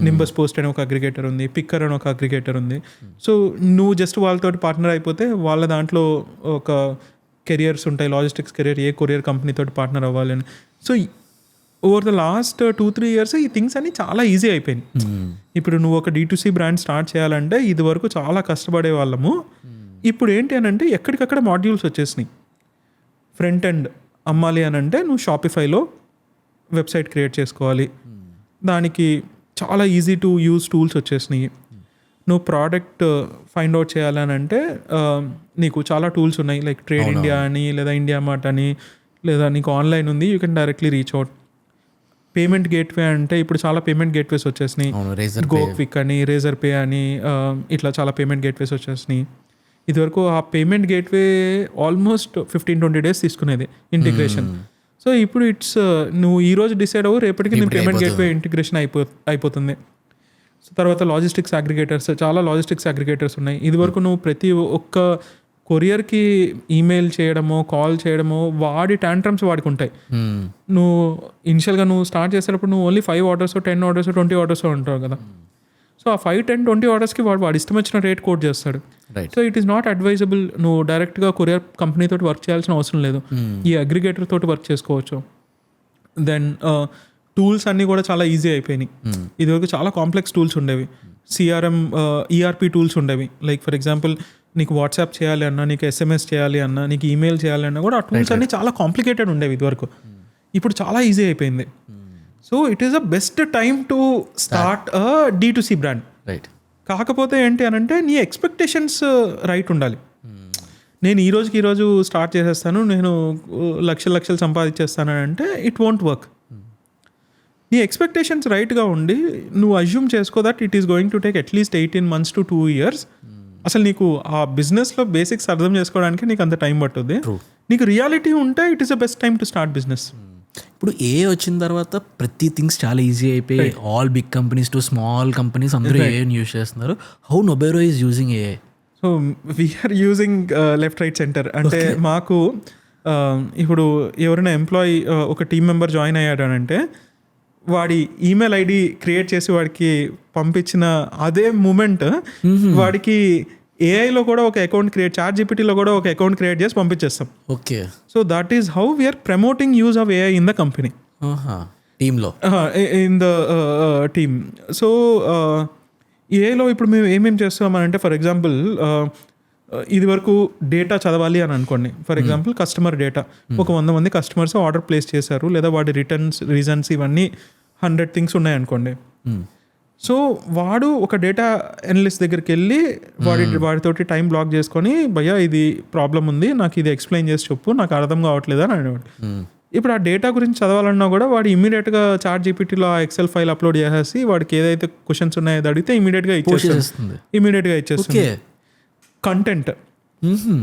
నింబస్ పోస్ట్ అని ఒక అగ్రిగేటర్ ఉంది, పిక్కర్ అని ఒక అగ్రిగేటర్ ఉంది. సో నువ్వు జస్ట్ వాళ్ళతో పార్ట్నర్ అయిపోతే వాళ్ళ దాంట్లో ఒక కెరియర్స్ ఉంటాయి, లాజిస్టిక్స్ కెరియర్, ఏ కొరియర్ కంపెనీతో పార్ట్నర్ అవ్వాలని. So over the last 2-3 years ఈ థింగ్స్ అన్ని చాలా ఈజీ అయిపోయినాయి. ఇప్పుడు నువ్వు ఒక D2C బ్రాండ్ స్టార్ట్ చేయాలంటే ఇది వరకు చాలా కష్టపడే వాళ్ళము. ఇప్పుడు ఏంటి అని అంటే ఎక్కడికక్కడ మాడ్యూల్స్ వచ్చేసినాయి. ఫ్రంట్ ఎండ్ అమ్మాలి అని అంటే నువ్వు షాపిఫైలో వెబ్సైట్ క్రియేట్ చేసుకోవాలి, దానికి చాలా ఈజీ టు యూజ్ టూల్స్ వచ్చేసినాయి. నువ్వు ప్రోడక్ట్ ఫైండ్ అవుట్ చేయాలని అంటే నీకు చాలా టూల్స్ ఉన్నాయి, లైక్ ట్రేడ్ ఇండియా అని, లేదా ఇండియా మార్ట్ అని, లేదా నీకు ఆన్లైన్ ఉంది, you can directly reach out. Payment gateway అంటే ఇప్పుడు చాలా పేమెంట్ గేట్వేస్ వచ్చేసినాయి, గోక్విక్ అని, రేజర్ పే అని, ఇట్లా చాలా పేమెంట్ గేట్వేస్ వచ్చేసినాయి. ఇదివరకు ఆ పేమెంట్ గేట్వే ఆల్మోస్ట్ 15-20 days తీసుకునేది ఇంటిగ్రేషన్. సో ఇప్పుడు ఇట్స్ నువ్వు ఈ రోజు డిసైడ్ అవ్వు, రేపటికి నీ పేమెంట్ గేట్వే ఇంటిగ్రేషన్ అయిపోతుంది. సో తర్వాత లాజిస్టిక్స్ అగ్రిగేటర్స్, చాలా లాజిస్టిక్స్ అగ్రిగేటర్స్ ఉన్నాయి. ఇదివరకు నువ్వు ప్రతి ఒక్క కొరియర్కి ఈమెయిల్ చేయడమో కాల్ చేయడమో వాడి ట్యాంట్రమ్స్ వాడికి ఉంటాయి. నువ్వు ఇనిషియల్గా నువ్వు స్టార్ట్ చేసేటప్పుడు నువ్వు ఓన్లీ 5 orders 10 orders 20 orders ఉంటావు కదా. సో ఆ 5, 10, 20 ordersకి వాడు ఇష్టం వచ్చిన రేట్ కోట్ చేస్తాడు. So it is not advisable. నువ్వు డైరెక్ట్గా కొరియర్ కంపెనీ తోటి వర్క్ చేయాల్సిన అవసరం లేదు, ఈ అగ్రిగేటర్ తోటి వర్క్ చేసుకోవచ్చు. దెన్ టూల్స్ అన్నీ కూడా చాలా ఈజీ అయిపోయినాయి. ఇదివరకు చాలా కాంప్లెక్స్ టూల్స్ ఉండేవి, CRM ERP టూల్స్ ఉండేవి. లైక్ ఫర్ ఎగ్జాంపుల్ నీకు వాట్సాప్ చేయాలి అన్నా, నీకు SMS చేయాలి అన్నా, నీకు ఈమెయిల్ చేయాలి అన్నా కూడా ఆ టూల్స్ అన్నీ చాలా కాంప్లికేటెడ్ ఉండేవి ఇదివరకు. ఇప్పుడు చాలా ఈజీ అయిపోయింది. So it is the best time to start D2C brand. కాకపోతే ఏంటి అని అంటే నీ ఎక్స్పెక్టేషన్స్ రైట్ ఉండాలి. నేను ఈ రోజు స్టార్ట్ చేసేస్తాను, నేను లక్షలు సంపాదించేస్తాను అంటే ఇట్ వోంట్ వర్క్. నీ ఎక్స్పెక్టేషన్స్ రైట్గా ఉండి నువ్వు అజ్యూమ్ చేసుకో that it is going to take at least 18 months to 2 years. అసలు నీకు ఆ బిజినెస్లో బేసిక్స్ అర్థం చేసుకోవడానికి నీకు అంత టైం పట్టుద్ది. నీకు రియాలిటీ ఉంటే it is the best time to start business. ఇప్పుడు వచ్చిన తర్వాత ప్రతి థింగ్స్ చాలా ఈజీ అయిపోయి all big companies to small companies అందరూ ఏఐని యూజ్ చేస్తున్నారు. How Nobero is using AI? So we are using left right centre. అంటే మాకు ఇప్పుడు ఎవరైనా ఎంప్లాయీ ఒక టీం మెంబర్ జాయిన్ అయ్యాడు అని అంటే వాడి ఈమెయిల్ ఐడి క్రియేట్ చేసి వాడికి పంపించిన అదే మూమెంట్ వాడికి ఏఐలో కూడా ఒక అకౌంట్ క్రియేట్, ChatGPTలో కూడా ఒక అకౌంట్ క్రియేట్ చేసి పంపించేస్తాం. Okay. So that is how we are promoting use of AI in the company, టీంలో, ఇన్ ద టీమ్. సో ఏఐలో ఇప్పుడు మేము ఏమేమి చేస్తామనంటే ఫర్ ఎగ్జాంపుల్ ఇది వరకు డేటా చదవాలి అని అనుకోండి. ఫర్ ఎగ్జాంపుల్ కస్టమర్ డేటా, ఒక 100 మంది కస్టమర్స్ ఆర్డర్ ప్లేస్ చేశారు, లేదా వాడి రిటర్న్స్ రీజన్స్ ఇవన్నీ 100 things ఉన్నాయనుకోండి. సో వాడు ఒక డేటా అనలిస్ట్ దగ్గరికి వెళ్ళి వాడితోటి టైం బ్లాక్ చేసుకొని, భయ్యా ఇది ప్రాబ్లం ఉంది, నాకు ఇది ఎక్స్ప్లెయిన్ చేసి చెప్పు, నాకు అర్థం కావట్లేదు అని అనేవాడు. ఇప్పుడు ఆ డేటా గురించి చదవాలన్నా కూడా వాడు ఇమీడియట్గా ChatGPTలో ఆ ఎక్సెల్ ఫైల్ అప్లోడ్ చేసేసి వాడికి ఏదైతే క్వశ్చన్స్ ఉన్నాయో అడిగితే ఇమీడియట్గా ఇచ్చేస్తుంది.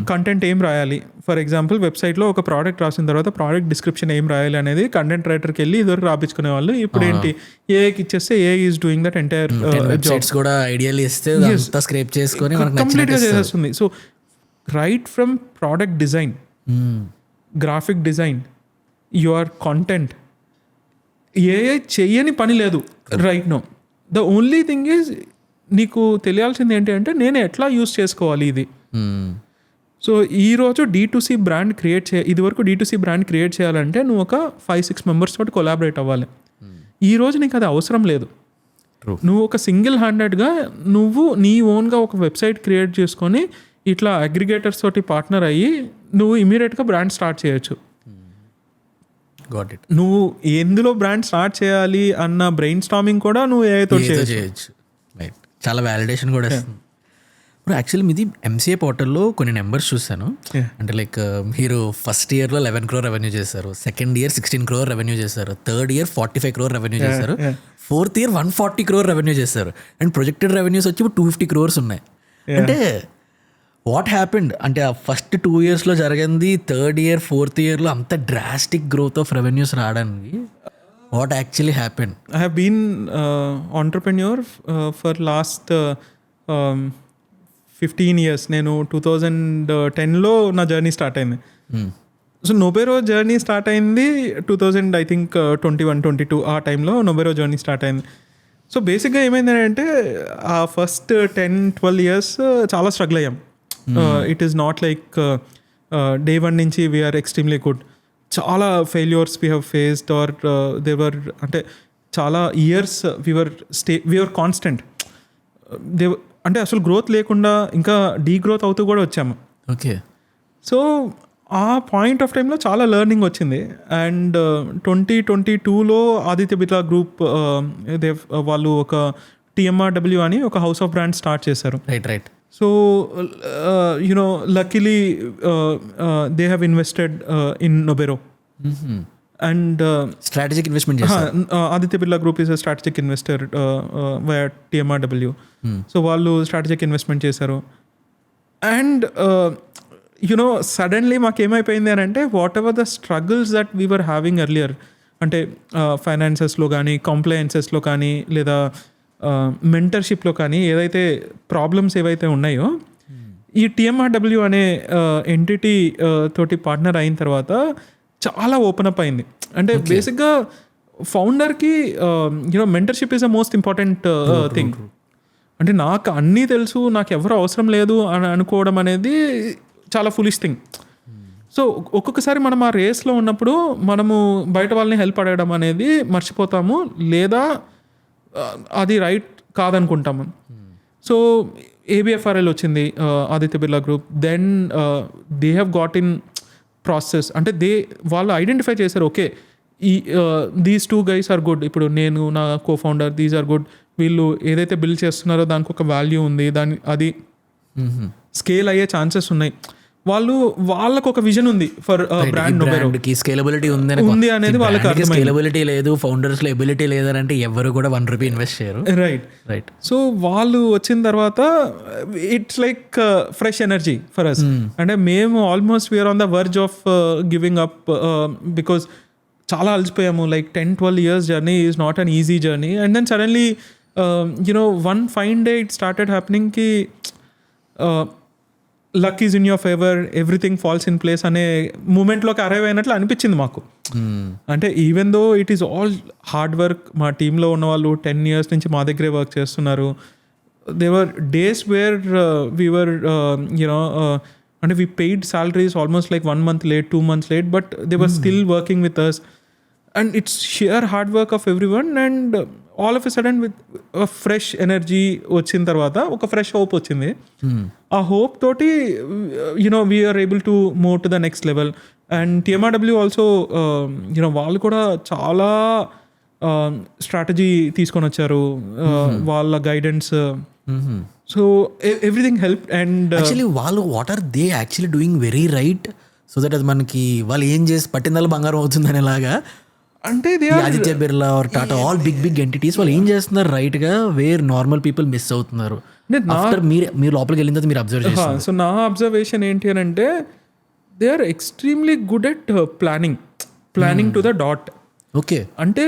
కంటెంట్ ఏం రాయాలి, ఫర్ ఎగ్జాంపుల్ వెబ్సైట్లో ఒక ప్రోడక్ట్ రాసిన తర్వాత ప్రోడక్ట్ డిస్క్రిప్షన్ ఏం రాయాలి అనేది కంటెంట్ రైటర్కి వెళ్ళి ఇదివరకు రాపించుకునే వాళ్ళు. ఇప్పుడు ఏంటి, ఏఐకి ఇచ్చేస్తే AI is doing that entire jobs కూడా ఐడియాలు ఇస్తే స్క్రేప్ చేసుకొని కంప్లీట్గా చేసేస్తుంది. So right from product design, graphic design, your content, AI చెయ్యని పని లేదు right no. The only thing is నీకు తెలియాల్సింది ఏంటి అంటే నేను ఎట్లా యూస్ చేసుకోవాలి ఇది. సో ఈరోజు D2C బ్రాండ్ ఇదివరకు D2C బ్రాండ్ క్రియేట్ చేయాలంటే నువ్వు ఒక 5-6 members తోటి కొలాబరేట్ అవ్వాలి. ఈరోజు నీకు అది అవసరం లేదు. నువ్వు ఒక సింగిల్ హ్యాండెడ్గా నువ్వు నీ ఓన్గా ఒక వెబ్సైట్ క్రియేట్ చేసుకొని ఇట్లా అగ్రిగేటర్స్ తోటి పార్ట్నర్ అయ్యి నువ్వు ఇమీడియట్గా బ్రాండ్ స్టార్ట్ చేయొచ్చు. నువ్వు ఎందులో బ్రాండ్ స్టార్ట్ చేయాలి అన్న బ్రెయిన్ స్టార్మింగ్ కూడా నువ్వు ఏఐతో చేయొచ్చు. చాలా వ్యాలిడేషన్ కూడా వస్తుంది. ఇప్పుడు యాక్చువల్లీ మీది MCA పోర్టల్లో కొన్ని నెంబర్స్ చూసాను. అంటే లైక్ మీరు ఫస్ట్ ఇయర్లో 11 crore రెవెన్యూ చేశారు, సెకండ్ ఇయర్ 16 crore రెవెన్యూ చేశారు, థర్డ్ ఇయర్ 45 crore రెవెన్యూ చేశారు, ఫోర్త్ ఇయర్ 140 crore రెవెన్యూ చేశారు, అండ్ ప్రొజెక్టెడ్ రెవెన్యూస్ వచ్చి 250 crores ఉన్నాయి. అంటే వాట్ హ్యాపెండ్ అంటే ఆ ఫస్ట్ 2 yearsలో జరిగింది, థర్డ్ ఇయర్ ఫోర్త్ ఇయర్లో అంత డ్రాస్టిక్ గ్రోత్ ఆఫ్ రెవెన్యూస్ రావడానికి what actually happened? I have been entrepreneur for last 15 years. నేను 2010లో నా జర్నీ స్టార్ట్ అయింది. సో నొబెరో జర్నీ స్టార్ట్ అయింది 2000 ఐ థింక్ 21-22 ఆ టైంలో నొబెరో జర్నీ స్టార్ట్ అయింది. సో బేసిక్గా ఏమైందంటే ఆ ఫస్ట్ 10-12 ఇయర్స్ చాలా స్ట్రగుల్ అయ్యాం. It is not like day 1 నుంచి వీఆర్ ఎక్స్ట్రీమ్లీ గుడ్. చాలా failures we have faced or whatever, అంటే చాలా ఇయర్స్ వీఆర్ కాన్స్టెంట్. అంటే అసలు గ్రోత్ లేకుండా ఇంకా డీగ్రోత్ అవుతూ కూడా వచ్చాము. ఓకే. సో ఆ పాయింట్ ఆఫ్ టైంలో చాలా లెర్నింగ్ వచ్చింది. అండ్ 2022లో ఆదిత్య బిర్లా గ్రూప్ వాళ్ళు ఒక TMRW అని ఒక హౌస్ ఆఫ్ బ్రాండ్ స్టార్ట్ చేశారు. Right. So you know luckily they have invested in Nobero. And strategic investment Aditya Birla group is a strategic investor via TMRW. So వాళ్ళు స్ట్రాటజిక్ ఇన్వెస్ట్మెంట్ చేశారు. అండ్ యునో సడన్లీ మాకేమైపోయింది అని అంటే whatever the struggles that we were having earlier, అంటే ఫైనాన్సెస్లో కానీ, కంప్లయన్సెస్లో కానీ, లేదా మెంటర్షిప్లో కానీ ఏదైతే ప్రాబ్లమ్స్ ఏవైతే ఉన్నాయో, ఈ TMRW అనే ఎంటిటీ తోటి పార్ట్నర్ అయిన తర్వాత చాలా ఓపెన్ అప్ అయింది. అంటే బేసిక్గా ఫౌండర్కి you know mentorship is the most important thing. అంటే నాకు అన్నీ తెలుసు, నాకు ఎవరు అవసరం లేదు అని అనుకోవడం అనేది చాలా ఫులిష్ థింగ్. సో ఒక్కొక్కసారి మనం ఆ రేస్లో ఉన్నప్పుడు మనము బయట వాళ్ళని హెల్ప్ అడగడం అనేది మర్చిపోతాము, లేదా అది రైట్ కాదనుకుంటాము. సో ABFRL వచ్చింది, Aditya Birla group. Then they have got in process, అంటే వాళ్ళు ఐడెంటిఫై చేశారు, okay these 2 guys are good. ఇప్పుడు నేను, నా కోఫౌండర్, దీస్ ఆర్ గుడ్. వీళ్ళు ఏదైతే బిల్డ్ చేస్తున్నారో దానికి ఒక వాల్యూ ఉంది, అది స్కేల్ అయ్యే ఛాన్సెస్ ఉన్నాయి. వాళ్ళకు ఒక విజన్ ఉంది ఫర్ బ్రాండ్ నొబెరో. స్కేలబిలిటీ ఉంది అనేది వాళ్ళకి అర్థమైంది. స్కేలబిలిటీ లేదు, ఫౌండర్స్ లో ఎబిలిటీ లేదంటే ఎవరు కూడా ₹1 ఇన్వెస్ట్ చేయరు. రైట్. సో వాళ్ళు వచ్చిన తర్వాత it's like fresh energy for us. అంటే మేము almost we are on the verge of giving up because చాలా అలసిపోయాము. Like 10-12 years journey is not an easy journey. And then suddenly you know one fine day it started happening కి luck is in your favour, everything falls in place అనే మూమెంట్లోకి arrive అయినట్లు అనిపించింది మాకు. అంటే even though it is all hard work, మా టీంలో ఉన్న వాళ్ళు 10 years నుంచి మా దగ్గరే వర్క్ చేస్తున్నారు. They were days where we were you know అంటే we paid salaries almost like 1 month late, 2 months late, but they were still working with us. And it's sheer hard work of every one. And all of a sudden with fresh energy వచ్చిన తర్వాత ఒక fresh hope వచ్చింది. ఆ hope తోటి you know we are able to move to the next level. And TMRW also you know వాళ్ళు కూడా చాలా strategy తీసుకొని వచ్చారు, వాళ్ళ guidance. So everything help. And actually వాళ్ళు what are they actually doing very right, so that అది మనకి వాళ్ళు ఏం చేసి పట్టిందల్లా బంగారం అవుతుంది అనేలాగా. అంటే Aditya Birla or Tata all big entities వాళ్ళు ఏం చేస్తున్నారు రైట్ గా, వేర్ నార్మల్ పీపుల్ మిస్ అవుతున్నారు. ఆఫ్టర్ మీరు లోపలికి వెళ్ళిన తర్వాత మీరు అబ్జర్వ్ చేస్తారు. సో నా అబ్జర్వేషన్ ఏంటి అని అంటే they are extremely good at planning to the dot. Okay. అంటే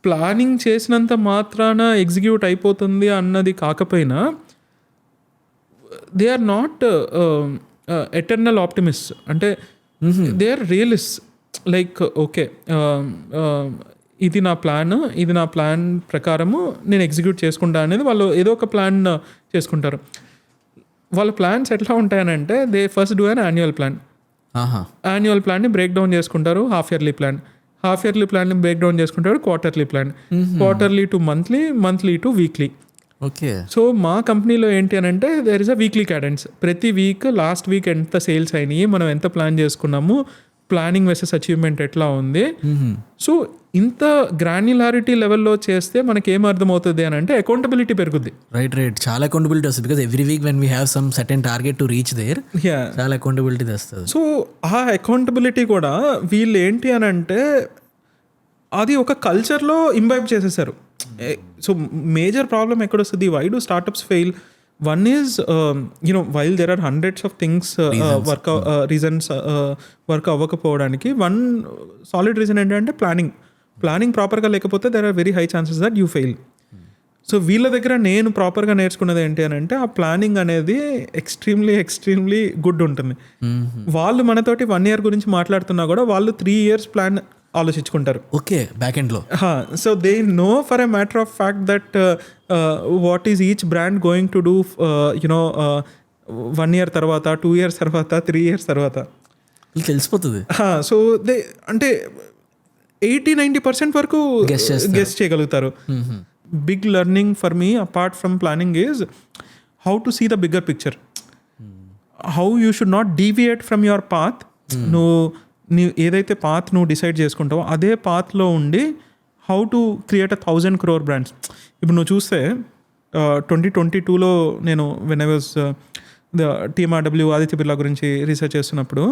ప్లానింగ్ చేసినంత మాత్రాన ఎగ్జిక్యూట్ అయిపోతుంది అన్నది కాకపోయినా they are not eternal optimist. అంటే they are realist. Like okay ఇది నా ప్లాన్ ప్రకారము నేను ఎగ్జిక్యూట్ చేసుకుంటా అనేది వాళ్ళు ఏదో ఒక ప్లాన్ చేసుకుంటారు. వాళ్ళ ప్లాన్స్ ఎట్లా ఉంటాయనంటే they first do an annual plan. Annual ప్లాన్ని బ్రేక్ డౌన్ చేసుకుంటారు హాఫ్ ఇయర్లీ ప్లాన్ని బ్రేక్ డౌన్ చేసుకుంటారు quarterly plan, quarterly to monthly to weekly. Okay. So మా కంపెనీలో ఏంటి అని అంటే there is a weekly cadence. ప్రతి వీక్ లాస్ట్ వీక్ ఎంత సేల్స్ అయినాయి, మనం ఎంత ప్లాన్ చేసుకున్నాము, ప్లానింగ్ వర్సెస్ అచీవ్మెంట్ ఎట్లా ఉంది. సో ఇంత గ్రాన్యులారిటీ లెవెల్లో చేస్తే మనకి ఏం అర్థమవుతుంది అని అంటే అకౌంటబిలిటీ పెరుగుద్ది. రైట్. చాలా అకౌంటబిలిటీ వస్తుంది because every week when we have some certain target to reach there, చాలా అకౌంటబిలిటీ వస్తుంది. సో ఆ అకౌంటబిలిటీ కూడా వీళ్ళు ఏంటి అని అంటే అది ఒక కల్చర్లో ఇంబైబ్ చేసేసారు. సో మేజర్ ప్రాబ్లం ఎక్కడ వస్తుంది, why do startups fail? One is, while there are hundreds of things, reasons work అవ్వకపోవడానికి, one solid reason ఏంటంటే ప్లానింగ్ ప్రాపర్గా లేకపోతే there are very high chances that you fail. So వీళ్ళ దగ్గర నేను ప్రాపర్గా నేర్చుకున్నది ఏంటి అని అంటే ఆ ప్లానింగ్ అనేది ఎక్స్ట్రీమ్లీ గుడ్ ఉంటుంది. వాళ్ళు మనతోటి 1 year గురించి మాట్లాడుతున్నా కూడా వాళ్ళు 3 years ప్లాన్ ఆలోచించుకుంటారు. ఓకే, బ్యాక్ ఎండ్లో. So they know for a matter of fact that what is each brand going to do 1 year తర్వాత, 2 years తర్వాత, 3 years తర్వాత తెలిసిపోతుంది. సో దే అంటే 80-90% వరకు గెస్ చేయగలుగుతారు. Big learning for me apart from planning is how to see the bigger picture, how you should not deviate from your path. నువ్వు ఏదైతే path నువ్వు డిసైడ్ చేసుకుంటావో అదే పాత్లో ఉండి how to create 1,000 crore brands. ఇప్పుడు నువ్వు చూస్తే 2022లో నేను when I was TMRW Aditya Birla గురించి రీసెర్చ్ చేస్తున్నప్పుడు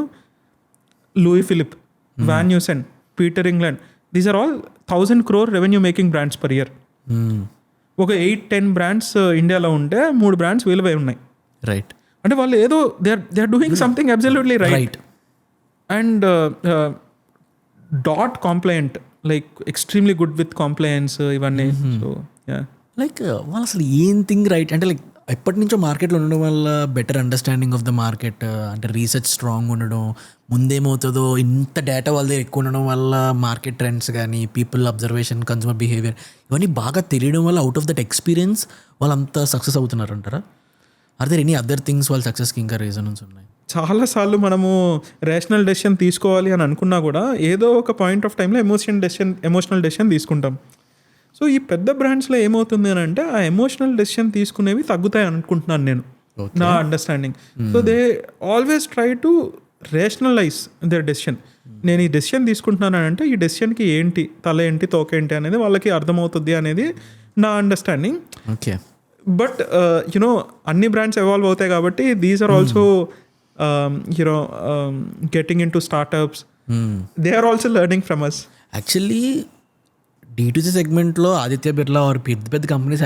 Louis Philippe, Van Heusen, Peter England, these are all 1,000 crore revenue making brands per year. ఒక 8-10 బ్రాండ్స్ ఇండియాలో ఉంటే 3 బ్రాండ్స్ వీలువై ఉన్నాయి. రైట్. అంటే వాళ్ళు ఏదో they are doing something absolutely right. And that compliant, like extremely good with compliance ఇవన్నీ. So like వాళ్ళు అసలు ఏం థింగ్ రైట్ అంటే లైక్ ఎప్పటి నుంచో మార్కెట్లో ఉండడం వల్ల better understanding of the market, అంటే రీసెర్చ్ స్ట్రాంగ్ ఉండడం, ముందేమవుతుందో ఇంత డేటా వాళ్ళ దగ్గర ఎక్కువ ఉండడం వల్ల మార్కెట్ ట్రెండ్స్ కానీ పీపుల్ అబ్జర్వేషన్, కన్స్యూమర్ బిహేవియర్ ఇవన్నీ బాగా తెలియడం వల్ల అవుట్ ఆఫ్ దట్ ఎక్స్పీరియన్స్ వాళ్ళంతా సక్సెస్ అవుతున్నారు అంటారా? Are there any other things వాళ్ళ సక్సెస్కి ఇంకా రీజన్స్ ఉన్నాయి? చాలాసార్లు మనము రేషనల్ డెసిషన్ తీసుకోవాలి అని అనుకున్నా కూడా ఏదో ఒక పాయింట్ ఆఫ్ టైంలో ఎమోషనల్ డెసిషన్ తీసుకుంటాం. సో ఈ పెద్ద బ్రాండ్స్లో ఏమవుతుంది అని అంటే ఆ ఎమోషనల్ డెసిషన్ తీసుకునేవి తగ్గుతాయి అనుకుంటున్నాను నేను, నా understanding. So they always try to rationalise their decision. నేను ఈ డెసిషన్ తీసుకుంటున్నాను అంటే ఈ డెసిషన్కి ఏంటి తల ఏంటి తోక ఏంటి అనేది వాళ్ళకి అర్థమవుతుంది అనేది నా అండర్స్టాండింగ్. ఓకే. బట్ యునో అన్ని బ్రాండ్స్ ఎవాల్వ్ అవుతాయి కాబట్టి these are also getting into startups. They are also learning from us. Actually D2C సెగ్మెంట్లో ఆదిత్య బిర్లా ఆర్ పెద్ద కంపెనీస్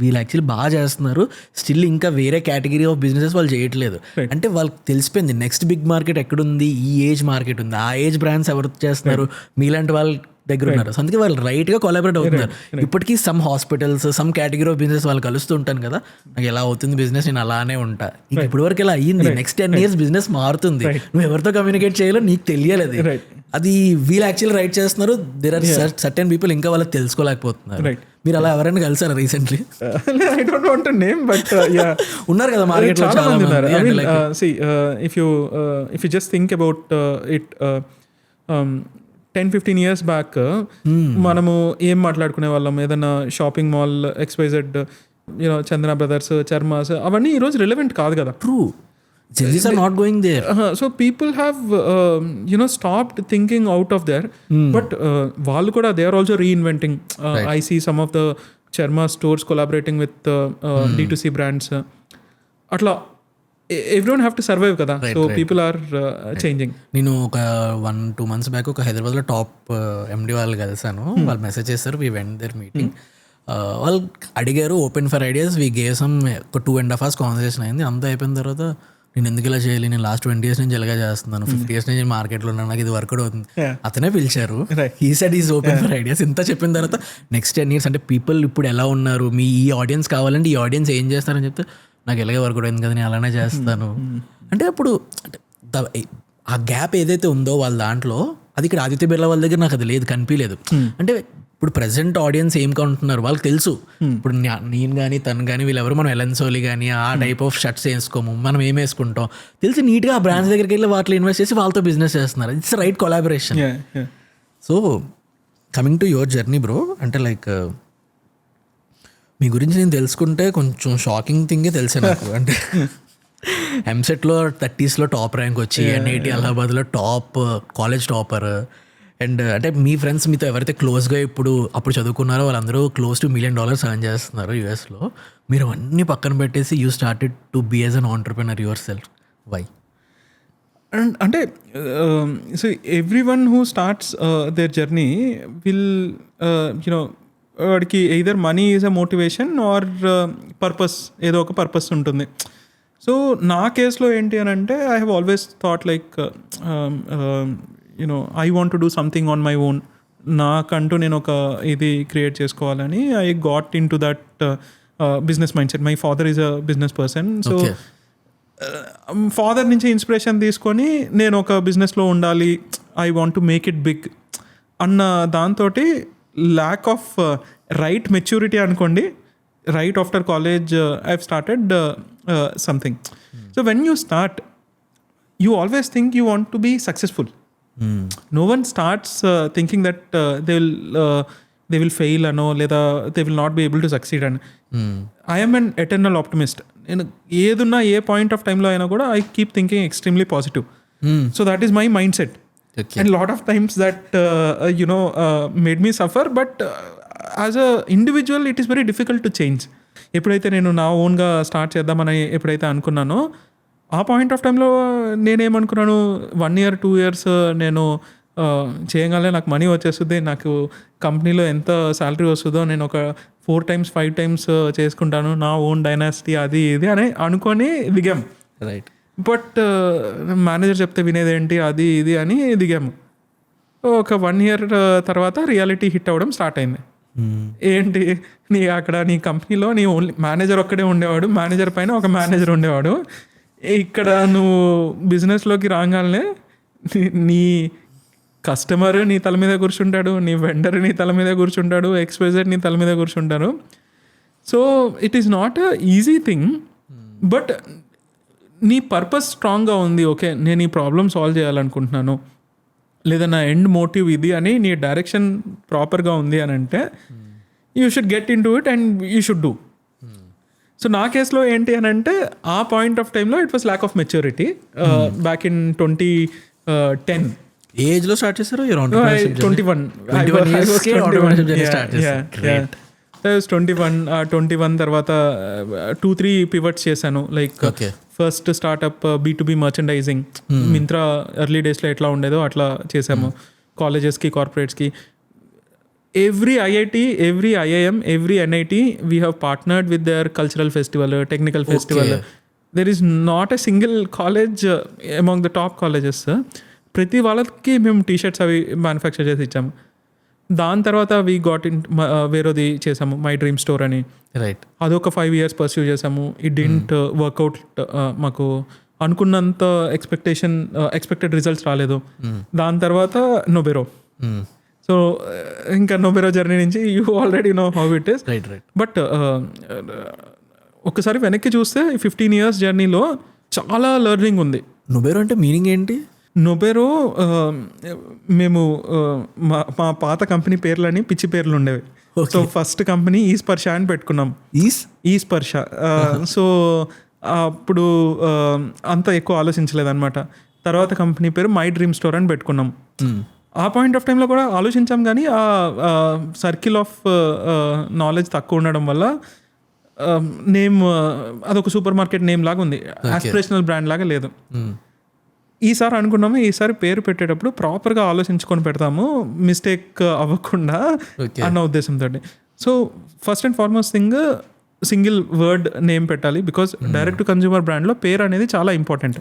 వీళ్ళు బాగా చేస్తున్నారు. స్టిల్ ఇంకా వేరే కేటగిరీ ఆఫ్ బిజినెసెస్ వాళ్ళు చేయట్లేదు. అంటే వాళ్ళకి తెలిసిపోయింది నెక్స్ట్ బిగ్ మార్కెట్ ఎక్కడుంది, ఈ ఏజ్ మార్కెట్ ఉంది, ఆ ఏజ్ బ్రాండ్స్ ఎవరు చేస్తున్నారు, మీలాంటి వాళ్ళ దగ్గర ఉన్నారు. సో అందుకే వాళ్ళు రైట్గా కొలాబరేట్ అవుతున్నారు. ఇప్పటికీ some hospitals, some category of business వాళ్ళు కలుస్తూ ఉంటాను కదా, నాకు ఎలా అవుతుంది బిజినెస్, నేను అలానే ఉంటా. ఇప్పటి వరకు ఎలా అయ్యింది, నెక్స్ట్ 10 years బిజినెస్ మారుతుంది, నువ్వు ఎవరితో కమ్యూనికేట్ చేయాలో నీకు తెలియలేదు. అది వీళ్ళు యాక్చువల్లీ రైట్ చేస్తున్నారు. దేర్ ఆర్ సర్టెన్ పీపుల్ ఇంకా వాళ్ళకి తెలుసుకోలేకపోతున్నారు. మీరు అలా ఎవరైనా కలిసారా recently? I don't want to name but yeah ఉన్నారు కదా మార్కెట్లో చాలా మంది ఉన్నారు. I mean, see, if you just think about it, 10-15 years back మనము ఏం మాట్లాడుకునే వాళ్ళం, ఏదైనా షాపింగ్ మాల్ XYZ, చందన బ్రదర్స్, చర్మాస్, అవన్నీ ఈరోజు రిలవెంట్ కాదు కదా. True. Gen Zs are not going there. So people have stopped thinking out of there. But వాళ్ళు కూడా they are also reinventing. I see some of the Charma stores collaborating with D2C brands. అట్లా everyone have to survive కదా. So people are changing. నేను ఒక 1-2 months back ఒక హైదరాబాద్లో top MD వాళ్ళు కలిసాను. వాళ్ళు మెసేజ్ చేస్తారు, వీ వెంట్ దేర్ మీటింగ్. వాళ్ళు అడిగారు open for ideas, we gave some ఒక 2.5 hours కాన్వర్సేషన్ అయింది. అంతా అయిపోయిన తర్వాత నేను ఎందుకు ఇలా చేయాలి, నేను లాస్ట్ 20 years నుంచి ఇలాగే చేస్తున్నాను, 50 years నుంచి మార్కెట్లో ఉన్నాను, నాకు ఇది వర్కౌట్ అవుతుంది. అతనే పిలిచారు, he said is open for ideas. ఇంత చెప్పిన తర్వాత నెక్స్ట్ 10 years అంటే పీపుల్ ఇప్పుడు ఎలా ఉన్నారు, మీ ఈ ఆడియన్స్ కావాలంటే ఈ ఆడియన్స్ ఏం చేస్తారని చెప్తే నాకు ఎలాగే వర్కౌట్ అయింది కదా, నేను అలానే చేస్తాను. అంటే అప్పుడు ఆ గ్యాప్ ఏదైతే ఉందో వాళ్ళ దాంట్లో, అది ఇక్కడ ఆదిత్య బిర్లా వాళ్ళ దగ్గర నాకు అది లేదు, కనిపించలేదు. అంటే ఇప్పుడు ప్రెసెంట్ ఆడియన్స్ ఏం కొంటున్నారు వాళ్ళకి తెలుసు. ఇప్పుడు నేను కానీ తను కానీ వీళ్ళెవరు మనం ఎలెన్సోలి కానీ ఆ టైప్ ఆఫ్ షర్ట్స్ వేసుకోము, మనం ఏం వేసుకుంటాం తెలిసి నీట్గా ఆ బ్రాండ్స్ దగ్గరికి వెళ్ళి వాటిలో ఇన్వెస్ట్ చేసి వాళ్ళతో బిజినెస్ చేస్తున్నారు. It's right collaboration. So coming to your journey bro, అంటే లైక్ మీ గురించి నేను తెలుసుకుంటే కొంచెం షాకింగ్ థింగే తెలిసే నాకు. అంటే ఎంసెట్లో 30s టాప్ ర్యాంక్ వచ్చి, NIT అలహాబాద్లో టాప్ కాలేజ్ టాపర్, అండ్ అంటే మీ ఫ్రెండ్స్ మీతో ఎవరైతే క్లోజ్గా అప్పుడు చదువుకున్నారో వాళ్ళందరూ క్లోజ్ టు $1 million ఎర్న్ చేస్తున్నారు యూఎస్లో. మీరు అవన్నీ పక్కన పెట్టేసి you started to be as an entrepreneur yourself. Why? అంటే so everyone who starts their journey will వాడికి either money is a motivation or purpose, ఏదో ఒక పర్పస్ ఉంటుంది. సో నా కేసులో ఏంటి అని అంటే I have always thought like I want to do something on my own. నాకంటూ నేను ఒక ఇది క్రియేట్ చేసుకోవాలని I got into that business mindset. My father is a business person. So Okay. Father నుంచి inspiration తీసుకొని నేను ఒక బిజినెస్లో ఉండాలి, I want to make it big అన్న దాంతో ల్యాక్ ఆఫ్ రైట్ మెచ్యూరిటీ అనుకోండి, right after college I have started something. So when you start you always think you want to be successful. No one starts thinking that they will fail ano leda they will not be able to succeed and I am an eternal optimist. నేను ఏదున్నా ఏ point of టైంలో అయినా కూడా I keep thinking extremely positive. So that is my mind set. And lot of times that made me suffer, but as a individual it is very difficult to change. ఎప్పుడైతే నేను నా ఓన్గా start చేద్దామని ఎప్పుడైతే అనుకున్నానో ఆ పాయింట్ ఆఫ్ టైంలో నేనేమనుకున్నాను, 1 year 2 years నేను చేయగలనే నాకు మనీ వచ్చేస్తుంది, నాకు కంపెనీలో ఎంత శాలరీ వస్తుందో నేను ఒక 4 times 5 times చేసుకుంటాను, నా ఓన్ డైనాసిటీ అది ఇది అని అనుకొని దిగాం. రైట్. బట్ మేనేజర్ చెప్తే వినేదేంటి అది ఇది అని దిగాము. ఒక 1 year తర్వాత రియాలిటీ హిట్ అవ్వడం స్టార్ట్ అయింది. ఏంటి, నీ కంపెనీలో నీ ఓన్లీ మేనేజర్ ఒక్కడే ఉండేవాడు, మేనేజర్ పైన ఒక మేనేజర్ ఉండేవాడు. ఇక్కడ నువ్వు బిజినెస్లోకి రాగానే నీ కస్టమర్ నీ తల మీద కూర్చుంటాడు, నీ వెండర్ నీ తల మీద కూర్చుంటాడు, ఎక్స్పైజెడ్ నీ తల మీద కూర్చుంటారు. So it is not a easy thing, but నీ పర్పస్ స్ట్రాంగ్గా ఉంది. ఓకే, నేను ఈ ప్రాబ్లమ్ సాల్వ్ చేయాలనుకుంటున్నాను, లేదా నా ఎండ్ మోటివ్ ఇది అని నీ డైరెక్షన్ ప్రాపర్గా ఉంది అని అంటే you should get in to it and you should do. So నా కేసులో ఏంటి అని అంటే ఆ పాయింట్ ఆఫ్ టైంలో it was lack of maturity back in 2010. ఏ ఏజ్లో స్టార్ట్ చేశారు? 21. 21 తర్వాత 2-3 పివట్స్ చేశాను. Like first startup B2B merchandising, Myntra early డేస్లో ఎట్లా ఉండేదో అట్లా చేసాము. కాలేజెస్కి, కార్పొరేట్స్కి, every IIT, every IIM, every NIT, we have partnered with their cultural festival, technical festival. There is not a single college among the top colleges. ప్రతి వాళ్ళకి మేము T shirts అవి manufacture చేసి ఇచ్చాము. దాని తర్వాత వీ గాట్ ఇన్ వేరేది చేసాము, మై డ్రీమ్ స్టోర్ అని. రైట్. అదొక 5 years పర్స్యూ చేసాము. It didn't work out. మాకు అనుకున్నంత ఎక్స్పెక్టెడ్ రిజల్ట్స్ రాలేదు. దాని తర్వాత నోబెరో. సో ఇంకా నోబెరో జర్నీ నుంచి you already know how it is. But ఒకసారి వెనక్కి చూస్తే 15 years జర్నీలో చాలా లెర్నింగ్ ఉంది. నోబెరో అంటే మీనింగ్ ఏంటి? నోబెరో మేము మా పాత కంపెనీ పేర్లని పిచ్చి పేర్లు ఉండేవి. సో ఫస్ట్ కంపెనీ ఈ స్పర్శ అని పెట్టుకున్నాం. ఈ స్పర్శ. సో అప్పుడు అంత ఎక్కువ ఆలోచించలేదన్నమాట. తర్వాత కంపెనీ పేరు మై డ్రీమ్ స్టోర్ అని పెట్టుకున్నాం. ఆ పాయింట్ ఆఫ్ టైంలో కూడా ఆలోచించాం, కానీ ఆ సర్కిల్ ఆఫ్ నాలెడ్జ్ తక్కువ ఉండడం వల్ల నేమ్ అదొక సూపర్ మార్కెట్ నేమ్ లాగా ఉంది, ఆస్పిరేషనల్ బ్రాండ్ లాగా లేదు. ఈసారి అనుకున్నాము, ఈసారి పేరు పెట్టేటప్పుడు ప్రాపర్గా ఆలోచించుకొని పెడతాము, మిస్టేక్ అవ్వకుండా అన్న ఉద్దేశంతో. So first and foremost thing, single word name పెట్టాలి. బికాస్ డైరెక్ట్ టు కన్జ్యూమర్ బ్రాండ్లో పేరు అనేది చాలా ఇంపార్టెంట్.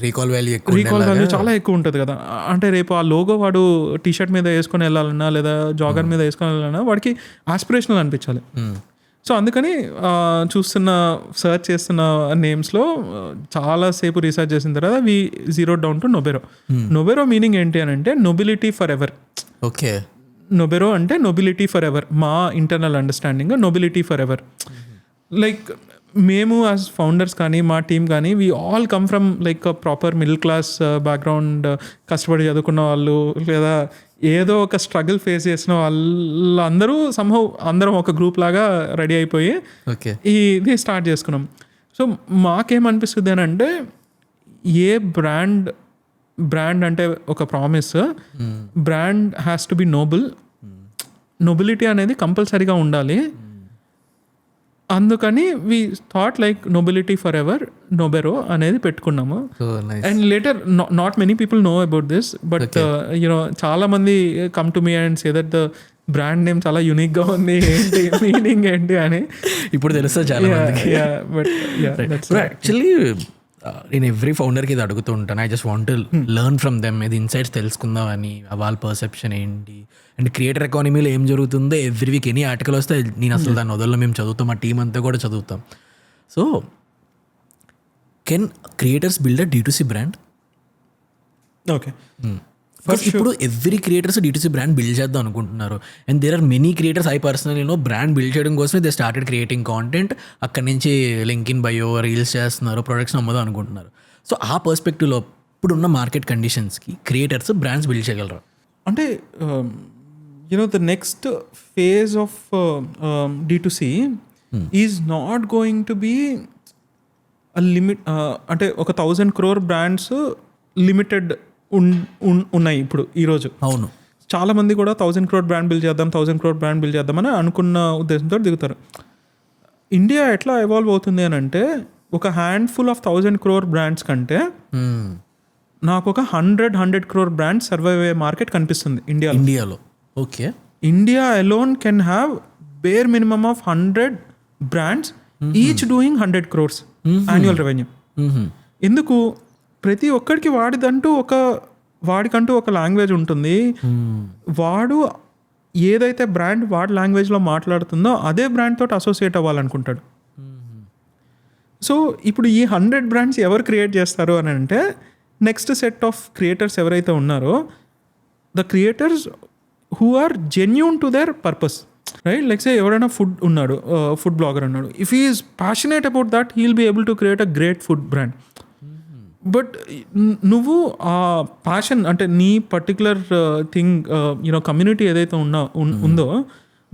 రీకాల్ వాల్యూ చాలా ఎక్కువ ఉంటుంది కదా. అంటే రేపు ఆ లోగో వాడు టీషర్ట్ మీద వేసుకొని వెళ్ళాలన్నా లేదా జాగర్ మీద వేసుకొని వెళ్ళాలన్నా వాడికి ఆస్పిరేషనల్ అనిపించాలి. సో అందుకని సర్చ్ చేస్తున్న నేమ్స్లో చాలాసేపు రీసెర్చ్ చేసిన తర్వాత we zero down to Nobero. Nobero meaning ఏంటి అని అంటే nobility forever. Okay. Nobero అంటే నొబిలిటీ ఫర్ ఎవర్. మా internal understanding nobility forever. Like మేము యాజ్ ఫౌండర్స్ కానీ మా టీం కానీ we all come from like proper middle class background, కష్టపడి చదువుకున్న వాళ్ళు లేదా ఏదో ఒక స్ట్రగుల్ ఫేస్ చేసిన వాళ్ళందరూ అందరం ఒక గ్రూప్ లాగా రెడీ అయిపోయి ఇది స్టార్ట్ చేసుకున్నాం. సో మాకేమనిపిస్తుంది అని అంటే ఏ బ్రాండ్ అంటే ఒక promise, brand has to be noble. Nobility అనేది కంపల్సరీగా ఉండాలి. అందుకని we thought like nobility forever, Nobero అనేది పెట్టుకున్నాము. And later not many people know about this, but you know చాలా మంది come to me and say that the brand name చాలా unique గా ఉంది, ఏంటి మీనింగ్ ఏంటి అని ఇప్పుడు తెలుస్తుంది చాలా మందికి. బట్ యాక్చువల్లీ నేను ఎవ్రీ ఫౌండర్కి ఇది అడుగుతూ ఉంటాను. I just want to learn from them, ఇది ఇన్సైట్స్ తెలుసుకుందాం అని, వాళ్ళ పర్సెప్షన్ ఏంటి అండ్ క్రియేటర్ ఎకానమీలో ఏం జరుగుతుందో ఎవ్రీ వీక్ ఎనీ ఆర్టికల్ వస్తే నేను అసలు దాన్ని వదల్లో, మేము చదువుతాం, మా టీం అంతా కూడా చదువుతాం. So can creators build a D2C brand? Okay, first ఇప్పుడు every creators D2C brand build చేద్దాం అనుకుంటున్నారు. And there are many creators, I personally know, brand build చేయడం కోసమే దే స్టార్టెడ్ క్రియేటింగ్ కాంటెంట్. అక్కడి నుంచి లింక్ ఇన్ బయో, రీల్స్ చేస్తున్నారు, products అమ్మదాం అనుకుంటున్నారు. సో ఆ పర్స్పెక్టివ్లో ఇప్పుడున్న మార్కెట్ కండిషన్స్కి క్రియేటర్స్ బ్రాండ్స్ బిల్డ్ చేయగలరా? అంటే the next phase of D2C is not going to be limit. అంటే ఒక 1000 crore బ్రాండ్స్ లిమిటెడ్ ఉన్నాయి ఇప్పుడు ఈరోజు. అవును, చాలా మంది కూడా 1000 crore బ్రాండ్ బిల్డ్ చేద్దాం, 1000 crore బ్రాండ్ బిల్డ్ చేద్దామని అనుకున్న ఉద్దేశంతో దిగుతారు. ఇండియా ఎట్లా ఎవాల్వ్ అవుతుంది అని అంటే, ఒక హ్యాండ్ఫుల్ ఆఫ్ 1000 crore బ్రాండ్స్ కంటే నాకు ఒక 100 crore బ్రాండ్స్ సర్వైవ్ అయ్యే మార్కెట్ కనిపిస్తుంది ఇండియాలో. Okay, India alone can have bare minimum of 100 brands each doing 100 crores annual revenue. ఎందుకు? ప్రతి ఒక్కడికి వాడికంటూ ఒక లాంగ్వేజ్ ఉంటుంది. వాడు ఏదైతే బ్రాండ్ వాడి లాంగ్వేజ్లో మాట్లాడుతుందో అదే బ్రాండ్ తోటి అసోసియేట్ అవ్వాలనుకుంటాడు. సో ఇప్పుడు ఈ 100 బ్రాండ్స్ ఎవరు క్రియేట్ చేస్తారు అని అంటే, నెక్స్ట్ సెట్ ఆఫ్ క్రియేటర్స్ ఎవరైతే ఉన్నారో, the creators who are genuine to their purpose, right? Like say ఎవరైనా ఫుడ్ బ్లాగర్ ఉన్నాడు, if he is passionate about that, he will be able to create a great food brand. But నువ్వు ఆ passion, అంటే నీ particular thing, community ఏదైతే ఉందో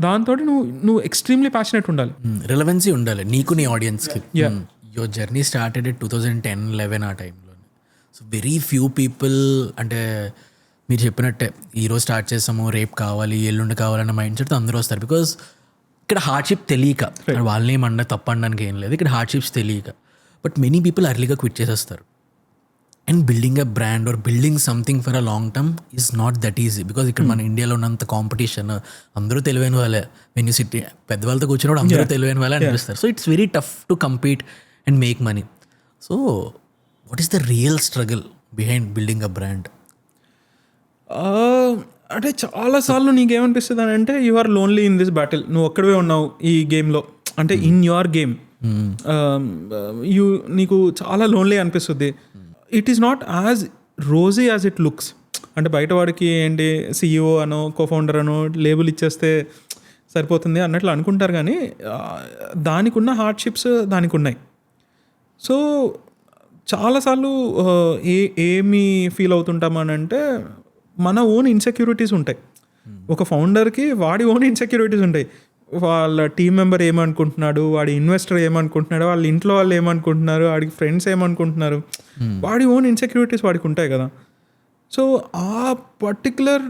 దాంతో నువ్వు ఎక్స్ట్రీమ్లీ ప్యాషనేట్ ఉండాలి, రిలవెన్సీ ఉండాలి నీకు, నీ ఆడియన్స్కి. యువర్ జర్నీ స్టార్టెడ్ 2010-11 ఆ టైంలో. సో వెరీ ఫ్యూ పీపుల్, అంటే మీరు చెప్పినట్టే ఈరోజు స్టార్ట్ చేసాము, రేపు కావాలి, ఎల్లుండి కావాలన్న మైండ్ సెట్ అందరూ వస్తారు. బికాజ్ ఇక్కడ హార్డ్షిప్ తెలియక, వాళ్ళని ఏమన్నా తప్పనడానికి ఏం లేదు, ఇక్కడ హార్డ్షిప్స్ తెలియక. బట్ మెనీ పీపుల్ అర్లీగా క్విట్ చేసేస్తారు. And building a brand or building something for a long term is not that easy. Because ఇక్కడ మన ఇండియాలో ఉన్నంత కాంపిటీషన్, అందరూ తెలివైన వాళ్ళే. వెన్ యూ సిటీ పెద్దవాళ్ళతో కూర్చున్నప్పుడు అందరూ తెలివైన వాళ్ళే అనిపిస్తారు. So it's very tough to compete and make money. So what is the real struggle behind building a brand? అంటే చాలాసార్లు నీకేమనిపిస్తుంది అని అంటే, you are lonely in this battle. నువ్వు ఒక్కడివే ఉన్నావు ఈ గేమ్లో, అంటే ఇన్ యువర్ గేమ్ నీకు చాలా లోన్లీ అనిపిస్తుంది. It is not as rosy as it looks. అంటే బయట వాడికి ఏంటి, CEO అనో కోఫౌండర్ అనో లేబుల్ ఇచ్చేస్తే సరిపోతుంది అన్నట్లు అనుకుంటారు, కానీ దానికి ఉన్న హార్డ్షిప్స్ దానికి ఉన్నాయి. సో చాలాసార్లు ఏమి ఫీల్ అవుతుంటామనంటే, మన ఓన్ ఇన్సెక్యూరిటీస్ ఉంటాయి. ఒక ఫౌండర్కి వాడి ఓన్ ఇన్సెక్యూరిటీస్ ఉంటాయి. వాళ్ళ టీం మెంబర్ ఏమనుకుంటున్నాడు, వాడి ఇన్వెస్టర్ ఏమనుకుంటున్నాడు, వాళ్ళ ఇంట్లో వాళ్ళు ఏమనుకుంటున్నారు, వాడికి ఫ్రెండ్స్ ఏమనుకుంటున్నారు, వాడి ఓన్ ఇన్సెక్యూరిటీస్ వాడికి ఉంటాయి కదా. సో ఆ పర్టికులర్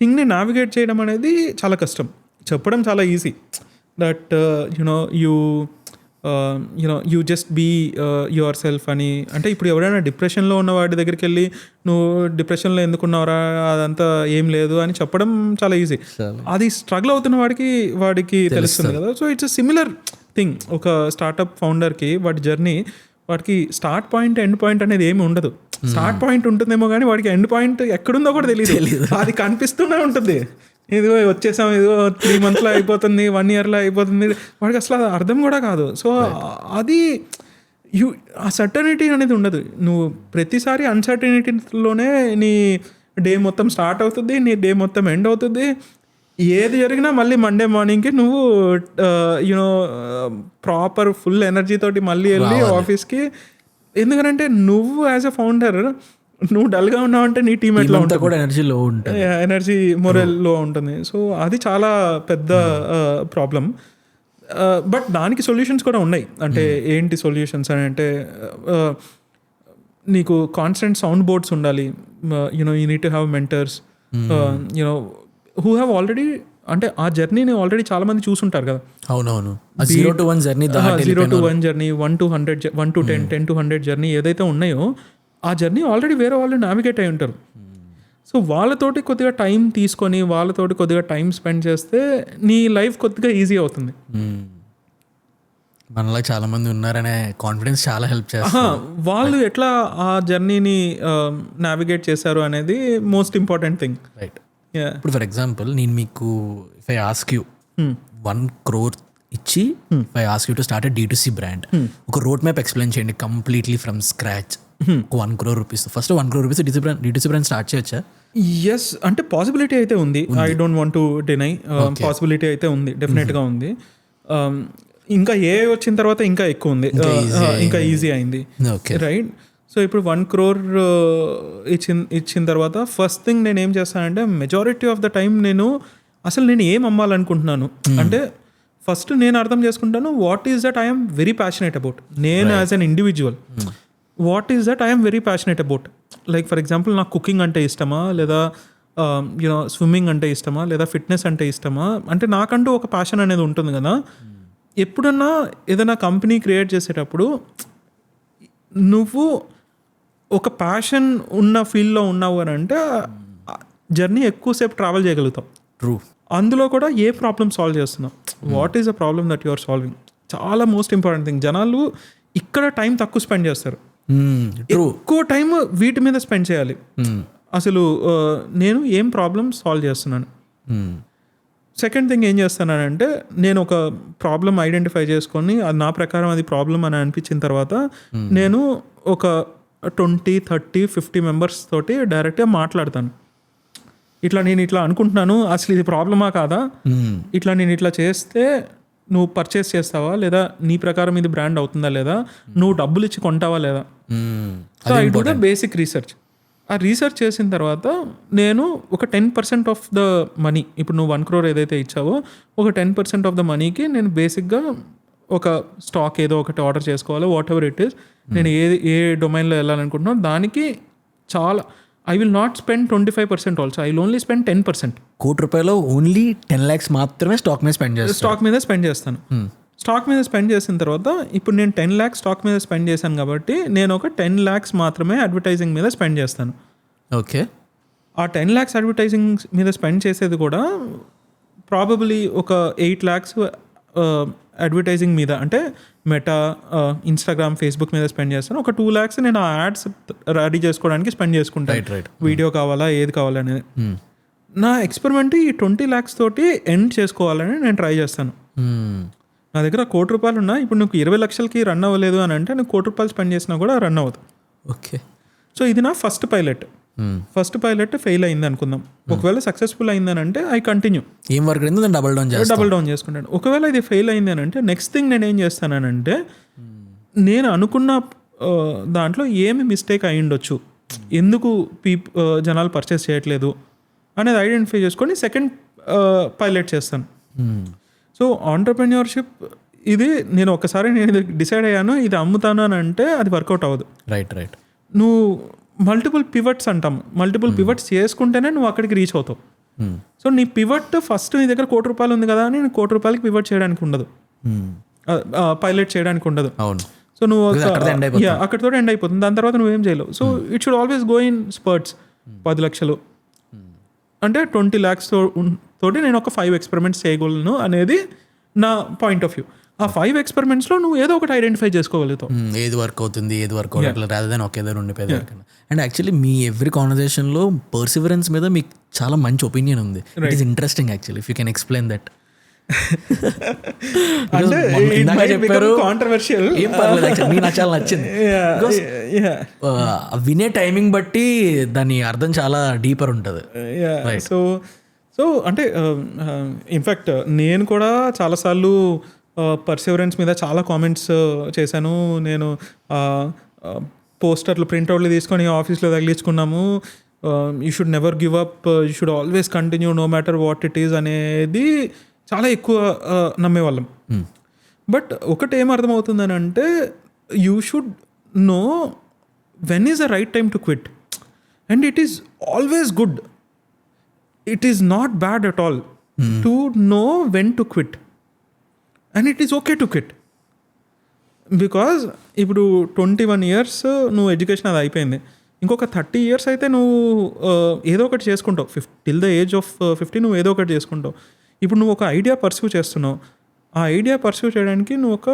థింగ్ని నావిగేట్ చేయడం అనేది చాలా కష్టం. చెప్పడం చాలా easy, that you just be yourself అని. అంటే ఇప్పుడు ఎవరైనా డిప్రెషన్లో ఉన్న వాడి దగ్గరికి వెళ్ళి, నువ్వు డిప్రెషన్లో ఎందుకున్నావురా, అదంతా ఏం లేదు అని చెప్పడం చాలా ఈజీ. అది స్ట్రగుల్ అవుతున్న వాడికి తెలుస్తుంది కదా. So it's a similar thing. ఒక స్టార్టప్ ఫౌండర్కి వాడి జర్నీ, వాడికి స్టార్ట్ పాయింట్ ఎండ్ పాయింట్ అనేది ఏమి ఉండదు. స్టార్ట్ పాయింట్ ఉంటుందేమో కానీ వాడికి ఎండ్ పాయింట్ ఎక్కడుందో కూడా తెలియదు. అది కనిపిస్తూనే ఉంటుంది. ఇదిగో వచ్చేసాం, ఇదిగో 3 monthsలో అయిపోతుంది, 1 yearలో అయిపోతుంది, వాడికి అసలు అది అర్థం కూడా కాదు. సో అది ఆ సర్టనిటీ అనేది ఉండదు. నువ్వు ప్రతిసారి అన్సర్టనిటీలోనే నీ డే మొత్తం స్టార్ట్ అవుతుంది, నీ డే మొత్తం ఎండ్ అవుతుంది. ఏది జరిగినా మళ్ళీ మండే మార్నింగ్కి నువ్వు ప్రాపర్ ఫుల్ ఎనర్జీ తోటి మళ్ళీ వెళ్ళి ఆఫీస్కి. ఎందుకంటే నువ్వు యాజ్ ఎ ఫౌండర్ నువ్వు డల్గా ఉన్నావు అంటే నీ టీమ్ ఎట్లా ఉంటుంది, కూడా ఎనర్జీ లో ఉంటుంది, ఎనర్జీ మొరల్ లో ఉంటుంది. సో అది చాలా పెద్ద ప్రాబ్లం. బట్ దానికి సొల్యూషన్స్ కూడా ఉన్నాయి. అంటే ఏంటి సొల్యూషన్స్ అని అంటే, నీకు కాన్స్టెంట్ సౌండ్ బోర్డ్స్ ఉండాలి. You need to have mentors who have already, అంటే ఆ జర్నీని ఆల్రెడీ చాలా మంది చూసుంటారు కదా. అవునవును, 0 to 1 journey, 0 to 1 journey, 1 to 100, 1 to 10, 10 to 100 journey ఏదైతే ఉన్నాయో, ఆ జర్నీ ఆల్రెడీ వేరే వాళ్ళు నావిగేట్ అయి ఉంటారు. సో వాళ్ళతోటి కొద్దిగా టైం తీసుకొని, వాళ్ళతోటి కొద్దిగా టైం స్పెండ్ చేస్తే నీ లైఫ్ కొద్దిగా ఈజీ అవుతుంది. మనలో చాలా మంది ఉన్నారనే కాన్ఫిడెన్స్ చాలా హెల్ప్ చేస్తుంది. వాళ్ళు ఎట్లా ఆ జర్నీని నావిగేట్ చేశారు అనేది మోస్ట్ ఇంపార్టెంట్ థింగ్. రైట్. ఇప్పుడు ఫర్ ఎగ్జాంపుల్ నేను మీకు if I ask you 1 crore ఇచ్చి if I ask you to start D2C brand, ఒక రోడ్ మ్యాప్ ఎక్స్ప్లెయిన్ చేయండి completely from scratch, 1 crore rupees. First 1 crore rupees D2C brand start చేయొచ్చా? Yes, అంటే possibility అయితే ఉంది. I don't want to deny, possibility అయితే ఉంది, డెఫినెట్గా ఉంది. ఇంకా ఏ వచ్చిన తర్వాత ఇంకా ఎక్కువ ఉంది, ఇంకా ఈజీ అయింది. రైట్. సో ఇప్పుడు 1 crore ఇచ్చిన తర్వాత ఫస్ట్ థింగ్ నేను ఏం చేస్తానంటే మెజారిటీ ఆఫ్ ద టైం నేను ఏం అమ్మాలనుకుంటున్నాను అంటే ఫస్ట్ నేను అర్థం చేసుకుంటాను what is that I'm very passionate about. నేను as an individual what is that I'm very passionate about. Like for example నాకు కుకింగ్ అంటే ఇష్టమా, లేదా యూనో స్విమ్మింగ్ అంటే ఇష్టమా, లేదా ఫిట్నెస్ అంటే ఇష్టమా, అంటే నాకంటూ ఒక ప్యాషన్ అనేది ఉంటుంది కదా. ఎప్పుడన్నా ఏదైనా కంపెనీ క్రియేట్ చేసేటప్పుడు నువ్వు ఒక ప్యాషన్ ఉన్న ఫీల్డ్లో ఉన్నావు అని అంటే జర్నీ ఎక్కువసేపు ట్రావెల్ చేయగలుగుతావు. ట్రూ. అందులో కూడా ఏ ప్రాబ్లమ్ సాల్వ్ చేస్తున్నావు, what is the problem that you are solving, చాలా మోస్ట్ ఇంపార్టెంట్ థింగ్. జనాలు ఇక్కడ టైం తక్కువ స్పెండ్ చేస్తారు, ఎక్కువ టైం వీటి మీద స్పెండ్ చేయాలి. అసలు నేను ఏం ప్రాబ్లమ్ సాల్వ్ చేస్తున్నాను. సెకండ్ థింగ్ ఏం చేస్తానంటే నేను ఒక ప్రాబ్లమ్ ఐడెంటిఫై చేసుకొని అది నా ప్రకారం అది ప్రాబ్లమ్ అని అనిపించిన తర్వాత నేను ఒక 20, 30, 50 మెంబర్స్ తోటి డైరెక్ట్గా మాట్లాడతాను. నేను ఇట్లా అనుకుంటున్నాను, అసలు ఇది ప్రాబ్లమా కాదా, నేను ఇట్లా చేస్తే నువ్వు పర్చేస్ చేస్తావా లేదా, నీ ప్రకారం ఇది బ్రాండ్ అవుతుందా లేదా, నువ్వు డబ్బులు ఇచ్చి కొంటావా లేదా. So I do the basic research. ఆ రీసెర్చ్ చేసిన తర్వాత నేను ఒక 10% ఆఫ్ ద మనీ, ఇప్పుడు నువ్వు 1 crore ఏదైతే ఇచ్చావో ఒక 10% ఆఫ్ ద మనీకి నేను బేసిక్గా ఒక స్టాక్ ఏదో ఒకటి ఆర్డర్ చేసుకోవాలి, వాట్ ఎవర్ ఇట్ ఈస్. నేను ఏ డొమైన్లో వెళ్ళాలనుకుంటున్నాను దానికి చాలా I will not spend 25% also, I will only spend 10%. ₹1 only 10 lakhs మాత్రమే స్టాక్ మీద స్పెండ్ చేస్తాను. స్టాక్ మీద స్పెండ్ చేసిన తర్వాత ఇప్పుడు నేను 10 lakhs స్టాక్ మీద స్పెండ్ చేశాను కాబట్టి నేను ఒక 10 lakhs మాత్రమే అడ్వర్టైజింగ్ మీద స్పెండ్ చేస్తాను. ఓకే. ఆ 10 lakhs అడ్వర్టైజింగ్ మీద స్పెండ్ చేసేది కూడా ప్రాబబ్లీ ఒక 8 lakhs అడ్వర్టైజింగ్ మీద, అంటే మెటా, ఇన్స్టాగ్రామ్, ఫేస్బుక్ మీద స్పెండ్ చేస్తాను. ఒక 2 lakhs నేను ఆ యాడ్స్ రెడీ చేసుకోవడానికి స్పెండ్ చేసుకుంటాను. వీడియో కావాలా ఏది కావాలనేది. నా ఎక్స్పెరిమెంట్ ఈ 20 lakhs తోటి ఎండ్ చేసుకోవాలని నేను ట్రై చేస్తాను. నా దగ్గర ₹1 ఉన్నా, ఇప్పుడు నీకు 20 లక్షలకి రన్ అవ్వలేదు అని అంటే నీకు ₹1 స్పెండ్ చేసినా కూడా రన్ అవ్వదు. ఓకే. సో ఇది నా ఫస్ట్ పైలట్ ఫెయిల్ అయింది అనుకుందాం. ఒకవేళ సక్సెస్ఫుల్ అయిందని అంటే ఐ కంటిన్యూ, ఏం వర్క్ అయిందో డబల్ డౌన్ చేసుకుంటాను. ఒకవేళ ఇది ఫెయిల్ అయింది అని అంటే నెక్స్ట్ థింగ్ నేను ఏం చేస్తానంటే నేను అనుకున్న దాంట్లో ఏమి మిస్టేక్ అయి ఉండొచ్చు, ఎందుకు జనాలు పర్చేస్ చేయట్లేదు అనేది ఐడెంటిఫై చేసుకొని సెకండ్ పైలట్ చేస్తాను. సో ఆంటర్ప్రెన్యూర్షిప్ ఇది నేను డిసైడ్ అయ్యాను ఇది అమ్ముతాను అని అంటే అది వర్కౌట్ అవ్వదు. రైట్. నువ్వు మల్టిపుల్ పివట్స్ అంటాం, మల్టిపుల్ పివట్స్ చేసుకుంటేనే నువ్వు అక్కడికి రీచ్ అవుతావు. సో నీ పివట్ ఫస్ట్ నీ దగ్గర ₹1 ఉంది కదా అని ₹1 పివట్ చేయడానికి ఉండదు, పైలట్ చేయడానికి ఉండదు. సో నువ్వు అక్కడితో ఎండ్ అయిపోతుంది, దాని తర్వాత నువ్వేం చేయలేవు. So it should always go in spurts. 10 లక్షలు అంటే 20 lakhs తోటి నేను ఒక 5 experiments చేయగలను అనేది నా పాయింట్ ఆఫ్ వ్యూ. ఆ 5 experiments నువ్వు ఏదో ఒకటి ఐడెంటిఫై చేసుకోగలుగుతావు, ఏది వర్క్ అవుతుంది ఏది వర్క్ అవ్వట్లేదు, రాదర్ దాన్ ఒకేదో ఉండిపోయేది. అండ్ యాక్చువల్లీ మీ ఎవ్రీ కాన్వర్సేషన్లో పర్సివరెన్స్ మీద మీకు చాలా మంచి ఒపీనియన్ ఉంది. It is interesting actually, if you can explain that. Controversial ఏం పర్లేదు, యాక్చువల్లీ నాకు చాలా నచ్చింది. వినే టైమింగ్ బట్టి దాని అర్థం చాలా డీపర్ ఉంటుంది. సో అంటే ఇన్ఫ్యాక్ట్ నేను కూడా చాలాసార్లు పర్సివరెన్స్ మీద చాలా కామెంట్స్ చేశాను. నేను పోస్టర్లు ప్రింట్అవుట్లు తీసుకొని ఆఫీస్లో తగిలించుకున్నాము. You should never give up, you should always continue no matter what it is అనేది చాలా ఎక్కువ నమ్మేవాళ్ళం. బట్ ఒకటి ఏం అర్థమవుతుందని అంటే you should know when is the right time to quit, and it is always good, it is not bad at all to know when to quit, and it is okay to quit. Because ఇప్పుడు 21 years నువ్వు education అది అయిపోయింది, ఇంకొక 30 years అయితే నువ్వు ఏదో ఒకటి చేసుకుంటావు. టిల్ ద ఏజ్ ఆఫ్ 50 నువ్వు ఏదో ఒకటి చేసుకుంటావు. ఇప్పుడు నువ్వు ఒక ఐడియా పర్స్యూ చేస్తున్నావు, ఆ ఐడియా పర్సూ చేయడానికి నువ్వు ఒక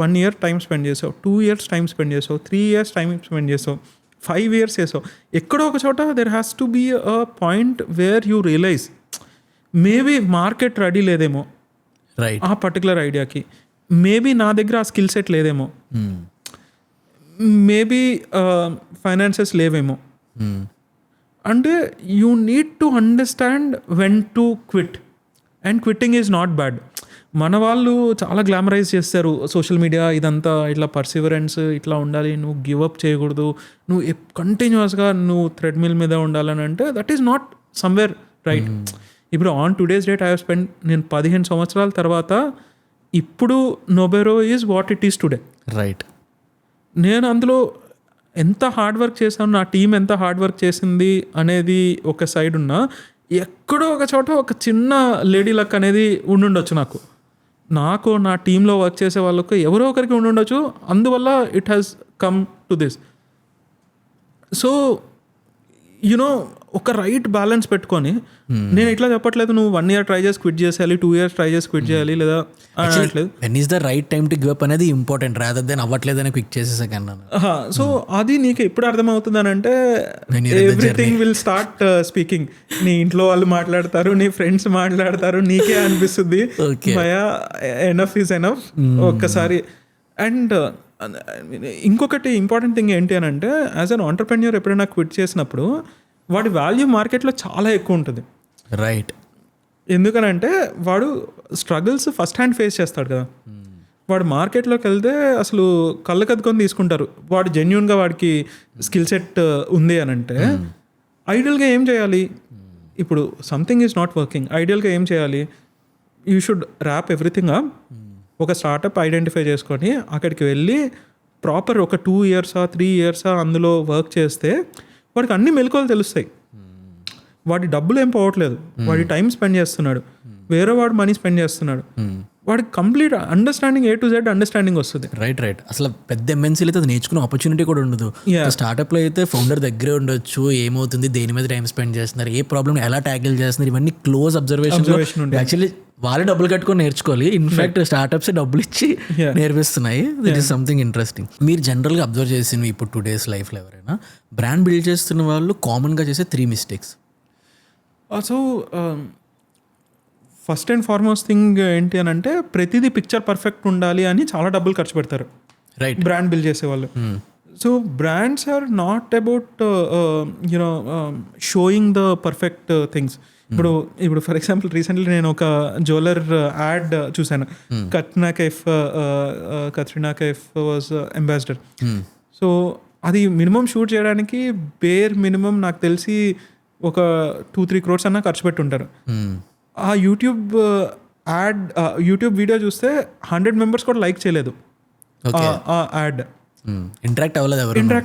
1 year టైం స్పెండ్ చేసావు, 2 years టైం స్పెండ్ చేసావు, 3 years టైం స్పెండ్ చేసావు, 5 years చేసావు. ఎక్కడో ఒక చోట there has to be a point where you realise maybe market ready లేదేమో రైట్. ఆ పర్టికులర్ ఐడియాకి, మేబీ నా దగ్గర ఆ స్కిల్ సెట్ లేదేమో, మేబీ ఫైనాన్సెస్ లేవేమో. అంటే you need to understand when to quit, and quitting is not bad. మన వాళ్ళు చాలా గ్లామరైజ్ చేస్తారు సోషల్ మీడియా ఇదంతా, ఇట్లా పర్సివరెన్స్ ఇట్లా ఉండాలి, నువ్వు గివ్ అప్ చేయకూడదు, నువ్వు కంటిన్యూస్గా నువ్వు థ్రెడ్మిల్ మీద ఉండాలని. అంటే that is not somewhere right. ఇప్పుడు on today's date I have spend, నేను 15 సంవత్సరాల తర్వాత ఇప్పుడు Nobero is what it is today. Right. నేను అందులో ఎంత హార్డ్ వర్క్ చేశాను, నా టీం ఎంత హార్డ్ వర్క్ చేసింది అనేది ఒక సైడ్ ఉన్నా, ఎక్కడో ఒక చోట ఒక చిన్న లేడీ లక్ అనేది ఉండుండొచ్చు నాకు నా టీంలో వర్క్ చేసే వాళ్ళకు ఎవరో ఒకరికి ఉండుండొచ్చు. అందువల్ల it has come to this. So you know ఒక రైట్ బ్యాలెన్స్ పెట్టుకొని, నేను ఇట్లా చెప్పట్లేదు నువ్వు 1 year ట్రై చేసి క్విట్ చేసేయాలి, 2 years ట్రై చేసి క్విట్ చేయాలి లేదా అనట్లేదు. When is the right time to give up అనేది ఇంపార్టెంట్, రాదర్ దెన్ అవ్వట్లేదని క్విక్ చేసేసాకన్నా. సో అది నీకు ఎప్పుడు అర్థమవుతుంది అని అంటే, ఎవ్రీథింగ్ విల్ స్టార్ట్ స్పీకింగ్. నీ ఇంట్లో వాళ్ళు మాట్లాడతారు, నీ ఫ్రెండ్స్ మాట్లాడతారు, నీకే అనిపిస్తుంది భయ ఎనఫ్ ఈజ్ ఎనఫ్ ఒక్కసారి. అండ్ ఇంకొకటి ఇంపార్టెంట్ థింగ్ ఏంటి అని అంటే, యాజ్ అన్ ఆంటర్ప్రెన్యూర్ ఎప్పుడైనా క్విట్ చేసినప్పుడు వాడి వాల్యూ మార్కెట్లో చాలా ఎక్కువ ఉంటుంది. రైట్. ఎందుకనంటే వాడు స్ట్రగుల్స్ ఫస్ట్ హ్యాండ్ ఫేస్ చేస్తాడు కదా. వాడు మార్కెట్లోకి వెళ్తే అసలు కళ్ళు కద్దుకొని తీసుకుంటారు, వాడు జెన్యున్గా వాడికి స్కిల్ సెట్ ఉంది అని అంటే. ఐడియల్గా ఏం చేయాలి, ఇప్పుడు సంథింగ్ ఈజ్ నాట్ వర్కింగ్, ఐడియల్గా ఏం చేయాలి, you should wrap everything up. ఒక స్టార్టప్ ఐడెంటిఫై చేసుకొని అక్కడికి వెళ్ళి ప్రాపర్ ఒక 2 years 3 years అందులో వర్క్ చేస్తే వాడికి అన్ని మెలకువలు తెలుస్తాయి. వాడి డబ్బులు ఏం పోవట్లేదు, వాడి టైం స్పెండ్ చేస్తున్నాడు, వేరే వాడు మనీ స్పెండ్ చేస్తున్నాడు, వాడికి complete understanding, A to Z understanding వస్తుంది. రైట్. రైట్. అసలు పెద్ద ఎంఎన్సీలు అయితే అది నేర్చుకునే ఆపర్చునిటీ కూడా ఉండదు. స్టార్ట్అప్లో అయితే ఫౌండర్ దగ్గరే ఉండొచ్చు, ఏమవుతుంది, దేని మీద టైం స్పెండ్ చేస్తున్నారు, ఏ ప్రాబ్లమ్ ఎలా ట్యాకిల్ చేస్తున్నారు, ఇవన్నీ క్లోజ్ అబ్జర్వేషన్. యాక్చువల్లీ వాళ్ళే డబ్బులు కట్టుకొని నేర్చుకోవాలి. ఇన్ఫాక్ట్ స్టార్ట్అప్స్ డబ్బులు ఇచ్చి నేర్పిస్తున్నాయి. దిట్ ఈస్ సంథింగ్ ఇంట్రెస్టింగ్. మీరు జనరల్గా అబ్జర్వ్ చేసినవి ఇప్పుడు టుడేస్ లైఫ్లో ఎవరైనా బ్రాండ్ బిల్డ్ చేస్తున్న వాళ్ళు కామన్గా చేసే 3 mistakes. So first and foremost thing ఏంటి అని అంటే, ప్రతిదీ పిక్చర్ పర్ఫెక్ట్ ఉండాలి అని చాలా డబ్బులు ఖర్చు పెడతారు రైట్ బ్రాండ్ బిల్డ్ చేసే వాళ్ళు. So brands are not about you know showing the perfect things. ఇప్పుడు ఫర్ ఎగ్జాంపుల్ రీసెంట్లీ నేను ఒక జ్యువెలర్ యాడ్ చూశాను. Katrina Kaif was ambassador. So అది మినిమం షూట్ చేయడానికి బేర్ మినిమం నాకు తెలిసి ఒక 2-3 crores అన్నా ఖర్చు పెట్టుంటారు. ఆ యూట్యూబ్ వీడియో చూస్తే 100 members కూడా లైక్ చేయలేదు ఆ యాడ్. ఇంటరాక్ట్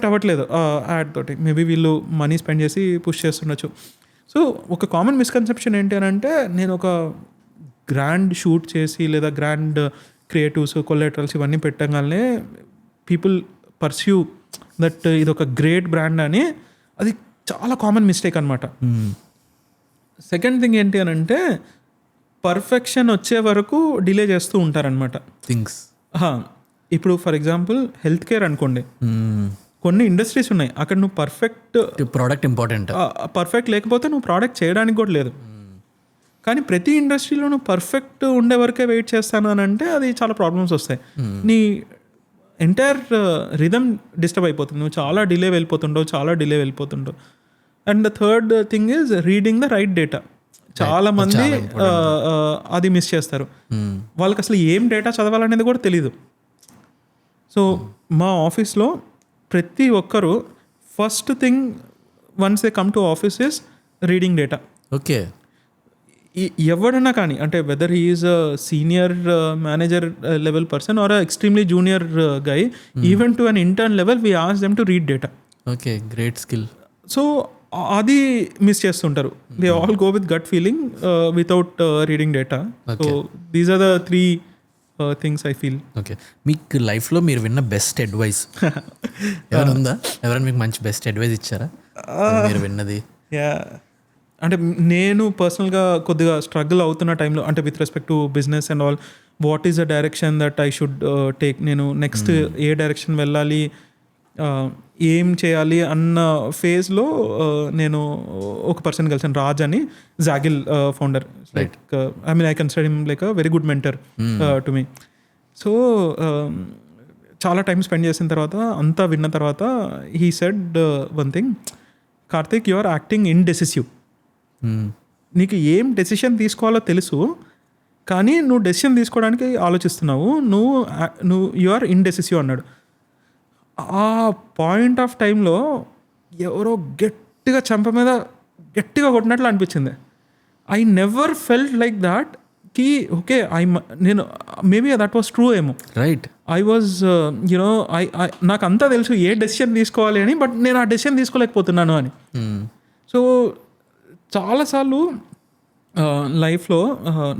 అవ్వట్లేదు ఆ యాడ్ తోటి. మేబీ వీళ్ళు మనీ స్పెండ్ చేసి పుష్ చేస్తుండొచ్చు. సో ఒక కామన్ మిస్కన్సెప్షన్ ఏంటి అని అంటే, నేను ఒక గ్రాండ్ షూట్ చేసి లేదా గ్రాండ్ క్రియేటివ్స్, కొలాటరల్స్ ఇవన్నీ పెట్టగానే పీపుల్ పర్స్యూ దట్ ఇది ఒక గ్రేట్ బ్రాండ్ అని. అది చాలా కామన్ మిస్టేక్ అనమాట. సెకండ్ థింగ్ ఏంటి అని అంటే, పర్ఫెక్షన్ వచ్చే వరకు డిలే చేస్తూ ఉంటారనమాట థింగ్స్. ఇప్పుడు ఫర్ ఎగ్జాంపుల్ హెల్త్ కేర్ అనుకోండి, కొన్ని ఇండస్ట్రీస్ ఉన్నాయి అక్కడ నువ్వు ప్రోడక్ట్ ఇంపార్టెంట్, పర్ఫెక్ట్ లేకపోతే నువ్వు ప్రోడక్ట్ చేయడానికి కూడా లేదు. కానీ ప్రతి ఇండస్ట్రీలో నువ్వు పర్ఫెక్ట్ ఉండే వరకే వెయిట్ చేస్తాను అని అంటే అది చాలా ప్రాబ్లమ్స్ వస్తాయి. నీ ఎంటైర్ రిథమ్ డిస్టర్బ్ అయిపోతుంది, నువ్వు చాలా డిలే వెళ్ళిపోతుండవు. And the third thing is reading the right data. చాలా మంది అది మిస్ చేస్తారు. వాళ్ళకి అసలు ఏం డేటా చదవాలనేది కూడా తెలీదు. సో మా ఆఫీస్లో ప్రతి ఒక్కరు first thing once they come to office is reading data. Okay. ఎవడన్నా కానీ, అంటే whether he is a senior manager level person or extremely junior guy, even to an intern level we ask them to read data. Okay, great skill. So అది miss చేస్తుంటారు. They all go with gut feeling without reading data. So these are the 3 things I feel. Okay, మీకు లైఫ్లో మీరు విన్న best advice ఎవరైనా ఉందా? ఎవరైనా మీకు మంచి బెస్ట్ అడ్వైస్ ఇచ్చారా మీరు విన్నది? అంటే నేను పర్సనల్గా కొద్దిగా స్ట్రగుల్ అవుతున్న టైంలో, అంటే with respect to business and all, what is the direction that I should take, నేను నెక్స్ట్ ఏ డైరెక్షన్ వెళ్ళాలి, ఏం చేయాలి అన్న ఫేజ్లో నేను ఒక పర్సన్ కలిసాను, రాజ్ అని, Zaggle founder. Like I mean I consider him like a very good mentor to me. So చాలా టైం స్పెండ్ చేసిన తర్వాత అంతా విన్న తర్వాత he said one thing, Karthik you are acting indecisive. నీకు ఏం డెసిషన్ తీసుకోవాలో తెలుసు, కానీ నువ్వు డెసిషన్ తీసుకోవడానికి ఆలోచిస్తున్నావు, నువ్వు యు ఆర్ ఇండెసిసివ్ అన్నాడు. ఆ పాయింట్ ఆఫ్ టైంలో ఎవరో గట్టిగా చెంప మీద గట్టిగా కొట్టినట్లు అనిపించింది. I never felt like that కి ఓకే నేను మేబీ దట్ వాస్ ట్రూ ఏమో. రైట్. ఐ వాజ్ యునో నాకు అంతా తెలుసు ఏ డెసిషన్ తీసుకోవాలి అని, బట్ నేను ఆ డెసిషన్ తీసుకోలేకపోతున్నాను అని. సో చాలాసార్లు లైఫ్లో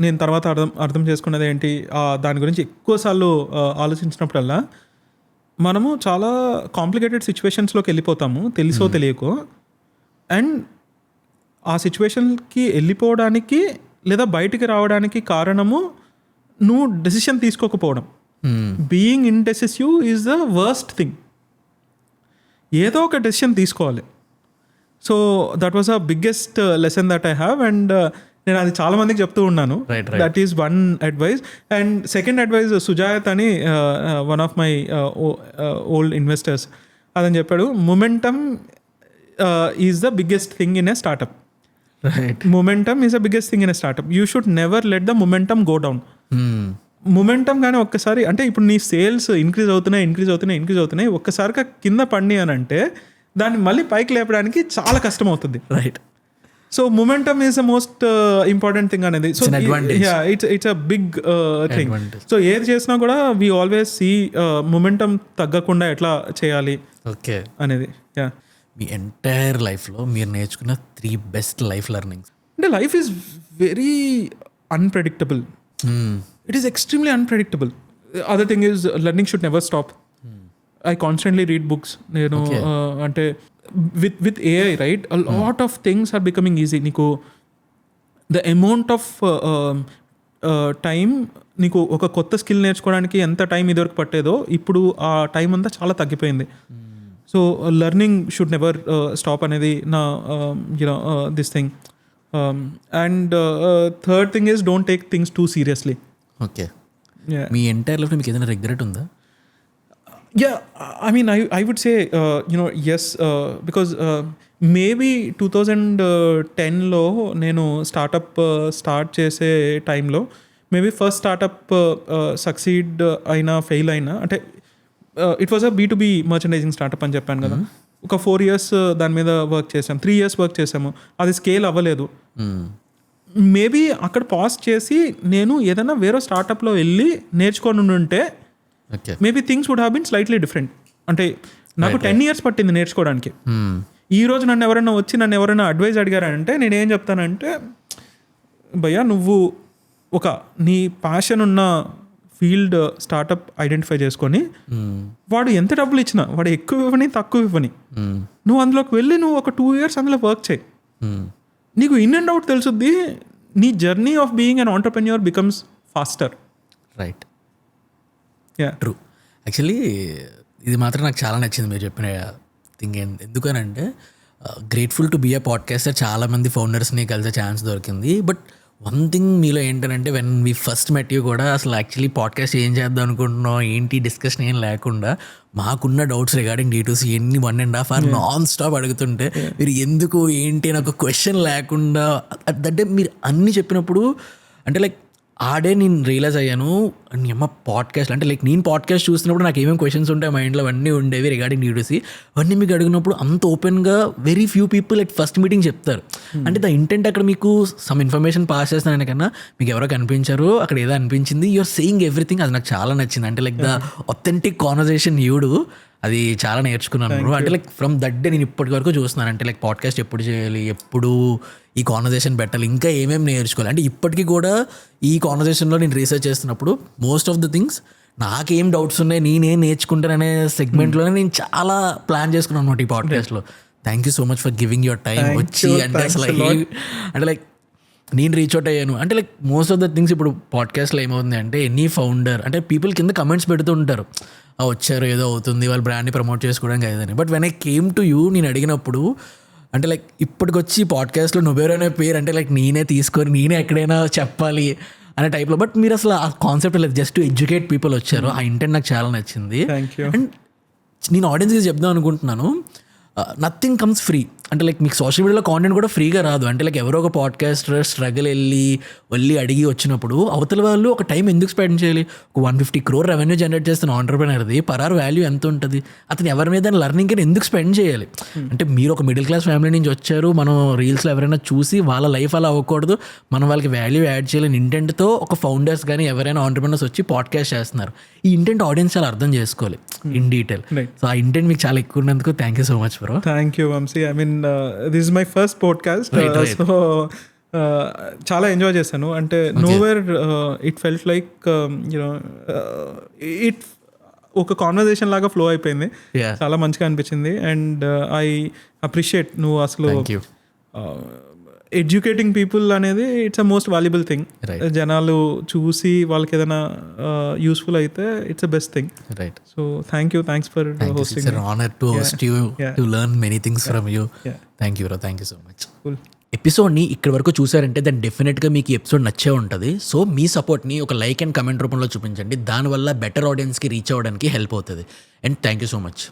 నేను తర్వాత అర్థం చేసుకున్నది ఏంటి, దాని గురించి ఎక్కువసార్లు ఆలోచించినప్పుడల్లా మనము చాలా కాంప్లికేటెడ్ సిచ్యువేషన్స్లోకి వెళ్ళిపోతాము తెలుసో తెలియకో. అండ్ ఆ సిచ్యువేషన్కి వెళ్ళిపోవడానికి లేదా బయటికి రావడానికి కారణము నువ్వు డెసిషన్ తీసుకోకపోవడం. Being indecisive is the worst thing. ఏదో ఒక డెసిషన్ తీసుకోవాలి. So that was a biggest lesson that I have. And నేను అది చాలా మందికి చెప్తూ ఉన్నాను. That is one advice. And second advice, Sujayath అని one of my old investors అదని చెప్పాడు, momentum is the biggest thing in a startup. Momentum is the biggest thing in a startup. You should never let the momentum go down. Momentum కానీ ఒక్కసారి అంటే ఇప్పుడు నీ sales increase అవుతున్నాయి ఒక్కసారిగా కింద పడి అని అంటే దాన్ని మళ్ళీ పైకి లేపడానికి చాలా కష్టం అవుతుంది. Right. So momentum is the most important thing అనేది. So it's a big thing. So ఏది చేసినా కూడా వీ ఆల్వేస్ సీ మొమెంటమ్ తగ్గకుండా ఎట్లా చేయాలి ఓకే అనేది. మీ ఎంటైర్ లైఫ్లో మీరు నేర్చుకున్న 3 బెస్ట్ లైఫ్ లెర్నింగ్స్. అంటే life is very unpredictable. It is extremely unpredictable. Other thing is learning should never stop. I constantly read books. నేను అంటే with AI, right, a lot of things are becoming easy. నీకు the amount of time నీకు ఒక కొత్త skill నేర్చుకోవడానికి ఎంత time ఇదివరకు పట్టేదో ఇప్పుడు ఆ టైం అంతా చాలా తగ్గిపోయింది. So learning should never stop అనేది నా this thing. And third thing is don't take things two seriously. Okay. Me entire లైఫ్లో మీకు ఏదైనా రిగ్రెట్ ఉందా? Yeah, I mean, I would say, yes, because maybe 2010లో నేను స్టార్టప్ స్టార్ట్ చేసే టైంలో maybe first startup succeed అయినా ఫెయిల్ అయినా, అంటే it was a B2B merchandising startup అని చెప్పాను కదా. ఒక 4 years దాని మీద వర్క్ చేసాం, 3 years వర్క్ చేసాము, అది స్కేల్ అవ్వలేదు. మేబీ అక్కడ పాజ్ చేసి నేను ఏదైనా వేరే స్టార్టప్లో వెళ్ళి నేర్చుకొని ఉంటే maybe things would have been slightly different. అంటే నాకు 10 years పట్టింది నేర్చుకోవడానికి. ఈ రోజు నన్ను ఎవరైనా అడ్వైజ్ అడిగారంటే నేను ఏం చెప్తానంటే, భయ్యా నువ్వు ఒక నీ ప్యాషన్ ఉన్న ఫీల్డ్ స్టార్టప్ ఐడెంటిఫై చేసుకొని వాడు ఎంత డబ్బులు ఇచ్చినా, వాడు ఎక్కువ ఇవ్వని తక్కువ ఇవ్వని, నువ్వు అందులోకి వెళ్ళి నువ్వు ఒక 2 years అందులో వర్క్ చేయి. నీకు ఇన్ అండ్ అవుట్ తెలుసుద్ది. నీ journey of being an entrepreneur becomes faster. Right. True. Actually ఇది మాత్రం నాకు చాలా నచ్చింది మీరు చెప్పిన థింగ్. ఎందుకనంటే grateful to be a podcaster. చాలామంది ఫౌండర్స్ని కలిసే ఛాన్స్ దొరికింది. బట్ వన్ థింగ్ మీలో ఏంటంటే when we first met you కూడా అసలు యాక్చువల్లీ పాడ్కాస్ట్ ఏం చేద్దాం అనుకుంటున్నాం ఏంటి డిస్కషన్ ఏం లేకుండా మాకున్న డౌట్స్ రిగార్డింగ్ D2C ఎన్ని 1.5 hours నాన్ స్టాప్ అడుగుతుంటే మీరు ఎందుకు ఏంటి అని ఒక క్వశ్చన్ లేకుండా అంటే మీరు అన్నీ చెప్పినప్పుడు అంటే లైక్ ఆడే నేను రియలైజ్ అయ్యాను నీ అమ్మ పాడ్కాస్ట్ అంటే లైక్ నేను పాడ్కాస్ట్ చూసినప్పుడు నాకు ఏమేమి క్వశ్చన్స్ ఉంటాయి మైండ్లో అవన్నీ ఉండేవి రిగార్డింగ్ D2C. అవన్నీ మీకు అడిగినప్పుడు అంత ఓపెన్గా very few people at first meeting చెప్తారు. అంటే ద ఇంటెంట్ అక్కడ మీకు సమ్ ఇన్ఫర్మేషన్ పాస్ చేస్తాను కన్నా మీకు ఎవరో కనిపించారు అక్కడ ఏదో అనిపించింది, యూఆర్ సేయింగ్ ఎవ్రీథింగ్. అది నాకు చాలా నచ్చింది. అంటే లైక్ ద ఒథెంటిక్ కాన్వర్జేషన్ అది చాలా నేర్చుకున్నాను. అంటే లైక్ ఫ్రమ్ దట్ డే నేను ఇప్పటి వరకు చూస్తున్నాను. అంటే లైక్ పాడ్కాస్ట్ ఎప్పుడు చేయాలి, ఎప్పుడు ఈ కాన్వర్జేషన్ పెట్టాలి, ఇంకా ఏమేమి నేర్చుకోవాలి. అంటే ఇప్పటికీ కూడా ఈ కాన్వర్జేషన్లో నేను రీసెర్చ్ చేస్తున్నప్పుడు మోస్ట్ ఆఫ్ ద థింగ్స్ నాకేం డౌట్స్ ఉన్నాయి నేనేం నేర్చుకుంటాననే సెగ్మెంట్లోనే నేను చాలా ప్లాన్ చేసుకున్నాను అనమాట ఈ పాడ్కాస్ట్లో. Thank you so much for giving your time వచ్చి. అంటే అసలు అంటే లైక్ నేను రీచ్ అవుట్ అయ్యాను అంటే like most of the things ఇప్పుడు పాడ్కాస్ట్లో ఏమవుతుంది అంటే ఎనీ ఫౌండర్ అంటే పీపుల్ కింద కమెంట్స్ పెడుతూ ఉంటారు, వచ్చారు ఏదో అవుతుంది వాళ్ళ బ్రాండ్ని ప్రమోట్ చేసుకోవడానికి అదని. But when I came to you నేను అడిగినప్పుడు అంటే లైక్ ఇప్పటికొచ్చి పాడ్కాస్ట్లో నువ్వేరో అనే పేరు అంటే లైక్ నేనే తీసుకొని నేనే ఎక్కడైనా చెప్పాలి అనే టైప్లో, బట్ మీరు అసలు ఆ కాన్సెప్ట్ లేదు, జస్ట్ టు ఎడ్యుకేట్ పీపుల్ వచ్చారు. ఆ ఇంటెంట్ నాకు చాలా నచ్చింది. Thank you. అండ్ నేను ఆడియన్స్కి చెప్దాం అనుకుంటున్నాను, నథింగ్ కమ్స్ ఫ్రీ. అంటే లైక్ మీకు సోషల్ మీడియాలో కాంటెంట్ కూడా ఫ్రీగా రాదు. అంటే లైక్ ఎవరో ఒక పాడ్కాస్టర్ స్ట్రగుల్ వెళ్ళి అడిగి వచ్చినప్పుడు అవతల వాళ్ళు ఒక టైం ఎందుకు స్పెండ్ చేయాలి? ఒక 150 crore రెవెన్యూ జనరేట్ చేస్తున్న ఆంటర్ప్రెనర్ది పరారు వాల్యూ ఎంత ఉంటుంది? అతను ఎవరి మీద లెర్నింగ్ అని ఎందుకు స్పెండ్ చేయాలి? అంటే మీరు ఒక మిడిల్ క్లాస్ ఫ్యామిలీ నుంచి వచ్చారు, మనం రీల్స్లో ఎవరైనా చూసి వాళ్ళ లైఫ్ అలా అవ్వకూడదు, మనం వాళ్ళకి వాల్యూ యాడ్ చేయాలని ఇంటెంట్తో ఒక ఫౌండర్స్ కానీ ఎవరైనా ఆంటర్ప్రెనర్స్ వచ్చి పాడ్కాస్ట్ చేస్తున్నారు. ఈ ఇంటెంట్ ఆడియన్స్ చాలా అర్థం చేసుకోవాలి ఇన్ డీటెయిల్. సో ఆ ఇంటెంట్ మీకు చాలా ఎక్కువ ఉన్నందుకు thank you so much bro. Thank you Vamshi. I mean this is my first podcast, so చాలా ఎంజాయ్ చేశాను. అంటే nowhere it felt like you know it ఒక కాన్వర్జేషన్ లాగా ఫ్లో అయిపోయింది. చాలా మంచిగా అనిపించింది. అండ్ ఐ అప్రిషియేట్ నువ్వు అసలు ఎడ్యుకేటింగ్ పీపుల్ అనేది it's a most valuable thing. జనాలు చూసి వాళ్ళకి ఏదైనా యూస్ఫుల్ అయితే it's a best thing. Right. So thank you for hosting. It's an honor to host you, to learn many things from you. Thank you bro, thank you so much. Cool. ఎపిసోడ్ని ఇక్కడ వరకు చూసారంటే దాన్ని డెఫినెట్గా మీకు episode నచ్చే ఉంటుంది. So మీ సపోర్ట్ని ఒక లైక్ అండ్ కమెంట్ రూపంలో చూపించండి, దానివల్ల బెటర్ ఆడియన్స్కి రీచ్ అవ్వడానికి హెల్ప్ అవుతుంది. And thank you so much.